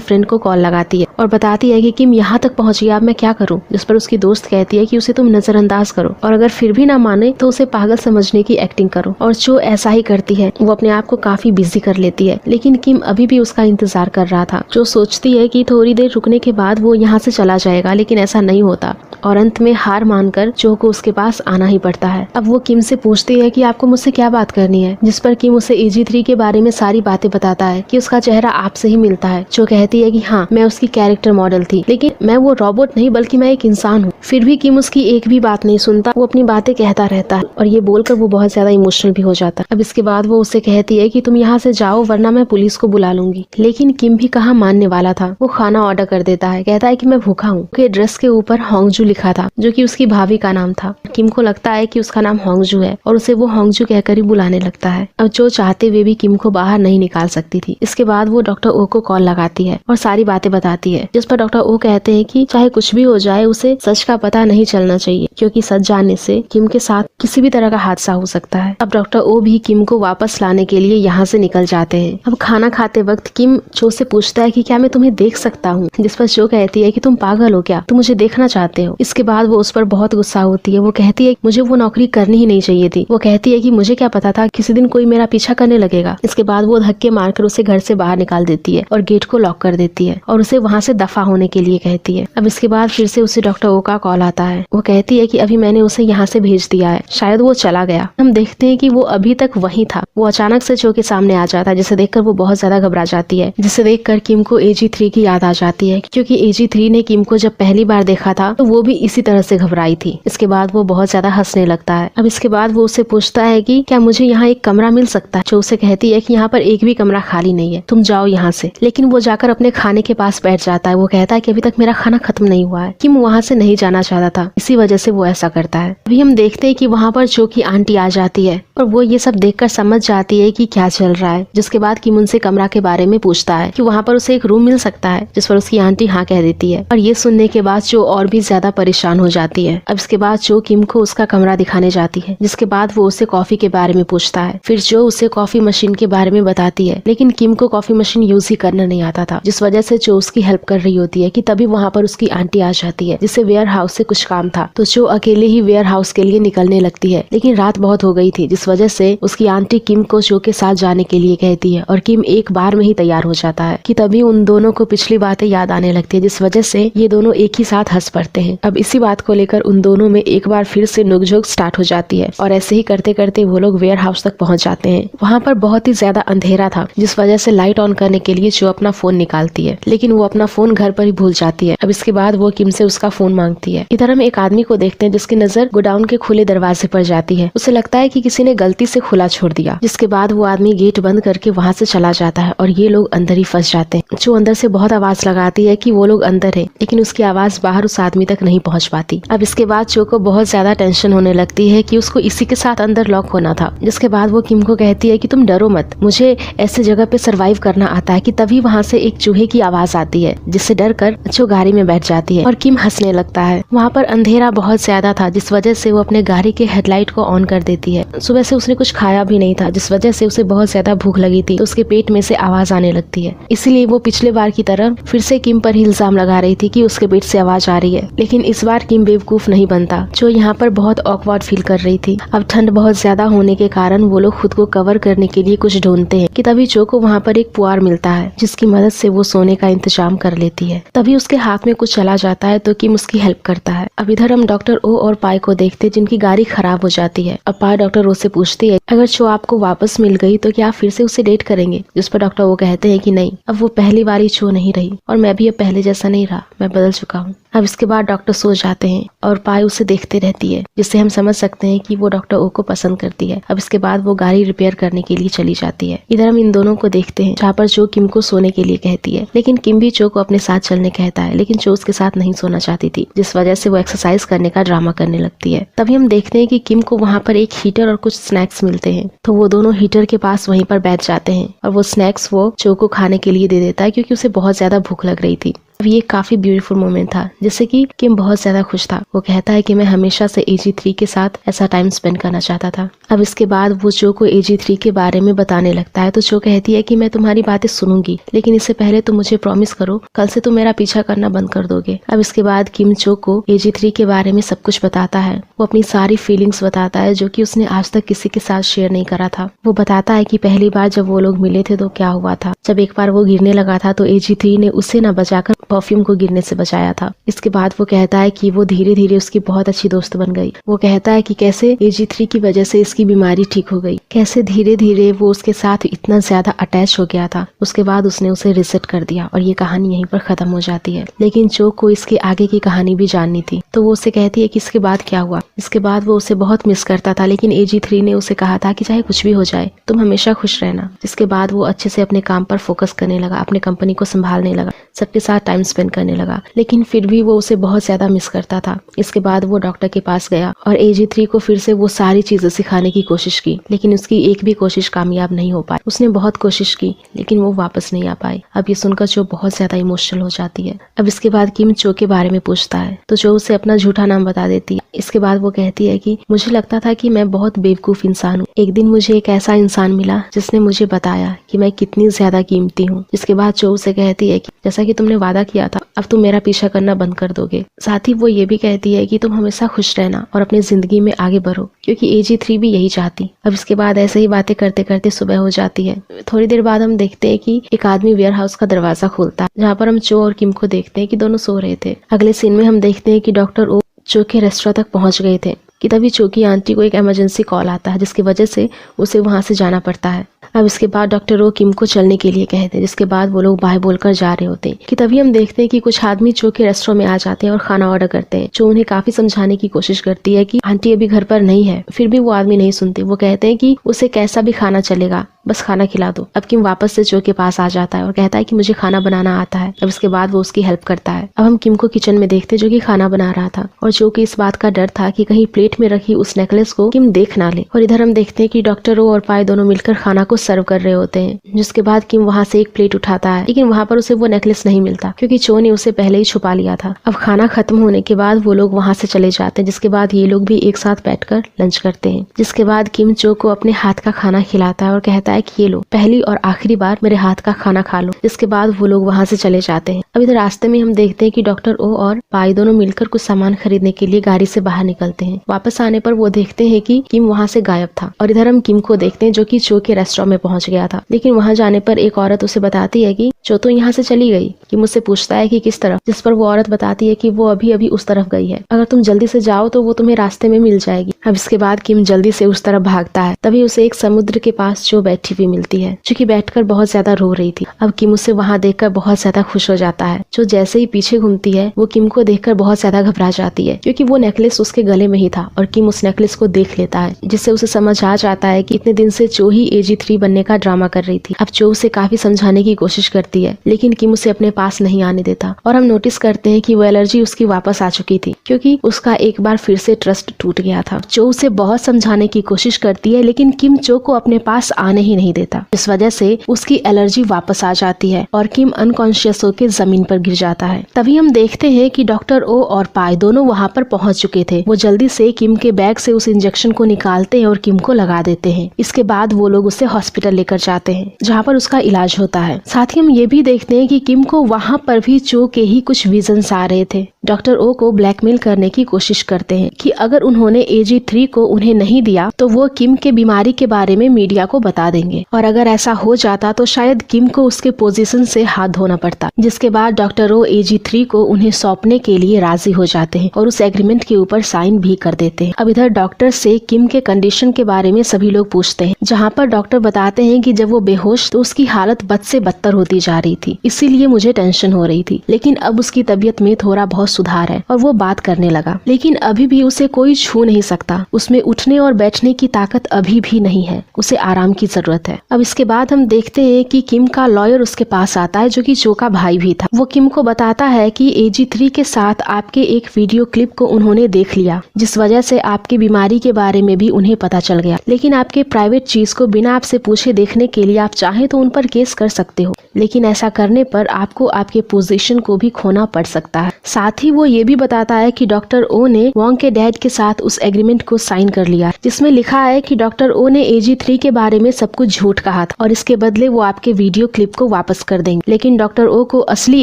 फ्रेंड को कॉल लगाती है और बताती है कि किम यहाँ तक पहुँच गया, अब मैं क्या करूँ। जिस पर उसकी दोस्त कहती है कि उसे तुम नजरअंदाज करो और अगर फिर भी ना माने तो उसे पागल समझने की एक्टिंग करो। और चो ऐसा ही करती है, वो अपने आप को काफी बिजी कर लेती है, लेकिन किम अभी भी उसका इंतजार कर रहा था। जो सोचती है कि थोड़ी देर रुकने के बाद वो यहाँ से चला जाएगा, लेकिन ऐसा नहीं होता और अंत में हार मानकर चो को उसके पास आना ही पड़ता है। अब वो किम से पूछती है कि आपको मुझसे क्या बात करनी है, जिस पर किम उसे AG3 के बारे में सारी बातें बताता है कि उसका चेहरा आपसे ही मिलता है। चो कहती है कि हाँ, मैं उसकी कैरेक्टर मॉडल थी, लेकिन मैं वो रोबोट नहीं बल्कि मैं एक इंसान हूँ। फिर भी किम उसकी एक भी बात नहीं सुनता, वो अपनी बातें कहता रहता है और ये बोलकर वो बहुत ज्यादा इमोशनल भी हो जाता है। अब इसके बाद वो उससे कहती है कि तुम यहाँ से जाओ वरना मैं पुलिस को बुला लूंगी, लेकिन किम भी कहाँ मानने वाला था। वो खाना ऑर्डर कर देता है, कहता है कि मैं भूखा हूँ। उसके ड्रेस के ऊपर होंगजू लिखा था, जो कि उसकी भाभी का नाम था। किम को लगता है कि उसका नाम होंगजू है और उसे वो होंगजू कहकर ही बुलाने लगता है। अब जो चाहते हुए भी किम को बाहर नहीं निकाल सकती थी। इसके बाद वो डॉक्टर ओ को कॉल लगाती है और सारी बातें बताती है, जिस पर डॉक्टर ओ कहते हैं कि चाहे कुछ भी हो जाए उसे सच का पता नहीं चलना चाहिए, क्योंकि सच जानने से किम के साथ किसी भी तरह का हादसा हो सकता है। अब डॉक्टर ओ भी किम को वापस लाने के लिए यहाँ से निकल जाते हैं। अब खाना खाते वक्त किम चो से पूछता है कि क्या मैं तुम्हें देख सकता हूँ, जिस पर चो कहती है कि तुम पागल हो क्या, तुम मुझे देखना चाहते हो। इसके बाद वो उस पर बहुत गुस्सा होती है। वो कहती है मुझे वो नौकरी करनी ही नहीं चाहिए थी। वो कहती है कि मुझे क्या पता था किसी दिन कोई मेरा पीछा करने लगेगा। इसके बाद वो धक्के मारकर उसे घर से बाहर निकाल देती है और गेट को लॉक कर देती है और उसे वहाँ से दफा होने के लिए कहती है। अब इसके बाद फिर से उसे डॉक्टर ओ का कॉल आता है। वो कहती है कि अभी मैंने उसे यहाँ से भेज दिया है, शायद वो चला गया। हम देखते हैं कि वो अभी तक वहीं था। वो अचानक से चो के सामने आ जाता है, जिसे देखकर वो बहुत ज्यादा घबरा जाती है, जिसे देखकर किम को AG3 की याद आ जाती है, क्योंकि AG3 ने किम को जब पहली बार देखा था तो वो भी इसी तरह से घबराई थी। इसके बाद वो बहुत ज्यादा हंसने लगता है। अब इसके बाद वो उससे पूछता है कि क्या मुझे यहाँ एक कमरा मिल सकता है। जो उसे कहती है कि यहाँ पर एक भी कमरा खाली नहीं है, तुम जाओ यहाँ से। लेकिन वो जाकर अपने खाने के पास बैठ जाता है। वो कहता है कि अभी तक मेरा खाना खत्म नहीं हुआ है। किम वहाँ से नहीं जाना चाहता था, इसी वजह से वो ऐसा करता है। अभी हम देखते हैं कि वहाँ पर चो की आंटी आ जाती है और वो ये सब देखकर समझ जाती है कि क्या चल रहा है। जिसके बाद किम उनसे कमरा के बारे में पूछता है कि वहाँ पर उसे एक रूम मिल सकता है, जिस पर उसकी आंटी हाँ कह देती है। और ये सुनने के बाद चो और भी ज्यादा परेशान हो जाती है। अब इसके बाद चो किम को उसका कमरा दिखाने जाती है, जिसके बाद वो उसे कॉफी के बारे में पूछता है। फिर जो उसे कॉफी मशीन के बारे में बताती है, लेकिन किम को कॉफी मशीन यूज ही करना नहीं आता था, जिस वजह से चो उसकी हेल्प कर रही होती है कि तभी वहाँ पर उसकी आंटी आ जाती है, जिससे वेयर हाउस से कुछ काम था। तो चो अकेले ही वेयर हाउस के लिए निकलने लगती है, लेकिन रात बहुत हो गई थी, जिस वजह से उसकी आंटी किम को चो के साथ जाने के लिए कहती है और किम एक बार में ही तैयार हो जाता है कि तभी उन दोनों को पिछली बातें याद आने लगती है, जिस वजह से ये दोनों एक ही साथ हंस पड़ते हैं। अब इसी बात को लेकर उन दोनों में एक बार फिर से नोकझोंक स्टार्ट हो जाती है और ऐसे ही करते करते वो लोग वेयर हाउस तक पहुंच जाते हैं। वहाँ पर बहुत ही ज्यादा अंधेरा था, जिस वजह से लाइट ऑन करने के लिए जो अपना फोन निकालती है, लेकिन वो अपना फोन घर पर ही भूल जाती है। अब इसके बाद वो किम से उसका फोन मांगती है। इधर हम एक आदमी को देखते हैं जिसकी नजर गोडाउन के खुले दरवाजे पर जाती है। उसे लगता है कि किसी ने गलती से खुला छोड़ दिया, जिसके बाद वो आदमी गेट बंद करके वहाँ से चला जाता है और ये लोग अंदर ही फंस जाते हैं। जो अंदर से बहुत आवाज लगाती है कि वो लोग अंदर है, लेकिन उसकी आवाज बाहर उस आदमी तक नहीं पहुँच पाती। अब इसके बाद चो को बहुत ज्यादा टेंशन होने लगती है कि उसको इसी के साथ अंदर लॉक होना था। जिसके बाद वो किम को कहती है कि तुम डरो मत, मुझे ऐसे जगह पे सरवाइव करना आता है। कि तभी वहाँ से एक चूहे की आवाज आती है, जिससे डर कर चो गाड़ी में बैठ जाती है और किम हंसने लगता है। है। वहाँ पर अंधेरा बहुत ज्यादा था जिस वजह से वो अपने गाड़ी के हेडलाइट को ऑन कर देती है। सुबह से उसने कुछ खाया भी नहीं था जिस वजह से उसे बहुत ज्यादा भूख लगी थी, तो उसके पेट में से आवाज आने लगती है। इसीलिए वो पिछले बार की तरह फिर से किम पर ही इल्जाम लगा रही थी कि उसके पेट से आवाज आ रही है। लेकिन इस बार किम बेवकूफ नहीं बनता, जो यहाँ पर बहुत ऑकवर्ड फील कर रही थी। अब ठंड बहुत ज्यादा होने के कारण वो लोग खुद को कवर करने के लिए कुछ ढूंढते हैं कि तभी जो को वहाँ पर एक पुआर मिलता है जिसकी मदद से वो सोने का इंतजाम कर लेती है। तभी उसके हाथ में कुछ चला जाता है तो किम उसकी हेल्प करता है। अब इधर हम डॉक्टर ओ और पाई को देखते हैं जिनकी गाड़ी खराब हो जाती है। अब पाई डॉक्टर ओ से पूछती है अगर चो आपको वापस मिल गई तो क्या आप फिर से उसे डेट करेंगे, जिस पर डॉक्टर वो कहते हैं कि नहीं, अब वो पहली वाली चो नहीं रही और मैं भी अब पहले जैसा नहीं रहा, मैं बदल चुका हूँ। अब इसके बाद डॉक्टर सो जाते हैं और पाई उसे देखते रहती है, जिससे हम समझ सकते हैं कि वो डॉक्टर ओ को पसंद करती है। अब इसके बाद वो गाड़ी रिपेयर करने के लिए चली जाती है। इधर हम इन दोनों को देखते हैं जहाँ पर चो किम को सोने के लिए कहती है, लेकिन किम भी चो को अपने साथ चलने कहता है, लेकिन चो उसके साथ नहीं सोना चाहती थी, जिस वजह से वो एक्सरसाइज करने का ड्रामा करने लगती है। तभी हम देखते हैं कि किम को वहाँ पर एक हीटर और कुछ स्नैक्स मिलते हैं, तो वो दोनों हीटर के पास वहीं पर बैठ जाते हैं और वो स्नैक्स वो चो को खाने के लिए दे देता है क्योंकि उसे बहुत ज्यादा भूख लग रही थी। अब ये काफी ब्यूटीफुल मोमेंट था जिससे कि किम बहुत ज्यादा खुश था। वो कहता है कि मैं हमेशा से AG3 के साथ ऐसा टाइम स्पेंड करना चाहता था। अब इसके बाद वो जो को AG3 के बारे में बताने लगता है, तो जो कहती है कि मैं तुम्हारी बातें सुनूंगी, लेकिन इससे पहले तुम मुझे प्रॉमिस करो कल से तुम मेरा पीछा करना बंद कर दोगे। अब इसके बाद किम चो को AG3 के बारे में सब कुछ बताता है। वो अपनी सारी फीलिंग्स बताता है जो कि उसने आज तक किसी के साथ शेयर नहीं करा था। वो बताता है कि पहली बार जब वो लोग मिले थे तो क्या हुआ था। जब एक बार वो गिरने लगा था तो AG3 ने उसे न बचाकर परफ्यूम को गिरने से बचाया था। इसके बाद वो कहता है कि वो धीरे धीरे उसकी बहुत अच्छी दोस्त बन गई। वो कहता है कि कैसे AG3 की वजह से इसकी बीमारी ठीक हो गई, कैसे धीरे धीरे वो उसके साथ इतना ज्यादा अटैच हो गया था। उसके बाद उसने उसे रिजेक्ट कर दिया और ये कहानी यहीं पर खत्म हो जाती है। लेकिन चो को इसके आगे की कहानी भी जाननी थी, तो वो उसे कहती है कि इसके बाद क्या हुआ। इसके बाद वो उसे बहुत मिस करता था, लेकिन AG3 ने उसे कहा था कि चाहे कुछ भी हो जाए तुम हमेशा खुश रहना। जिसके बाद वो अच्छे से अपने काम पर फोकस करने लगा, अपने कंपनी को संभालने लगा, सबके साथ टाइम स्पेंड करने लगा, लेकिन फिर भी वो उसे बहुत ज्यादा मिस करता था। इसके बाद वो डॉक्टर के पास गया और AG3 को फिर से वो सारी चीजें सिखाने की कोशिश की, लेकिन उसकी एक भी कोशिश कामयाब नहीं हो पाई। उसने बहुत कोशिश की लेकिन वो वापस नहीं आ पाई। अब ये सुनकर जो बहुत ज्यादा इमोशनल हो जाती है। अब इसके बाद किम चो के बारे में पूछता है तो जो उसे अपना झूठा नाम बता देती है। इसके बाद वो कहती है कि मुझे लगता था कि मैं बहुत बेवकूफ इंसान हूँ। एक दिन मुझे एक ऐसा इंसान मिला जिसने मुझे बताया कि मैं कितनी ज्यादा कीमती हूँ। जिसके बाद जो उसे कहती है कि जैसा कि तुमने वादा किया था अब तुम मेरा पीछा करना बंद कर दोगे। साथ ही वो ये भी कहती है कि तुम हमेशा खुश रहना और अपनी जिंदगी में आगे बढ़ो, क्योंकि AG3 भी यही चाहती। अब इसके बाद ऐसे ही बातें करते करते सुबह हो जाती है। थोड़ी देर बाद हम देखते हैं कि एक आदमी वेयर हाउस का दरवाजा खोलता है, जहाँ पर हम चो और किम को देखते हैं कि दोनों सो रहे थे। अगले सीन में हम देखते हैं कि डॉक्टर ओ चो के रेस्टोरेंट तक पहुंच गए थे कि तभी चो की आंटी को एक इमरजेंसी कॉल आता है, जिसकी वजह से उसे वहां से जाना पड़ता है। अब इसके बाद डॉक्टर ओ किम को चलने के लिए कहते हैं, जिसके बाद वो लोग बाय बोलकर जा रहे होते हैं कि तभी हम देखते हैं कि कुछ आदमी चो के रेस्टोरेंट में आ जाते हैं और खाना ऑर्डर करते हैं। चो उन्हें काफी समझाने की कोशिश करती है कि आंटी अभी घर पर नहीं है, फिर भी वो आदमी नहीं सुनते। वो कहते हैं कि उसे कैसा भी खाना चलेगा, बस खाना खिला दो। अब किम वापस से चो के पास आ जाता है और कहता है कि मुझे खाना बनाना आता है। अब इसके बाद वो उसकी हेल्प करता है। अब हम किम को किचन में देखते जो कि खाना बना रहा था और जो कि इस बात का डर था कि कहीं प्लेट में रखी उस नेकलेस को किम देख ना ले। और इधर हम देखते हैं कि डॉक्टर ओ और पाई दोनों मिलकर खाना को सर्व कर रहे होते हैं। जिसके बाद किम वहाँ से एक प्लेट उठाता है, लेकिन वहाँ पर उसे वो नेकलेस नहीं मिलता क्योंकि चो ने उसे पहले ही छुपा लिया था। अब खाना खत्म होने के बाद वो लोग वहाँ से चले जाते हैं, जिसके बाद ये लोग भी एक साथ बैठकर लंच करते हैं। जिसके बाद किम चो को अपने हाथ का खाना खिलाता है और कहता है कि ये लो, पहली और आखिरी बार मेरे हाथ का खाना खा लो। जिसके बाद वो लोग वहाँ से चले जाते हैं। अब इधर रास्ते में हम देखते हैं कि डॉक्टर ओ और पाई दोनों मिलकर कुछ सामान खरीदने के लिए गाड़ी से बाहर निकलते हैं। वापस आने पर वो देखते हैं कि किम वहाँ से गायब था। और इधर हम किम को देखते हैं जो कि चो के रेस्टोरेंट में पहुंच गया था, लेकिन वहाँ जाने पर एक औरत उसे बताती है कि चो तो यहाँ से चली गई। किम मुझसे पूछता है कि किस तरफ, जिस पर वो औरत बताती है कि वो अभी अभी उस तरफ गई है, अगर तुम जल्दी से जाओ तो वो तुम्हें रास्ते में मिल जाएगी। अब इसके बाद किम जल्दी से उस तरफ भागता है। तभी उसे एक समुद्र के पास जो बैठी हुई मिलती है, जो कि बैठकर बहुत ज्यादा रो रही थी। अब किम उसे वहाँ देखकर बहुत ज्यादा खुश हो जाता है। जो जैसे ही पीछे घूमती है वो किम को देखकर बहुत ज्यादा घबरा जाती है, क्योंकि वो नेकलेस उसके गले में ही था और किम उस नेकलेस को देख लेता है, जिससे उसे समझ आ जाता है कि इतने दिन से चो ही AG3 3 बनने का ड्रामा कर रही थी। अब चो उसे काफी समझाने की कोशिश करती है, लेकिन किम उसे अपने पास नहीं आने देता और हम नोटिस करते हैं कि वो एलर्जी उसकी वापस आ चुकी थी, क्योंकि उसका एक बार फिर से ट्रस्ट टूट गया था। चो उसे बहुत समझाने की कोशिश करती है, लेकिन किम चो को अपने पास आने ही नहीं देता। इस वजह से उसकी एलर्जी वापस आ जाती है और किम अनकॉन्शियस होकर जमीन पर गिर जाता है। तभी हम देखते हैं कि डॉक्टर ओ और पाई दोनों वहाँ पर पहुँच चुके थे। वो जल्दी से किम के बैग से उस इंजेक्शन को निकालते हैं और किम को लगा देते हैं। इसके बाद वो लोग उसे हॉस्पिटल लेकर जाते हैं, जहाँ पर उसका इलाज होता है। साथ ही हम ये भी देखते हैं कि किम को वहाँ पर भी चो के ही कुछ विजन्स आ रहे थे। डॉक्टर ओ को ब्लैकमेल करने की कोशिश करते हैं कि अगर उन्होंने AG3 को उन्हें नहीं दिया तो वो किम के बीमारी के बारे में मीडिया को बता देंगे, और अगर ऐसा हो जाता तो शायद किम को उसके पोजीशन से हाथ धोना पड़ता। जिसके बाद डॉक्टर ओ AG3 को उन्हें सौंपने के लिए राजी हो जाते हैं और उस एग्रीमेंट के ऊपर साइन भी कर देते हैं। अब इधर डॉक्टर से किम के कंडीशन के बारे में सभी लोग पूछते हैं, जहाँ पर डॉक्टर बताते हैं कि जब वो बेहोश तो उसकी हालत बद से बदतर होती जा रही थी, इसीलिए मुझे टेंशन हो रही थी, लेकिन अब उसकी तबीयत में थोड़ा बहुत सुधार है और वो बात करने लगा। लेकिन अभी भी उसे कोई छू नहीं सकता, उसमें उठने और बैठने की ताकत अभी भी नहीं है, उसे आराम की जरूरत है। अब इसके बाद हम देखते हैं कि किम का लॉयर उसके पास आता है, जो कि चो का भाई भी था। वो किम को बताता है कि AG3 के साथ आपके एक वीडियो क्लिप को उन्होंने देख लिया, जिस वजह से आपकी बीमारी के बारे में भी उन्हें पता चल गया। लेकिन आपके प्राइवेट चीज को बिना आपसे पूछे देखने के लिए आप चाहे तो उन पर केस कर सकते हो, लेकिन ऐसा करने पर आपको आपके पोजीशन को भी खोना पड़ सकता है। साथ ही वो ये भी बताता है कि डॉक्टर ओ ने वोंग के डैड के साथ उस एग्रीमेंट को साइन कर लिया, जिसमें लिखा है कि डॉक्टर ओ ने AG3 के बारे में सब कुछ झूठ कहा था और इसके बदले वो आपके वीडियो क्लिप को वापस कर देंगे। लेकिन डॉक्टर ओ को असली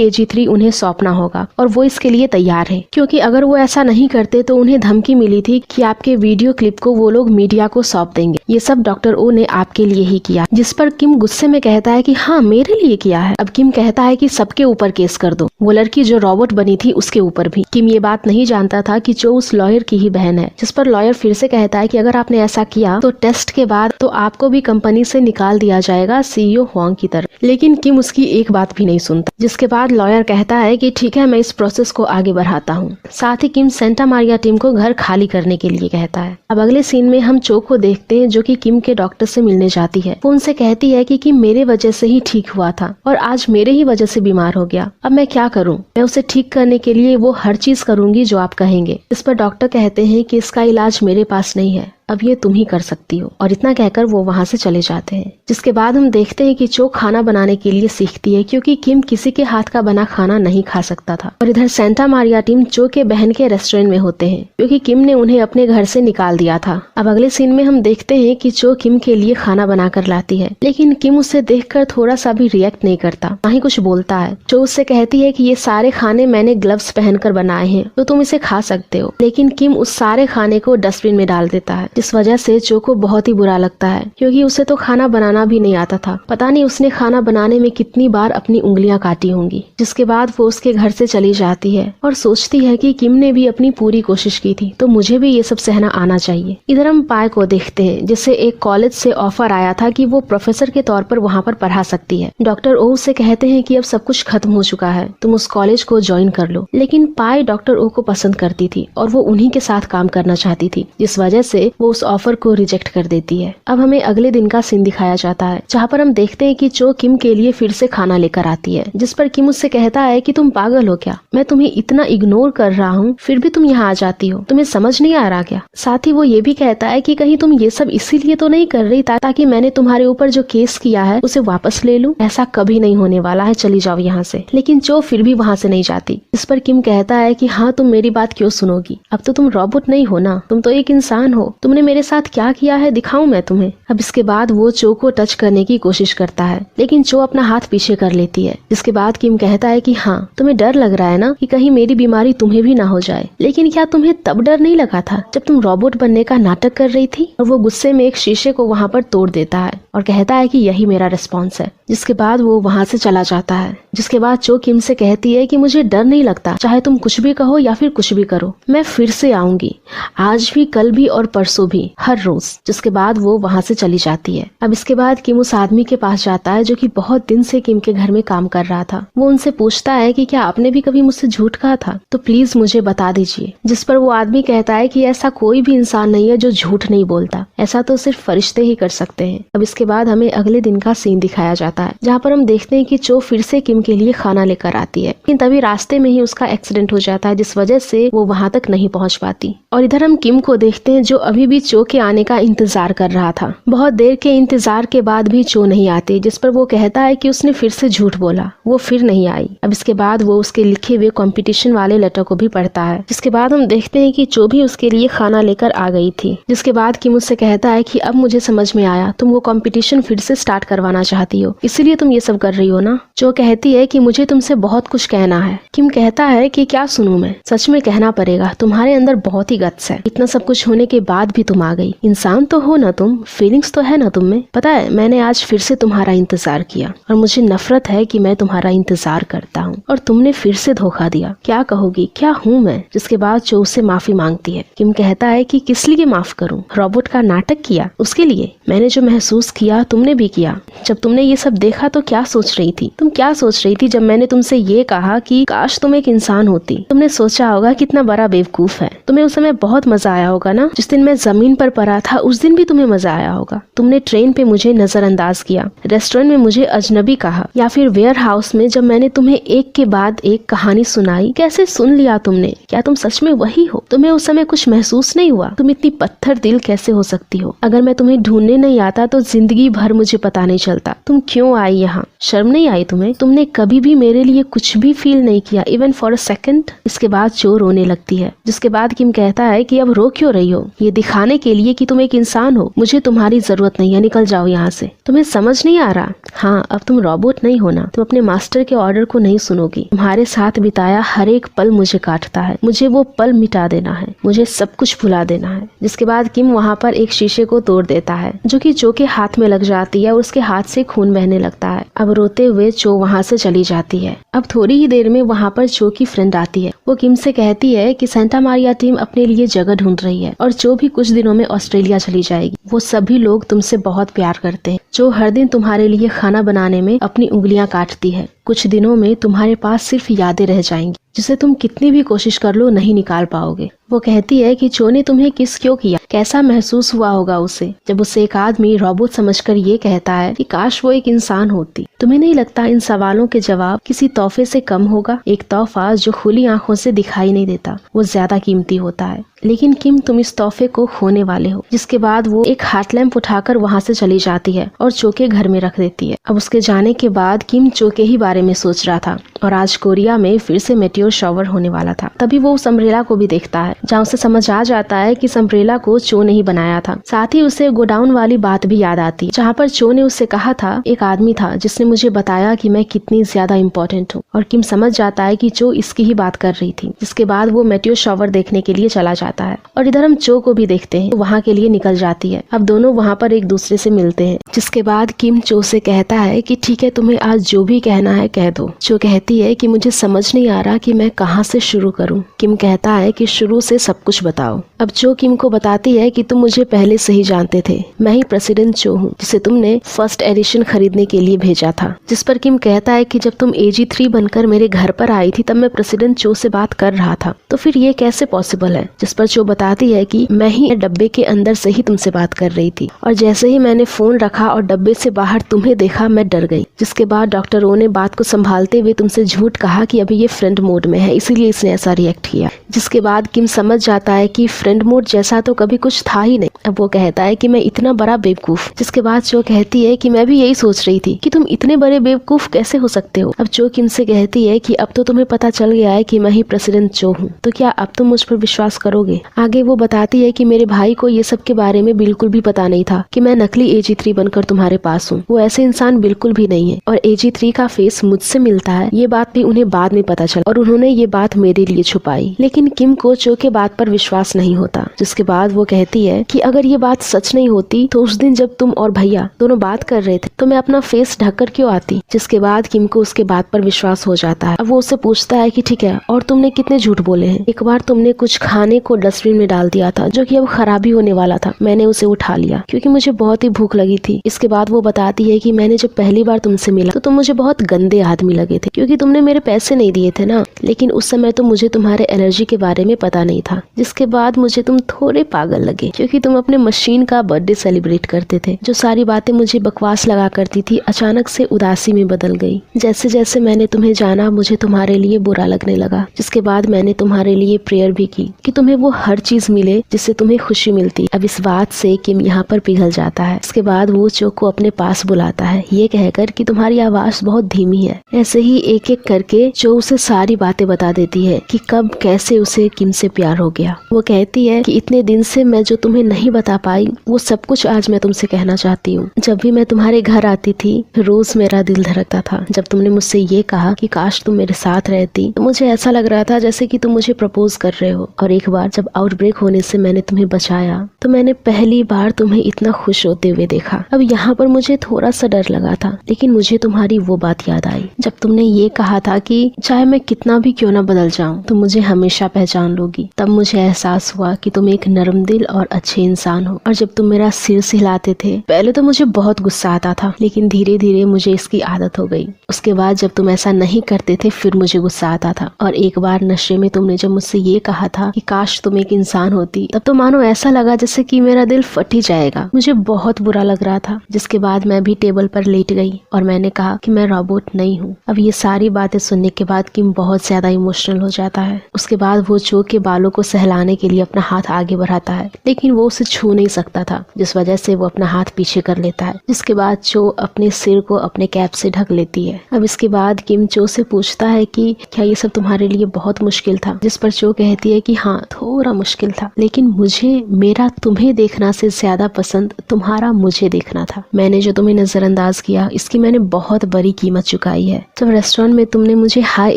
AG3 उन्हें सौंपना होगा और वो इसके लिए तैयार है, क्योंकि अगर वो ऐसा नहीं करते तो उन्हें धमकी मिली थी कि आपके वीडियो क्लिप को वो लोग मीडिया को सौंप देंगे। ये सब डॉक्टर ओ ने आपके लिए ही किया। जिस पर किम गुस्से में कहता है कि हाँ, मेरे लिए किया है। अब किम कहता है कि सबके ऊपर केस कर दो, वो लड़की जो रोबोट बनी थी उसके ऊपर भी। किम ये बात नहीं जानता था कि चो उस लॉयर की ही बहन है। जिस पर लॉयर फिर से कहता है कि अगर आपने ऐसा किया तो टेस्ट के बाद तो आपको भी कंपनी से निकाल दिया जाएगा, CEO हुआंग की तरह। लेकिन किम उसकी एक बात भी नहीं सुनता। जिसके बाद लॉयर कहता है कि ठीक है, मैं इस प्रोसेस को आगे बढ़ाता हूँ। साथ ही किम सेंटा मारिया टीम को घर खाली करने के लिए कहता है। अब अगले सीन में हम चो को देखते हैं, जो कि किम के डॉक्टर से मिलने जाती है। वो उनसे कहती है कि किम मेरे वजह से ही ठीक हुआ था और आज मेरे ही वजह से बीमार हो गया। अब मैं क्या करूँ? मैं उसे ठीक करने के लिए वो हर चीज करूंगी जो आप कहेंगे। इस पर डॉक्टर कहते हैं कि इसका इलाज मेरे पास नहीं है, अब ये तुम ही कर सकती हो। और इतना कहकर वो वहाँ से चले जाते हैं। जिसके बाद हम देखते हैं कि चो खाना बनाने के लिए सीखती है, क्योंकि किम किसी के हाथ का बना खाना नहीं खा सकता था। और इधर सेंटा मारिया टीम चो के बहन के रेस्टोरेंट में होते हैं, क्योंकि किम ने उन्हें अपने घर से निकाल दिया था। अब अगले सीन में हम देखते हैं कि चो किम के लिए खाना बनाकर लाती है, लेकिन किम उसे देखकर थोड़ा सा भी रिएक्ट नहीं करता, ना ही कुछ बोलता है। चो उससे कहती है कि ये सारे खाने मैंने ग्लव्स पहनकर बनाए हैं, तो तुम इसे खा सकते हो। लेकिन किम उस सारे खाने को डस्टबिन में डाल देता है, जिस वजह से चो को बहुत ही बुरा लगता है, क्योंकि उसे तो खाना बनाना भी नहीं आता था। पता नहीं उसने खाना बनाने में कितनी बार अपनी उंगलियां काटी होंगी। जिसके बाद वो उसके घर से चली जाती है और सोचती है कि किम ने भी अपनी पूरी कोशिश की थी, तो मुझे भी ये सब सहना आना चाहिए। इधर हम पाई को देखते हैं, जिसे एक कॉलेज से ऑफर आया था कि वो प्रोफेसर के तौर पर वहाँ पर पढ़ा सकती है। डॉक्टर ओ से कहते हैं कि अब सब कुछ खत्म हो चुका है, तुम उस कॉलेज को ज्वाइन कर लो। लेकिन पाई डॉक्टर ओ को पसंद करती थी और वो उन्हीं के साथ काम करना चाहती थी, जिस वजह से वो उस ऑफर को रिजेक्ट कर देती है। अब हमें अगले दिन का सीन दिखाया जाता है, जहाँ पर हम देखते हैं कि चो किम के लिए फिर से खाना लेकर आती है। जिस पर किम उससे कहता है कि तुम पागल हो क्या? मैं तुम्हें इतना इग्नोर कर रहा हूँ, फिर भी तुम यहाँ आ जाती हो, तुम्हें समझ नहीं आ रहा क्या? साथ ही वो ये भी कहता है कि कहीं तुम ये सब इसीलिए तो नहीं कर रही ताकि मैंने तुम्हारे ऊपर जो केस किया है उसे वापस ले लूं? ऐसा कभी नहीं होने वाला है, चली जाओ यहाँ से। लेकिन चो फिर भी वहाँ से नहीं जाती। इस पर किम कहता है कि हाँ, तुम मेरी बात क्यों सुनोगी? अब तो तुम रोबोट नहीं हो ना, तुम तो एक इंसान हो। तुमने मेरे साथ क्या किया है दिखाऊं मैं तुम्हें। अब इसके बाद वो चो को टच करने की कोशिश करता है, लेकिन चो अपना हाथ पीछे कर लेती है। जिसके बाद किम कहता है कि हाँ, तुम्हें डर लग रहा है ना कि कहीं मेरी बीमारी तुम्हें भी ना हो जाए। लेकिन क्या तुम्हें तब डर नहीं लगा था जब तुम रोबोट बनने का नाटक कर रही थी? और वो गुस्से में एक शीशे को वहाँ पर तोड़ देता है और कहता है कि यही मेरा रिस्पॉन्स है। जिसके बाद वो वहाँ से चला जाता है। जिसके बाद चो किम से कहती है कि मुझे डर नहीं लगता, चाहे तुम कुछ भी कहो या फिर कुछ भी करो, मैं फिर से आऊंगी, आज भी, कल भी और परसों भी हर रोज। जिसके बाद वो वहाँ से चली जाती है। अब इसके बाद किम उस आदमी के पास जाता है जो कि बहुत दिन से किम के घर में काम कर रहा था। वो उनसे पूछता है कि क्या आपने भी कभी मुझसे झूठ कहा था, तो प्लीज मुझे बता दीजिए। जिस पर वो आदमी कहता है कि ऐसा कोई भी इंसान नहीं है जो झूठ नहीं बोलता, ऐसा तो सिर्फ फरिश्ते ही कर सकते हैं। अब इसके बाद हमें अगले दिन का सीन दिखाया जाता है जहाँ पर हम देखते हैं कि चो फिर से किम के लिए खाना लेकर आती है, लेकिन तभी रास्ते में ही उसका एक्सीडेंट हो जाता है जिस वजह से वो वहाँ तक नहीं पहुँच पाती। और इधर हम किम को देखते हैं जो अभी भी चो के आने का इंतजार कर रहा था। बहुत देर के इंतजार के बाद भी चो नहीं आती, जिस पर वो कहता है कि उसने फिर से झूठ बोला, वो फिर नहीं आई। अब इसके बाद वो उसके लिखे हुए कंपटीशन वाले लेटर को भी पढ़ता है, जिसके बाद हम देखते हैं कि चो भी उसके लिए खाना लेकर आ गई थी। जिसके बाद किम उससे कहता है कि अब मुझे समझ में आया, तुम वो कंपटीशन फिर से स्टार्ट करवाना चाहती हो, इसीलिए तुम ये सब कर रही हो ना। चो कहती है कि मुझे तुमसे बहुत कुछ कहना है। किम कहता है कि क्या सुनूं मैं, सच में कहना पड़ेगा, तुम्हारे अंदर बहुत ही गट्स है। इतना सब कुछ होने के बाद भी तुम आ गई। इंसान तो हो ना तुम, फीलिंग्स तो है ना तुम में। पता है मैंने आज फिर से तुम्हारा इंतजार किया और मुझे नफरत है कि मैं तुम्हारा इंतजार करता हूँ और तुमने फिर से धोखा दिया। क्या कहोगी, क्या हूँ मैं। जिसके बाद चो उससे माफी मांगती है। किम कहता है कि किस लिए माफ करूँ, रॉबोट का नाटक किया उसके लिए। मैंने जो महसूस किया तुमने भी किया। जब तुमने ये सब देखा तो क्या सोच रही थी, तुम क्या सोच रही थी जब मैंने तुमसे ये कहा कि काश तुम एक इंसान होती। तुमने सोचा होगा कितना बड़ा बेवकूफ है। तुम्हें उस समय बहुत मजा आया होगा ना, जिस दिन मैं जमीन पर पड़ा था उस दिन भी तुम्हें मजा आया होगा। तुमने ट्रेन पे मुझे नजरअंदाज किया, रेस्टोरेंट में मुझे अजनबी कहा, या फिर वेयर हाउस में जब मैंने तुम्हें एक के बाद एक कहानी सुनाई, कैसे सुन लिया तुमने। क्या तुम सच में वही हो। तुम्हें उस समय कुछ महसूस नहीं हुआ। तुम इतनी पत्थर दिल कैसे हो सकती हो। अगर मैं तुम्हें ढूंढने नहीं आता तो जिंदगी भर मुझे पता नहीं चलता। तुम क्यों आई यहाँ, शर्म नहीं आई तुम्हें। तुमने कभी भी मेरे लिए कुछ भी फील नहीं किया, इवन फॉर अ सेकंड। इसके बाद चो रोने लगती है। जिसके बाद किम कहता है कि अब रो क्यों रही हो, ये दिखाने के लिए कि तुम एक इंसान हो। मुझे तुम्हारी जरूरत नहीं है, निकल जाओ यहाँ से। तुम्हें समझ नहीं आ रहा। हाँ, अब तुम रोबोट नहीं होना, तुम अपने मास्टर के ऑर्डर को नहीं सुनोगी। तुम्हारे साथ बिताया हर एक पल मुझे काटता है। मुझे वो पल मिटा देना है, मुझे सब कुछ भुला देना है। जिसके बाद किम वहाँ पर एक शीशे को तोड़ देता है जो कि चो के हाथ में लग जाती है और उसके हाथ से खून बहने लगता है। अब रोते हुए चो वहाँ से चली जाती है। अब थोड़ी ही देर में वहाँ पर चो की फ्रेंड आती है। वो किम से कहती है कि सेंटा मारिया टीम अपने लिए जगह ढूंढ रही है और चो भी कुछ दिनों में ऑस्ट्रेलिया चली जाएगी। वो सभी लोग तुमसे बहुत प्यार करते हैं। चो हर दिन तुम्हारे लिए खाना बनाने में अपनी उंगलियां काटती है। कुछ दिनों में तुम्हारे पास सिर्फ यादें रह जाएंगी जिसे तुम कितनी भी कोशिश कर लो नहीं निकाल पाओगे। वो कहती है कि चो ने तुम्हें किस क्यों किया, कैसा महसूस हुआ होगा उसे जब उसे एक आदमी रोबोट समझकर ये कहता है कि काश वो एक इंसान होती। तुम्हें नहीं लगता इन सवालों के जवाब किसी तोहफे से कम होगा। एक तोहफा जो खुली आंखों से दिखाई नहीं देता वो ज्यादा कीमती होता है। लेकिन किम तुम इस तोहफे को खोने वाले हो। जिसके बाद वो एक हाथ लैंप उठाकर वहाँ से चली जाती है और चो के घर में रख देती है। अब उसके जाने के बाद किम चो के ही बारे में सोच रहा था और आज कोरिया में फिर से मेटियोर शॉवर होने वाला था। तभी वो उस अम्ब्रेला को भी देखता है जहाँ उसे समझ आ जाता है कि इस अम्ब्रेला को चो नहीं बनाया था। साथ ही उसे गोडाउन वाली बात भी याद आती है जहाँ पर चो ने उससे कहा था एक आदमी था जिसने मुझे बताया कि मैं कितनी ज्यादा इम्पोर्टेंट हूँ। और किम समझ जाता है कि चो इसकी ही बात कर रही थी। जिसके बाद वो मेटियोर शॉवर देखने के लिए चला जाता है और इधर हम चो को भी देखते हैं, वहाँ के लिए निकल जाती है। अब दोनों वहाँ पर एक दूसरे से मिलते हैं। जिसके बाद किम चो से कहता है कि ठीक है, तुम्हें आज जो भी कहना है कह दो। चो कहती है कि मुझे समझ नहीं आ रहा कि मैं कहाँ से शुरू करूँ। किम कहता है कि शुरू से सब कुछ बताओ। अब चो किम को बताती है कि तुम मुझे पहले से ही जानते थे, मैं ही प्रेसिडेंट चो हूँ जिसे तुमने फर्स्ट एडिशन खरीदने के लिए भेजा था। जिस पर किम कहता है कि जब तुम AG3 बनकर मेरे घर पर आई थी तब मैं प्रेसिडेंट चो से बात कर रहा था, तो फिर ये कैसे पॉसिबल है। जिस पर चो बताती है कि मैं ही डब्बे के अंदर से ही तुमसे बात कर रही थी और जैसे ही मैंने फोन रखा और डब्बे से बाहर तुम्हें देखा मैं डर गई। जिसके बाद डॉक्टर ओ ने बात को संभालते हुए तुमसे झूठ कहा कि अभी ये फ्रेंड मोड में है, इसीलिए इसने ऐसा रिएक्ट किया। जिसके बाद किम समझ जाता है कि फ्रेंड मोड जैसा तो कभी कुछ था ही नहीं। अब वो कहता है कि मैं इतना बड़ा बेवकूफ। जिसके बाद चो कहती है कि मैं भी यही सोच रही थी कि तुम इतने बड़े बेवकूफ कैसे हो सकते हो। अब चो किम से कहती है कि अब तो तुम्हें पता चल गया है कि मैं ही प्रेसिडेंट चो हूँ, तो क्या अब तुम मुझ पर विश्वास करोगे। आगे वो बताती है कि मेरे भाई को ये सब के बारे में बिल्कुल भी पता नहीं था कि मैं नकली AG3 बनकर तुम्हारे पास हूँ। वो ऐसे इंसान बिल्कुल भी नहीं है और AG3 का फेस मुझसे मिलता है, ये बात भी उन्हें बाद में पता चला और उन्होंने ये बात मेरे लिए छुपाई। लेकिन किम को चो के बात पर विश्वास नहीं होता, जिसके बाद वो कहती है कि अगर ये बात सच नहीं होती तो उस दिन जब तुम और भैया दोनों बात कर रहे थे तो मैं अपना फेस ढककर क्यों आती। जिसके बाद किम को उसके बात पर विश्वास हो जाता है। अब वो उससे पूछता है कि ठीक है, और तुमने कितने झूठ बोले हैं। एक बार तुमने कुछ खाने को डस्टबिन में डाल दिया था जो कि अब खराबी होने वाला था, मैंने उसे उठा लिया क्योंकि मुझे बहुत ही भूख लगी थी। इसके बाद वो बताती है कि मैंने जब पहली बार तुमसे मिला तो तुम मुझे बहुत गंदे आदमी लगे थे क्योंकि तुमने मेरे पैसे नहीं दिए थे ना, लेकिन उस समय तो मुझे तुम्हारे एलर्जी के बारे में पता नहीं था। जिसके बाद मुझे तुम थोड़े पागल लगे क्योंकि तुम अपने मशीन का बर्थडे सेलिब्रेट करते थे। जो सारी बातें मुझे बकवास लगा करती थी अचानक से उदासी में बदल गई। जैसे जैसे मैंने तुम्हें जाना मुझे तुम्हारे लिए बुरा लगने लगा। जिसके बाद मैंने तुम्हारे लिए प्रेयर भी की कि तुम्हें वो हर चीज मिले जिससे तुम्हें खुशी मिलती। अब इस बात से किम यहाँ पर पिघल जाता है। इसके बाद वो चो को अपने पास बुलाता है ये कहकर कि तुम्हारी आवाज बहुत धीमी है। ऐसे ही एक एक करके चो उसे सारी बातें बता देती है कि कब कैसे उसे किम से प्यार हो गया। वो कहती है कि इतने दिन से मैं जो तुम्हें नहीं बता पाई वो सब कुछ आज मैं तुमसे कहना चाहती हूँ। जब भी मैं तुम्हारे घर आती थी रोज मेरा दिल धड़कता था। जब तुमने मुझसे ये कहा कि काश तुम मेरे साथ रहती तो मुझे ऐसा लग रहा था जैसे कि तुम मुझे प्रपोज कर रहे हो। और एक बार जब आउटब्रेक होने से मैंने तुम्हें बचाया तो मैंने पहली बार तुम्हें इतना खुश होते हुए देखा। अब यहाँ पर मुझे थोड़ा सा डर लगा था, लेकिन मुझे तुम्हारी वो बात याद आई जब तुमने ये कहा था कि चाहे मैं कितना भी क्यों ना बदल जाऊं तुम मुझे हमेशा पहचान लोगी। तब मुझे एहसास हुआ कि तुम एक नरम दिल और अच्छे इंसान हो। और जब तुम मेरा सिर हिलाते थे पहले तो मुझे बहुत गुस्सा आता था, लेकिन धीरे धीरे मुझे इसकी आदत हो गई। उसके बाद जब तुम ऐसा नहीं करते थे फिर मुझे गुस्सा आता था। और एक बार नशे में तुमने जब मुझसे ये कहा था कि काश तुम एक इंसान होती तब तो मानो ऐसा लगा जैसे कि मेरा दिल फट ही जाएगा। मुझे बहुत बुरा लग रहा था। जिसके बाद मैं भी टेबल पर लेट गई और मैंने कहा कि मैं रोबोट नहीं हूँ। अब ये सारी बातें सुनने के बाद किम बहुत ज्यादा इमोशनल हो जाता है। उसके बाद वो चो के बालों को सहलाने के लिए अपना हाथ आगे बढ़ाता है, लेकिन वो उसे छू नहीं सकता था, जिस वजह से वो अपना हाथ पीछे कर लेता है। जिसके बाद चो अपने सिर को अपने कैप से ढक लेती है। अब इसके बाद किम चो से पूछता है कि क्या ये सब तुम्हारे लिए बहुत मुश्किल था। जिस पर चो कहती है कि हाँ थोड़ा मुश्किल था, लेकिन मुझे मेरा तुम्हें देखना से ज्यादा पसंद तुम्हारा मुझे देखना था। मैंने जो तुम्हें नजरअंदाज किया इसकी मैंने बहुत बड़ी कीमत चुकाई है। जब रेस्टोरेंट में तुमने मुझे हाय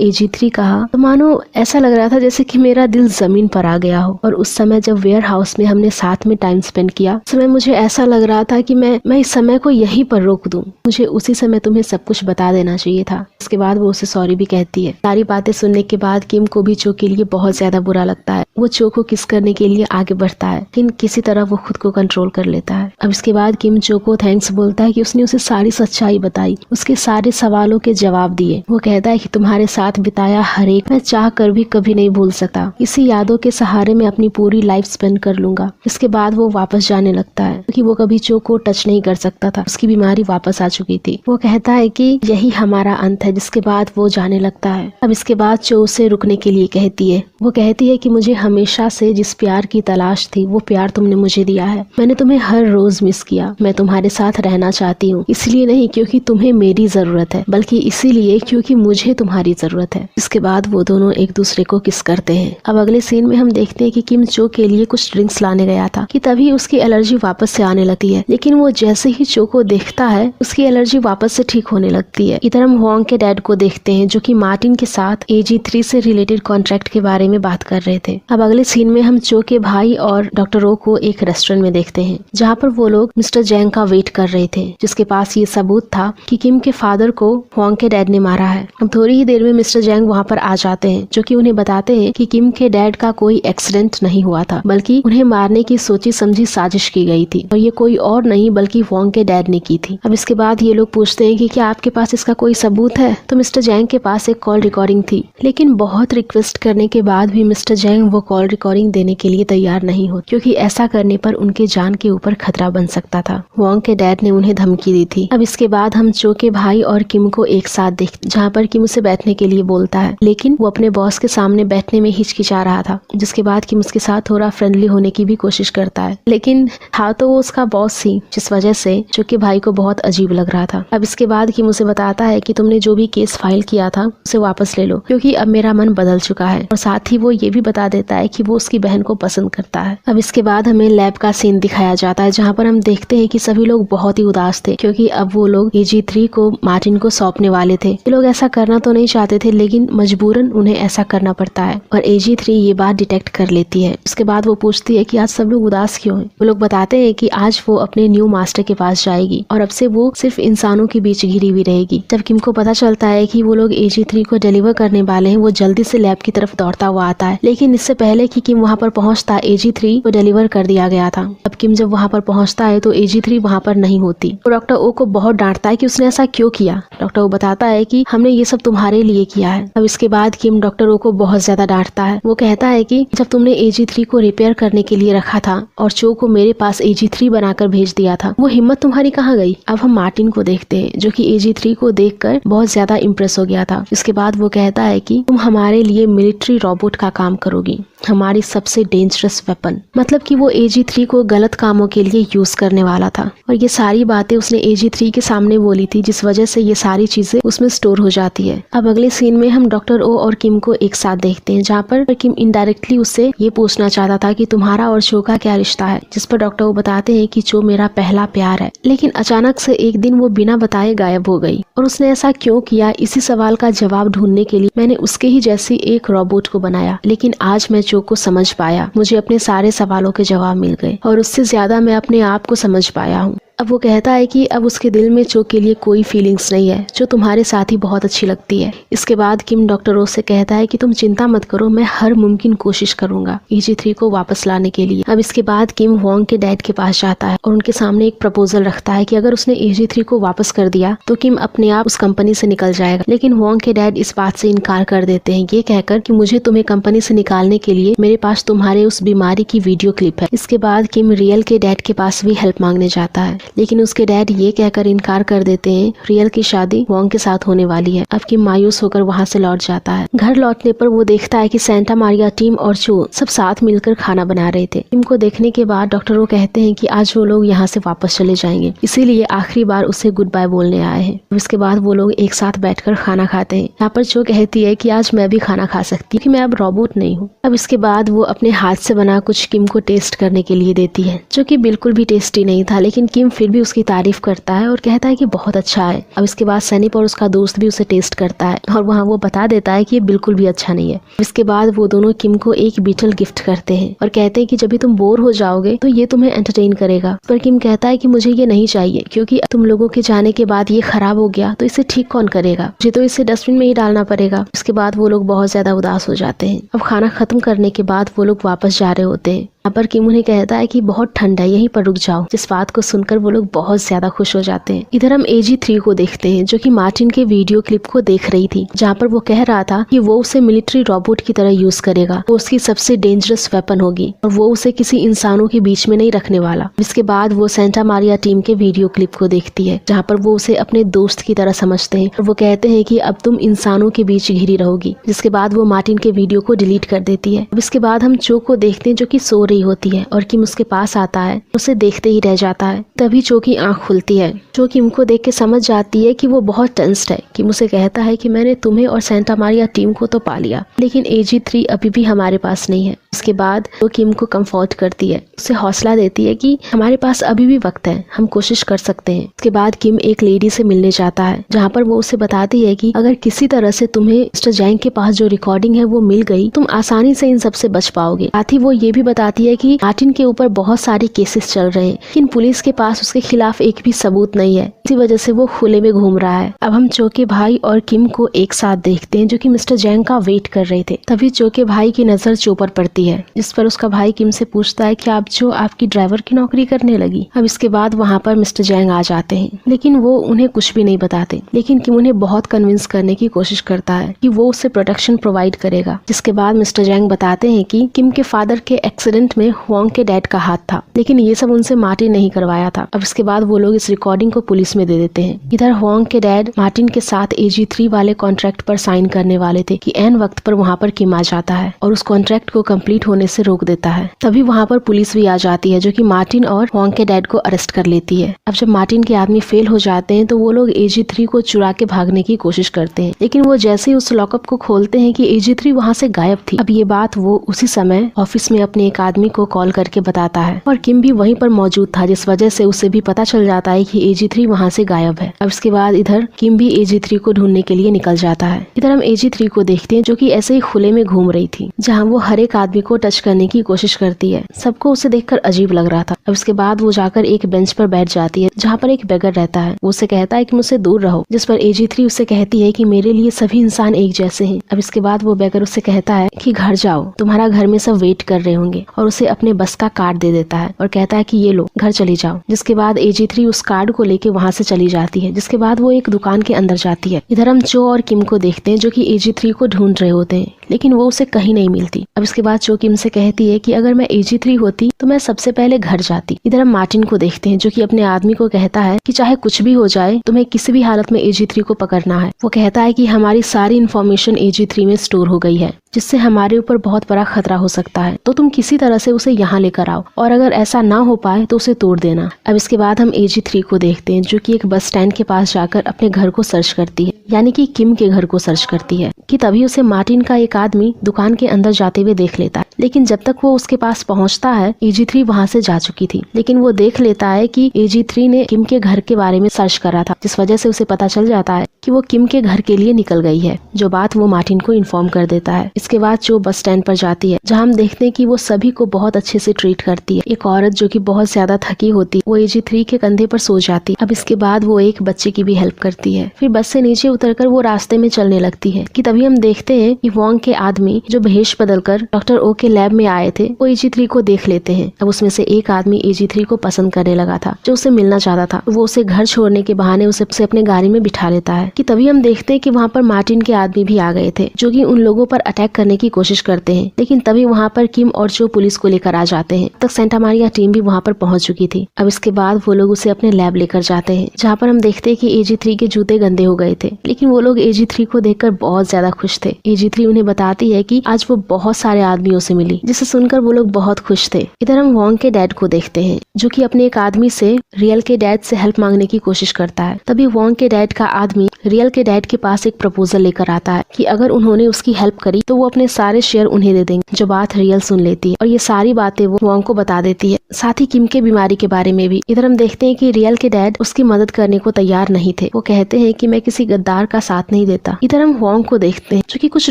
AG3 कहा तो मानो ऐसा लग रहा था जैसे कि मेरा दिल जमीन पर आ गया हो। और उस समय जब वेयर हाउस में हमने साथ में टाइम स्पेंड किया उस समय मुझे ऐसा लग रहा था कि मैं इस समय को यहीं पर रोक दूं। मुझे उसी समय तुम्हें सब कुछ बता देना चाहिए था। इसके बाद वो उसे सॉरी भी कहती है। सारी बातें सुनने के बाद किम को भी चो के लिए बहुत ज्यादा बुरा लगता है। वो चो को किस करने के लिए आगे बढ़ता है, लेकिन किसी तरह वो खुद को कंट्रोल कर लेता है। अब इसके बाद किम चो को थैंक्स बोलता है कि उसने उसे सारी सच्चाई बताई, उसके सारे सवालों के जवाब दिए। वो कहता है कि तुम्हारे साथ बिताया हर एक मैं चाह कर भी कभी नहीं भूल सकता। इसी यादों के सहारे मैं अपनी पूरी लाइफ स्पेंड कर लूंगा। इसके बाद वो वापस जाने लगता है क्योंकि वो कभी चो को टच नहीं कर सकता था, उसकी बीमारी वापस आ चुकी थी। वो कहता है कि यही हमारा अंत है। जिसके बाद वो जाने लगता है। अब इसके बाद चो उसे रुकने के लिए कहती है। वो कहती है कि मुझे हमेशा से जिस प्यार की तलाश थी वो प्यार तुमने मुझे दिया है। मैंने तुम्हें हर रोज मिस किया। मैं तुम्हारे साथ रहना चाहती हूँ, इसलिए नहीं क्योंकि तुम्हें मेरी जरूरत है, बल्कि इसीलिए क्योंकि मुझे तुम्हारी जरूरत है। इसके बाद वो दोनों एक दूसरे को किस करते हैं। अब अगले सीन में हम देखते हैं कि किम चो के लिए कुछ ड्रिंक्स लाने गया था कि तभी उसकी एलर्जी वापस से आने लगती है। लेकिन वो जैसे ही चो को देखता है उसकी एलर्जी वापस से ठीक होने लगती है। इधर हम हुआंग के डैड को देखते हैं जो कि मार्टिन के साथ AG3 से रिलेटेड कॉन्ट्रैक्ट के बारे में बात कर रहे थे। अब अगले सीन में हम चो के भाई और डॉक्टर ओ को एक रेस्टोरेंट में देखते हैं जहाँ पर वो लोग मिस्टर जैंग का वेट कर रहे थे, जिसके पास ये सबूत था कि किम के फादर को हुआंग के डैड ने मारा है। अब थोड़ी ही देर में मिस्टर जैंग वहाँ पर आ जाते हैं जो कि उन्हें बताते हैं कि किम के डैड का कोई एक्सीडेंट नहीं हुआ था, बल्कि उन्हें मारने की सोची समझी साजिश की गई थी और ये कोई और नहीं बल्कि हुआंग के डैड ने की थी। अब इसके बाद ये लोग पूछते हैं कि क्या आपके पास इसका कोई सबूत है। तो मिस्टर जैंग के पास एक कॉल रिकॉर्डिंग थी, लेकिन बहुत रिक्वेस्ट करने के बाद भी मिस्टर जैंग वो कॉल रिकॉर्डिंग देने के लिए तैयार नहीं हो, क्योंकि ऐसा करने पर उनके जान के ऊपर खतरा बन सकता था। हुआंग के डैड ने उन्हें धमकी दी थी। अब इसके बाद हम चो के भाई और किम को एक साथ देखते जहाँ पर किम उसे बैठने के लिए बोलता है, लेकिन वो अपने बॉस के सामने बैठने में हिचकिचा रहा था। जिसके बाद किम उसके साथ थोड़ा फ्रेंडली होने की भी कोशिश करता है, लेकिन था तो वो उसका बॉस ही, जिस वजह से चो के भाई को बहुत अजीब लग रहा था। अब इसके बाद किम उसे बताता है कि तुमने जो भी केस फाइल किया था उसे वापस ले लो, क्योंकि अब मेरा मन बदल चुका है। और साथ ही वो ये भी बता देता है कि वो उसकी बहन को पसंद करता है। अब इसके बाद हमें लैब का सीन दिखाया जाता है जहाँ पर हम देखते हैं कि सभी लोग बहुत ही उदास थे, क्योंकि अब वो लोग AG3 को मार्टिन को सौंपने वाले थे। ये लोग ऐसा करना तो नहीं चाहते थे, लेकिन मजबूरन उन्हें ऐसा करना पड़ता है और AG3 ये बात डिटेक्ट कर लेती है। उसके बाद वो पूछती है कि आज सब लोग उदास क्यों हैं। वो लोग बताते हैं कि आज वो अपने न्यू मास्टर के पास जाएगी और अब से वो सिर्फ इंसानों के बीच घिरी हुई रहेगी। जब किम को पता चलता है कि वो लोग AG3 को डिलीवर करने वाले हैं, वो जल्दी से लैब की तरफ दौड़ता हुआ आता है, लेकिन इससे पहले कि किम वहाँ पर पहुँचता AG3 को डिलीवर कर दिया गया था। अब किम जब वहाँ पर पहुँचता है तो AG3 वहाँ पर नहीं होती। तो डॉक्टर ओ को बहुत डांटता है कि उसने ऐसा क्यों किया। डॉक्टर ओ बताता है कि हमने ये सब तुम्हारे लिए किया है। अब इसके बाद किम डॉक्टर ओ को बहुत ज्यादा डांटता है। वो कहता है कि जब तुमने AG3 को रिपेयर करने के लिए रखा था और चो को मेरे पास AG3 बनाकर भेज दिया था, वो हिम्मत तुम्हारी कहाँ गई। अब हम मार्टिन को देखते हैं जो कि AG3 को देखकर बहुत ज्यादा इम्प्रेस हो गया था। इसके बाद वो कहता है कि तुम हमारे लिए मिलिट्री रोबोट का काम करोगी, हमारी सबसे डेंजरस वेपन। मतलब कि वो AG3 को गलत कामों के लिए यूज करने वाला था और ये सारी बातें उसने AG3 के सामने बोली थी, जिस वजह से ये सारी चीजें उसमें स्टोर हो जाती है। अब अगले सीन में हम डॉक्टर ओ और किम को एक साथ देखते हैं, जहाँ पर किम इनडायरेक्टली उससे ये पूछना चाहता था कि तुम्हारा और चो का क्या रिश्ता है, जिस पर डॉक्टर ओ बताते हैं कि चो मेरा पहला प्यार है। लेकिन अचानक से एक दिन वो बिना बताए गायब हो गई और उसने ऐसा क्यों किया, इसी सवाल का जवाब ढूंढने के लिए मैंने उसके ही जैसी एक रोबोट को बनाया। लेकिन आज मैं चो को समझ पाया, मुझे अपने सारे सवालों के जवाब मिल गए और उससे ज्यादा मैं अपने आप को समझ पाया हूँ। अब वो कहता है कि अब उसके दिल में चो के लिए कोई फीलिंग्स नहीं है, जो तुम्हारे साथ ही बहुत अच्छी लगती है। इसके बाद किम डॉक्टर ओ से कहता है कि तुम चिंता मत करो, मैं हर मुमकिन कोशिश करूंगा AG3 को वापस लाने के लिए। अब इसके बाद किम वोंग के डैड के पास जाता है और उनके सामने एक प्रपोजल रखता है कि अगर उसने AG3 को वापस कर दिया तो किम अपने आप उस कंपनी से निकल जाएगा। लेकिन वोंग के डैड इस बात से इनकार कर देते हैं, ये कहकर कि मुझे तुम्हें कंपनी से निकालने के लिए मेरे पास तुम्हारे उस बीमारी की वीडियो क्लिप है। इसके बाद किम रियल के डैड के पास भी हेल्प मांगने जाता है, लेकिन उसके डैड ये कहकर इनकार कर देते हैं, रियल की शादी वोंग के साथ होने वाली है। अब किम मायूस होकर वहाँ से लौट जाता है। घर लौटने पर वो देखता है कि सेंटा मारिया टीम और चो सब साथ मिलकर खाना बना रहे थे। किम को देखने के बाद डॉक्टर वो कहते हैं कि आज वो लोग यहाँ से वापस चले जाएंगे, इसीलिए आखिरी बार उसे गुड बाय बोलने आए हैं। इसके बाद वो लोग एक साथ बैठकर खाना खाते हैं। यहाँ पर चो कहती है कि आज मैं भी खाना खा सकती हूँ, मैं अब रोबोट नहीं हूँ। अब इसके बाद वो अपने हाथ से बना कुछ किम को टेस्ट करने के लिए देती है, जो कि बिल्कुल भी टेस्टी नहीं था, लेकिन किम फिर भी उसकी तारीफ करता है और कहता है कि बहुत अच्छा है। अब इसके बाद सैनिप और उसका दोस्त भी उसे टेस्ट करता है और वहाँ वो बता देता है कि ये बिल्कुल भी अच्छा नहीं है। इसके बाद वो दोनों किम को एक बीटल गिफ्ट करते हैं और कहते हैं कि जब भी तुम बोर हो जाओगे तो ये तुम्हें एंटरटेन करेगा। पर किम कहता है कि मुझे ये नहीं चाहिए, क्योंकि तुम लोगों के जाने के बाद ये खराब हो गया तो इसे ठीक कौन करेगा, मुझे तो इसे डस्टबिन में ही डालना पड़ेगा। इसके बाद वो लोग बहुत ज्यादा उदास हो जाते हैं। अब खाना खत्म करने के बाद वो लोग वापस जा रहे होते हैं। यहाँ पर किम उन्हें कहता है कि बहुत ठंड है, यहीं पर रुक जाओ, जिस बात को सुनकर वो लोग बहुत ज्यादा खुश हो जाते हैं। इधर हम AG3 को देखते हैं, जो कि मार्टिन के वीडियो क्लिप को देख रही थी, जहाँ पर वो कह रहा था कि वो उसे मिलिट्री रोबोट की तरह यूज करेगा, वो उसकी सबसे डेंजरस वेपन होगी और वो उसे किसी इंसानों के बीच में नहीं रखने वाला। इसके बाद वो सेंटा मारिया टीम के वीडियो क्लिप को देखती है, जहाँ पर वो उसे अपने दोस्त की तरह समझते हैं और वो कहते हैं कि अब तुम इंसानों के बीच घिरी रहोगी। जिसके बाद वो मार्टिन के वीडियो को डिलीट कर देती है। इसके बाद हम चो को देखते हैं, जो कि सो रही होती है और किम उसके पास आता है, उसे देखते ही रह जाता है। तभी चो की आंख खुलती है। चो किम को देख के समझ जाती है कि वो बहुत टेंस्ड है। किम उसे कहता है कि मैंने तुम्हें और सेंटा मारिया टीम को तो पा लिया, लेकिन AG3 अभी भी हमारे पास नहीं है। उसके बाद वो किम को कंफर्ट करती है, उसे हौसला देती है कि हमारे पास अभी भी वक्त है, हम कोशिश कर सकते हैं। उसके बाद किम एक लेडी से मिलने जाता है, जहाँ पर वो उसे बताती है कि अगर किसी तरह से तुम्हें मिस्टर जैंग के पास जो रिकॉर्डिंग है वो मिल गई, तुम आसानी से इन सब से बच पाओगे। साथ ही वो ये भी बताती है कि मार्टिन के ऊपर बहुत सारे केसेस चल रहे हैं, लेकिन पुलिस के पास उसके खिलाफ एक भी सबूत नहीं है, इसी वजह से वो खुले में घूम रहा है। अब हम चो के भाई और किम को एक साथ देखते हैं, जो कि मिस्टर जैंग का वेट कर रहे थे। तभी चो के भाई की नजर चो पर पड़ती है, जिस पर उसका भाई किम से पूछता है कि आप जो आपकी ड्राइवर की नौकरी करने लगी। अब इसके बाद वहाँ पर मिस्टर जैंग आ जाते हैं, लेकिन वो उन्हें कुछ भी नहीं बताते। लेकिन किम उन्हें बहुत कन्विंस करने की कोशिश करता है कि वो उसे प्रोटेक्शन प्रोवाइड करेगा। जिसके बाद मिस्टर जैंग बताते हैं कि किम के फादर के एक्सीडेंट में वोंग के डैड का हाथ था, लेकिन ये सब उनसे मार्टिन नहीं करवाया था। अब इसके बाद वो लोग इस रिकॉर्डिंग को पुलिस में दे देते हैं। इधर वोंग के डैड मार्टिन के साथ AG3 वाले कॉन्ट्रैक्ट पर साइन करने वाले थे कि एन वक्त पर वहाँ पर किम आ जाता है और उस कॉन्ट्रैक्ट को कंप्लीट होने से रोक देता है। तभी वहाँ पर पुलिस भी आ जाती है, जो कि मार्टिन और वोंग के डैड को अरेस्ट कर लेती है। अब जब मार्टिन के आदमी फेल हो जाते हैं तो वो लोग AG3 को चुरा के भागने की कोशिश करते हैं, लेकिन वो जैसे ही उस लॉकअप को खोलते हैं कि AG3 वहाँ से गायब थी। अब ये बात वो उसी समय ऑफिस में अपने एक आदमी आदमी को कॉल करके बताता है और किम भी वहीं पर मौजूद था, जिस वजह से उसे भी पता चल जाता है कि AG3 वहाँ से गायब है। अब इसके बाद इधर किम भी AG3 को ढूंढने के लिए निकल जाता है। इधर हम AG3 को देखते हैं जो कि ऐसे ही खुले में घूम रही थी, जहाँ वो हर एक आदमी को टच करने की कोशिश करती है। सबको उसे देखकर अजीब लग रहा था। अब इसके बाद वो जाकर एक बेंच पर बैठ जाती है जहाँ पर एक बेगर रहता है। वो उसे कहता है कि मुझसे दूर रहो, जिस पर AG3 उसे कहती है कि मेरे लिए सभी इंसान एक जैसे हैं। अब इसके बाद वो बेगर उसे कहता है कि घर जाओ, तुम्हारा घर में सब वेट कर रहे होंगे, और उसे अपने बस का कार्ड दे देता है और कहता है कि ये लो, घर चली जाओ। जिसके बाद AG3 उस कार्ड को लेके वहाँ से चली जाती है। जिसके बाद वो एक दुकान के अंदर जाती है। इधर हम चो और किम को देखते हैं जो कि AG3 को ढूंढ रहे होते हैं, लेकिन वो उसे कहीं नहीं मिलती। अब इसके बाद चो किम से कहती है कि अगर मैं AG3 होती तो मैं सबसे पहले घर जाती। इधर हम मार्टिन को देखते हैं जो कि अपने आदमी को कहता है कि चाहे कुछ भी हो जाए, तुम्हें किसी भी हालत में AG3 को पकड़ना है। वो कहता है कि हमारी सारी इन्फॉर्मेशन AG3 में स्टोर हो गई है, जिससे हमारे ऊपर बहुत बड़ा खतरा हो सकता है, तो तुम किसी तरह से उसे यहाँ लेकर आओ, और अगर ऐसा ना हो पाए तो उसे तोड़ देना। अब इसके बाद हम AG3 को देखते हैं जो कि एक बस स्टैंड के पास जाकर अपने घर को सर्च करती है, यानी कि किम के घर को सर्च करती है, कि तभी उसे मार्टिन का एक आदमी दुकान के अंदर जाते हुए देख लेता है। लेकिन जब तक वो उसके पास पहुंचता है, AG3 वहां से जा चुकी थी। लेकिन वो देख लेता है कि AG3 ने किम के घर के बारे में सर्च करा था, जिस वजह से उसे पता चल जाता है कि वो किम के घर के लिए निकल गई है, जो बात वो मार्टिन को इन्फॉर्म कर देता है। इसके बाद जो बस स्टैंड पर जाती है, जहाँ हम देखते हैं कि वो सभी को बहुत अच्छे से ट्रीट करती है। एक औरत जो कि बहुत ज्यादा थकी होती, वो AG3 के कंधे पर सो जाती। अब इसके बाद वो एक बच्चे की भी हेल्प करती है। फिर बस से नीचे उतरकर वो रास्ते में चलने लगती है कि तभी हम देखते हैं कि वोंग के आदमी जो भेष बदलकर डॉक्टर ओ के लैब में आए थे, वो AG3 को देख लेते हैं। अब उसमें से एक आदमी AG3 को पसंद करने लगा था, जो उसे मिलना चाहता था। वो उसे घर छोड़ने के बहाने उसे अपने गाड़ी में बिठा लेता है कि तभी हम देखते हैं कि वहाँ पर मार्टिन के आदमी भी आ गए थे, जो कि उन लोगों पर अटैक करने की कोशिश करते हैं। लेकिन तभी वहाँ पर किम और जो पुलिस को लेकर आ जाते हैं। तक सेंटा मारिया टीम भी वहाँ पर पहुंच चुकी थी। अब इसके बाद वो लोग उसे अपने लैब लेकर जाते हैं, जहाँ पर हम देखते हैं कि AG3 के जूते गंदे हो गए थे। लेकिन वो लोग AG3 को देखकर बहुत ज्यादा खुश थे। AG3 उन्हें बताती है कि आज वो बहुत सारे आदमियों से मिली, जिसे सुनकर वो लोग बहुत खुश थे। इधर हम वोंग के डैड को देखते हैं, जो कि अपने एक आदमी से रियल के डैड से हेल्प मांगने की कोशिश करता है। तभी वोंग के डैड का आदमी रियल के डैड के पास एक प्रपोजल लेकर आता है कि अगर उन्होंने उसकी हेल्प करी तो वो अपने सारे शेयर उन्हें दे देंगे, जो बात रियल सुन लेती है और ये सारी बातें वो वोंग को बता देती है, साथ ही किम के बीमारी के बारे में भी। इधर हम देखते हैं कि रियल के डैड उसकी मदद करने को तैयार नहीं थे। वो कहते हैं कि मैं किसी गद्दार का साथ नहीं देता। इधर हम वोंग को देखते हैं जो कि कुछ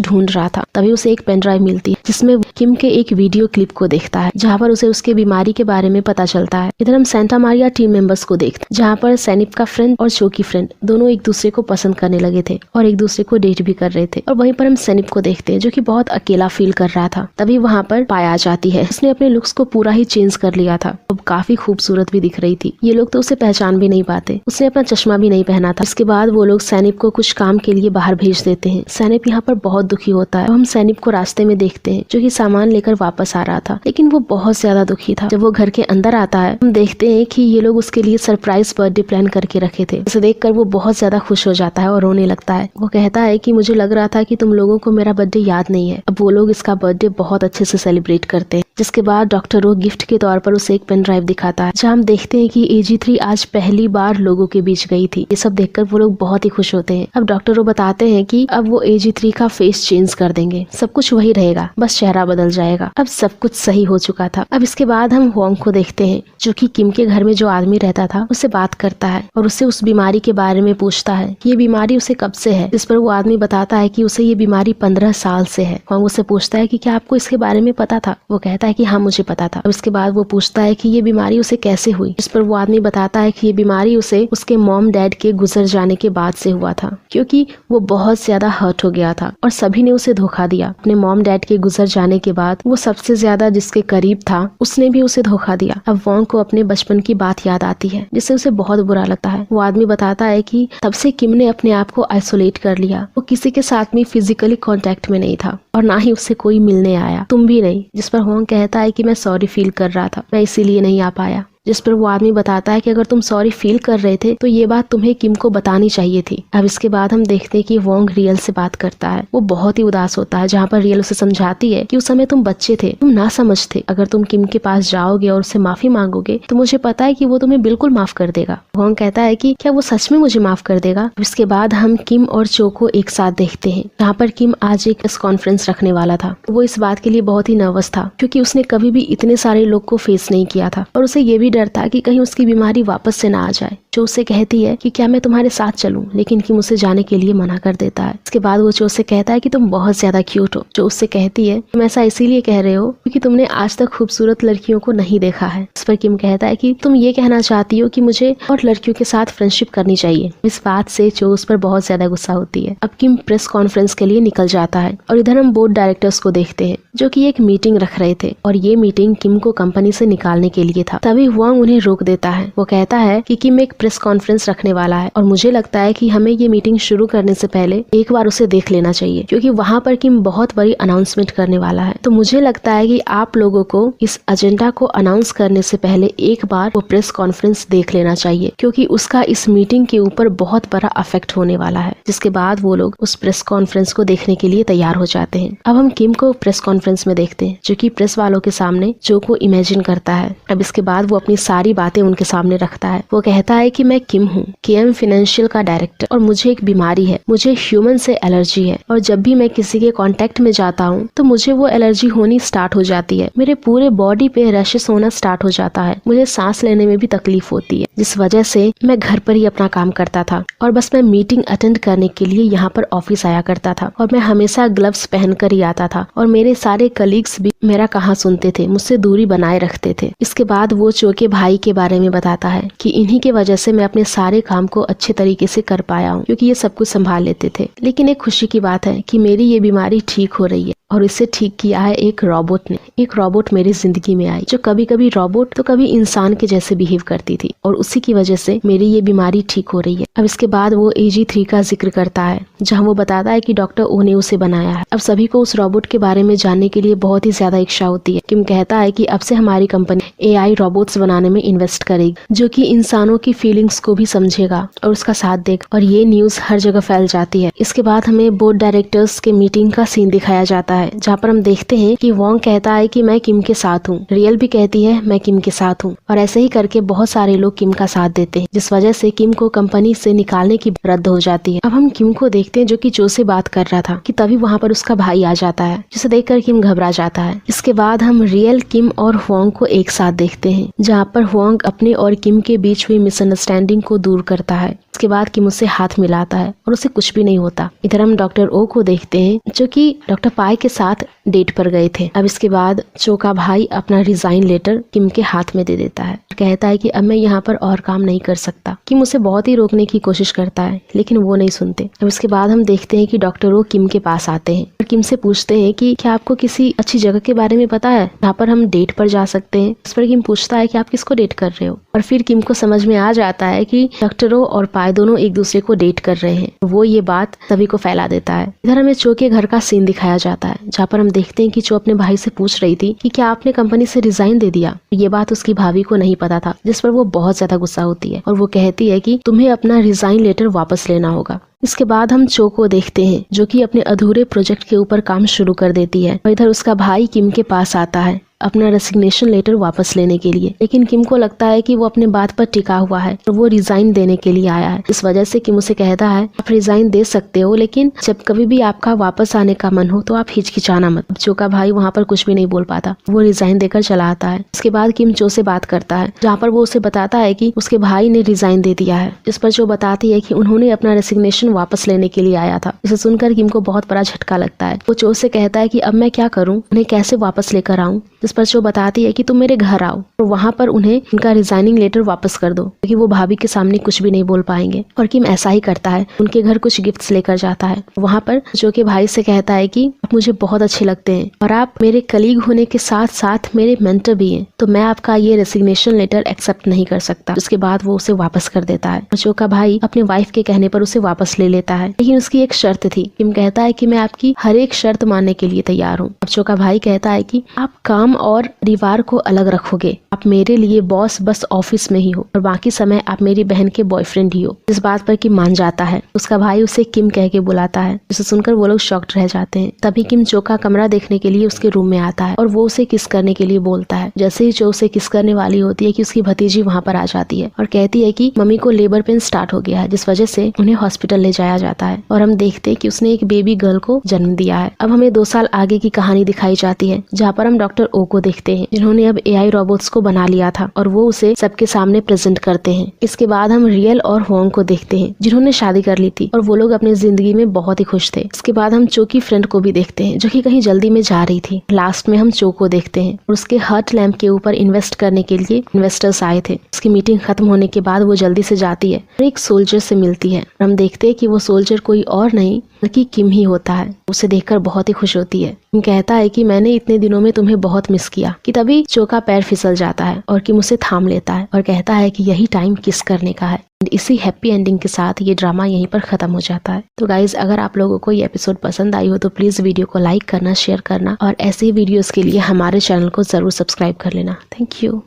ढूंढ रहा था। तभी उसे एक पेन ड्राइव मिलती है, जिसमें किम के एक वीडियो क्लिप को देखता है, जहाँ पर उसे उसके बीमारी के बारे में पता चलता है। इधर हम सेंटा मारिया टीम मेंबर्स को देखते हैं, जहाँ पर सैनिप का फ्रेंड और चो की फ्रेंड दोनों एक दूसरे को पसंद करने लगे थे और एक दूसरे को डेट भी कर रहे थे। और वहीं पर हम सैनिप को देखते हैं जो कि बहुत अकेला फील कर रहा था। तभी वहाँ पर पाया जाती है, उसने अपने लुक्स को पूरा ही चेंज कर लिया था, अब काफी खूबसूरत भी दिख रही थी। ये लोग तो उसे पहचान भी नहीं पाते। उसने अपना चश्मा भी नहीं पहना था। इसके बाद वो लोग सैनिप को कुछ काम के लिए बाहर भेज देते हैं। सैनिप यहाँ पर बहुत दुखी होता है। हम सैनिप को रास्ते में देखते हैं जो कि सामान लेकर वापस आ रहा था, लेकिन वो बहुत ज्यादा दुखी था। जब वो घर के अंदर आता है, हम देखते हैं कि ये लोग उसके लिए सरप्राइज बर्थडे प्लान करके रखे थे। उसे देखकर वो बहुत ज्यादा खुश हो जाता है और रोने लगता है। वो कहता है कि मुझे लग रहा था कि तुम लोगों को मेरा बर्थडे याद नहीं है। अब वो लोग इसका बर्थडे बहुत अच्छे से सेलिब्रेट करते हैं। जिसके बाद डॉक्टर ओ गिफ्ट के तौर पर उसे एक पेन ड्राइव दिखाता है, जहाँ हम देखते हैं कि AG3 आज पहली बार लोगों के बीच गई थी। ये सब देखकर वो लोग बहुत ही खुश होते हैं। अब डॉक्टर ओ बताते हैं कि अब वो AG3 का फेस चेंज कर देंगे, सब कुछ वही रहेगा, बस चेहरा बदल जाएगा। अब सब कुछ सही हो चुका था। अब इसके बाद हम वोंग को देखते हैं जो कि किम के घर में जो आदमी रहता था उससे बात करता है और उससे उस बीमारी के बारे में पूछता है कि ये बीमारी उसे कब से है। जिस पर वो आदमी बताता है कि उसे ये बीमारी 15 साल से है। वोंग उससे पूछता है कि क्या आपको इसके बारे में पता था। वो कहता है कि हाँ मुझे पता था। अब इसके बाद वो पूछता है कि ये बीमारी उसे कैसे हुई। जिस पर वो आदमी बताता है कि ये बीमारी उसे उसके मॉम डैड के गुजर जाने के बाद से हुआ था, क्योंकि वो बहुत ज्यादा हर्ट हो गया था और सभी ने उसे धोखा दिया। अपने मॉम डैड के गुजर जाने के बाद वो सबसे ज्यादा जिसके करीब था उसने भी उसे धोखा दिया। अब वोंग को अपने बचपन की बात याद आती है, जिससे उसे बहुत बुरा लगता है। वो आदमी बताता है कि तब से किम ने अपने आप को आइसोलेट कर लिया। वो किसी के साथ में फिजिकली कांटेक्ट में नहीं था और ना ही उससे कोई मिलने आया, तुम भी नहीं। जिस पर वोंग कहता है कि मैं सॉरी फील कर रहा था, मैं इसीलिए नहीं आ पाया। जिस पर वो आदमी बताता है कि अगर तुम सॉरी फील कर रहे थे तो ये बात तुम्हें किम को बतानी चाहिए थी। अब इसके बाद हम देखते हैं कि वोंग रियल से बात करता है। वो बहुत ही उदास होता है, जहाँ पर रियल उसे समझाती है कि उस समय तुम बच्चे थे, तुम ना समझ थे। अगर तुम किम के पास जाओगे और उससे माफी मांगोगे तो मुझे पता है कि वो तुम्हें बिल्कुल माफ कर देगा। वोंग कहता है कि क्या वो सच में मुझे माफ कर देगा। इसके बाद हम किम और चो को एक साथ देखते हैं, जहाँ पर किम आज एक प्रेस कॉन्फ्रेंस रखने वाला था। वो इस बात के लिए बहुत ही नर्वस था क्योंकि उसने कभी भी इतने सारे लोग को फेस नहीं किया था और उसे ये भी डर था कि कहीं उसकी बीमारी वापस से ना आ जाए। चो उससे कहती है कि क्या मैं तुम्हारे साथ चलूं, लेकिन किम उसे जाने के लिए मना कर देता है। इसके बाद वो चो से कहता है कि तुम बहुत ज्यादा क्यूट हो। जो उससे कहती है तुम ऐसा इसीलिए कह रहे हो क्योंकि तुमने आज तक खूबसूरत लड़कियों को नहीं देखा है। इस पर किम कहता है कि तुम ये कहना चाहती हो कि मुझे और लड़कियों के साथ फ्रेंडशिप करनी चाहिए। इस बात से चो उस पर बहुत ज्यादा गुस्सा होती है। अब किम प्रेस कॉन्फ्रेंस के लिए निकल जाता है और इधर हम बोर्ड डायरेक्टर्स को देखते हैं जो कि एक मीटिंग रख रहे थे और ये मीटिंग किम को कंपनी से निकालने के लिए था। तभी वोंग उन्हें रोक देता है। वो कहता है कि किम एक प्रेस कॉन्फ्रेंस रखने वाला है और मुझे लगता है कि हमें ये मीटिंग शुरू करने से पहले एक बार उसे देख लेना चाहिए क्योंकि वहाँ पर किम बहुत बड़ी अनाउंसमेंट करने वाला है। तो मुझे लगता है कि आप लोगों को इस एजेंडा को अनाउंस करने से पहले एक बार वो प्रेस कॉन्फ्रेंस देख लेना चाहिए क्योंकि उसका इस मीटिंग के ऊपर बहुत बड़ा अफेक्ट होने वाला है। जिसके बाद वो लोग उस प्रेस कॉन्फ्रेंस को देखने के लिए तैयार हो जाते हैं। अब हम किम को प्रेस कॉन्फ्रेंस में देखते हैं जो कि प्रेस वालों के सामने जो को इमेजिन करता है। अब इसके बाद वो अपनी सारी बातें उनके सामने रखता है। वो कहता है कि मैं किम हूँ, केएम फाइनेंशियल का डायरेक्टर, और मुझे एक बीमारी है, मुझे ह्यूमन से एलर्जी है और जब भी मैं किसी के कांटेक्ट में जाता हूँ तो मुझे वो एलर्जी होनी स्टार्ट हो जाती है। मेरे पूरे बॉडी पे रैशेस होना स्टार्ट हो जाता है। मुझे सांस लेने में भी तकलीफ होती है, जिस वजह से मैं घर पर ही अपना काम करता था और बस मैं मीटिंग अटेंड करने के लिए यहाँ पर ऑफिस आया करता था और मैं हमेशा ग्लव्स पहनकर ही आता था और मेरे सारे कलीग्स भी मेरा कहाँ सुनते थे, मुझसे दूरी बनाए रखते थे। इसके बाद वो चो के भाई के बारे में बताता है कि इन्हीं के वजह से मैं अपने सारे काम को अच्छे तरीके से कर पाया हूँ क्योंकि ये सब कुछ संभाल लेते थे। लेकिन एक खुशी की बात है कि मेरी ये बीमारी ठीक हो रही है और इसे ठीक किया है एक रोबोट ने। एक रोबोट मेरी जिंदगी में आई जो कभी कभी रोबोट तो कभी इंसान के जैसे बिहेव करती थी और उसी की वजह से मेरी ये बीमारी ठीक हो रही है। अब इसके बाद वो AG3 का जिक्र करता है जहाँ वो बताता है कि डॉक्टर ओ ने उसे बनाया है। अब सभी को उस रोबोट के बारे में जानने के लिए बहुत ही ज्यादा इच्छा होती है। किम कहता है कि अब से हमारी कंपनी AI रोबोट्स बनाने में इन्वेस्ट करेगी जो कि इंसानों की फीलिंग्स को भी समझेगा और उसका साथ देगा और ये न्यूज हर जगह फैल जाती है। इसके बाद हमें बोर्ड डायरेक्टर्स के मीटिंग का सीन दिखाया जाता है जहाँ पर हम देखते हैं कि वोंग कहता है कि मैं किम के साथ हूँ, रियल भी कहती है मैं किम के साथ हूँ और ऐसे ही करके बहुत सारे लोग किम का साथ देते हैं जिस वजह से किम को कंपनी से निकालने की रद्द हो जाती है। अब हम किम को देखते हैं जो कि जो से बात कर रहा था कि तभी वहाँ पर उसका भाई आ जाता है जिसे देखकर किम घबरा जाता है। इसके बाद हम रियल, किम और वोंग को एक साथ देखते हैं जहाँ पर वोंग अपने और किम के बीच हुई मिसअंडरस्टैंडिंग को दूर करता है। इसके बाद किम उससे हाथ मिलाता है और उसे कुछ भी नहीं होता। इधर हम डॉक्टर ओ को देखते हैं जो कि डॉक्टर पाई के साथ डेट पर गए थे। अब इसके बाद चो का भाई अपना रिजाइन लेटर किम के हाथ में दे देता है, कहता है कि अब मैं यहाँ पर और काम नहीं कर सकता। किम उसे बहुत ही रोकने की कोशिश करता है लेकिन वो नहीं सुनते। अब इसके बाद हम देखते हैं कि डॉक्टर ओ किम के पास आते हैं और किम से पूछते हैं कि क्या आपको किसी अच्छी जगह के बारे में पता है जहाँ पर हम डेट पर जा सकते हैं। इस पर किम पूछता है कि आप किसको डेट कर रहे हो और फिर किम को समझ में आ जाता है कि डॉक्टर ओ और पाई दोनों एक दूसरे को डेट कर रहे हैं। वो ये बात सभी को फैला देता है। इधर हमें चो के घर का सीन दिखाया जाता है जहाँ पर हम देखते हैं कि चो अपने भाई से पूछ रही थी कि क्या आपने कंपनी से रिजाइन दे दिया। ये बात उसकी भाभी को नहीं पता था जिस पर वो बहुत ज्यादा गुस्सा होती है और वो कहती है कि तुम्हें अपना रिजाइन लेटर वापस लेना होगा। इसके बाद हम चो को देखते हैं जो कि अपने अधूरे प्रोजेक्ट के ऊपर काम शुरू कर देती है और इधर उसका भाई किम के पास आता है अपना रेसिग्नेशन लेटर वापस लेने के लिए। लेकिन किम को लगता है कि वो अपने बात पर टिका हुआ है और वो रिजाइन देने के लिए आया है। इस वजह से किम उसे कहता है आप रिजाइन दे सकते हो लेकिन जब कभी भी आपका वापस आने का मन हो तो आप हिचकिचाना मत। चो का भाई वहाँ पर कुछ भी नहीं बोल पाता, वो रिजाइन देकर चला आता है। इसके बाद किम चो से बात करता है जहाँ पर वो उसे बताता है कि उसके भाई ने रिजाइन दे दिया है। इस पर चो बताती है कि उन्होंने अपना रेसिग्नेशन वापस लेने के लिए आया था। इसे सुनकर किम को बहुत बड़ा झटका लगता है। वो चो से कहता है कि अब मैं क्या करूँ, उन्हें कैसे वापस लेकर आऊँ। जिस पर चो बताती है कि तुम मेरे घर आओ और वहाँ पर उन्हें उनका रिजाइनिंग लेटर वापस कर दो क्योंकि वो भाभी के सामने कुछ भी नहीं बोल पाएंगे। और किम ऐसा ही करता है, उनके घर कुछ गिफ्ट्स लेकर जाता है। वहाँ पर जो के भाई से कहता है कि आप मुझे बहुत अच्छे लगते हैं और आप मेरे कलीग होने के साथ साथ मेरे मेंटर भी हैं, तो मैं आपका ये रेसिग्नेशन लेटर एक्सेप्ट नहीं कर सकता। उसके बाद वो उसे वापस कर देता है। जो का भाई अपने वाइफ के कहने पर उसे वापस ले लेता है लेकिन उसकी एक शर्त थी। किम कहता है कि मैं आपकी हर एक शर्त मानने के लिए तैयार हूँ। अब जो का भाई कहता है कि आप काम और परिवार को अलग रखोगे। आप मेरे लिए बॉस बस ऑफिस में ही हो और बाकी समय आप मेरी बहन के बॉयफ्रेंड ही हो। इस बात पर किम मान जाता है। उसका भाई उसे किम कह के बुलाता है, जिसे सुनकर वो लोग शॉक्ड रह जाते हैं। तभी किम चो का कमरा देखने के लिए उसके रूम में आता है और वो उसे किस करने के लिए बोलता है। जैसे ही चो उसे किस करने वाली होती है कि उसकी भतीजी वहाँ पर आ जाती है और कहती है कि मम्मी को लेबर पेन स्टार्ट हो गया है, जिस वजह से उन्हें हॉस्पिटल ले जाया जाता है। और हम देखते हैं कि उसने एक बेबी गर्ल को जन्म दिया है। अब हमें 2 साल आगे की कहानी दिखाई जाती है, जहाँ पर हम डॉक्टर ओ को देखते हैं, जिन्होंने अब AI रोबोट्स को बना लिया था और वो उसे सबके सामने प्रेजेंट करते हैं। इसके बाद हम रियल और होंग को देखते हैं, जिन्होंने शादी कर ली थी और वो लोग अपनी जिंदगी में बहुत ही खुश थे। इसके बाद हम चो की फ्रेंड को भी देखते हैं, जो कि कहीं जल्दी में जा रही थी। लास्ट में हम चो को देखते हैं और उसके हर्ट लैम्प के ऊपर इन्वेस्ट करने के लिए इन्वेस्टर्स आए थे। उसकी मीटिंग खत्म होने के बाद वो जल्दी से जाती है और एक सोल्जर से मिलती है। हम देखते हैं कि वो सोल्जर कोई और नहीं बल्कि किम ही होता है। उसे देखकर बहुत ही खुश होती है। किम कहता है कि मैंने इतने दिनों में तुम्हें बहुत मिस किया। कि तभी चो का पैर फिसल जाता है और किम उसे थाम लेता है और कहता है कि यही टाइम किस करने का है। इसी हैप्पी एंडिंग के साथ ये ड्रामा यहीं पर खत्म हो जाता है। तो गाइज, अगर आप लोगों को ये एपिसोड पसंद आई हो तो प्लीज वीडियो को लाइक करना, शेयर करना और ऐसे ही वीडियोस के लिए हमारे चैनल को जरूर सब्सक्राइब कर लेना। Thank you.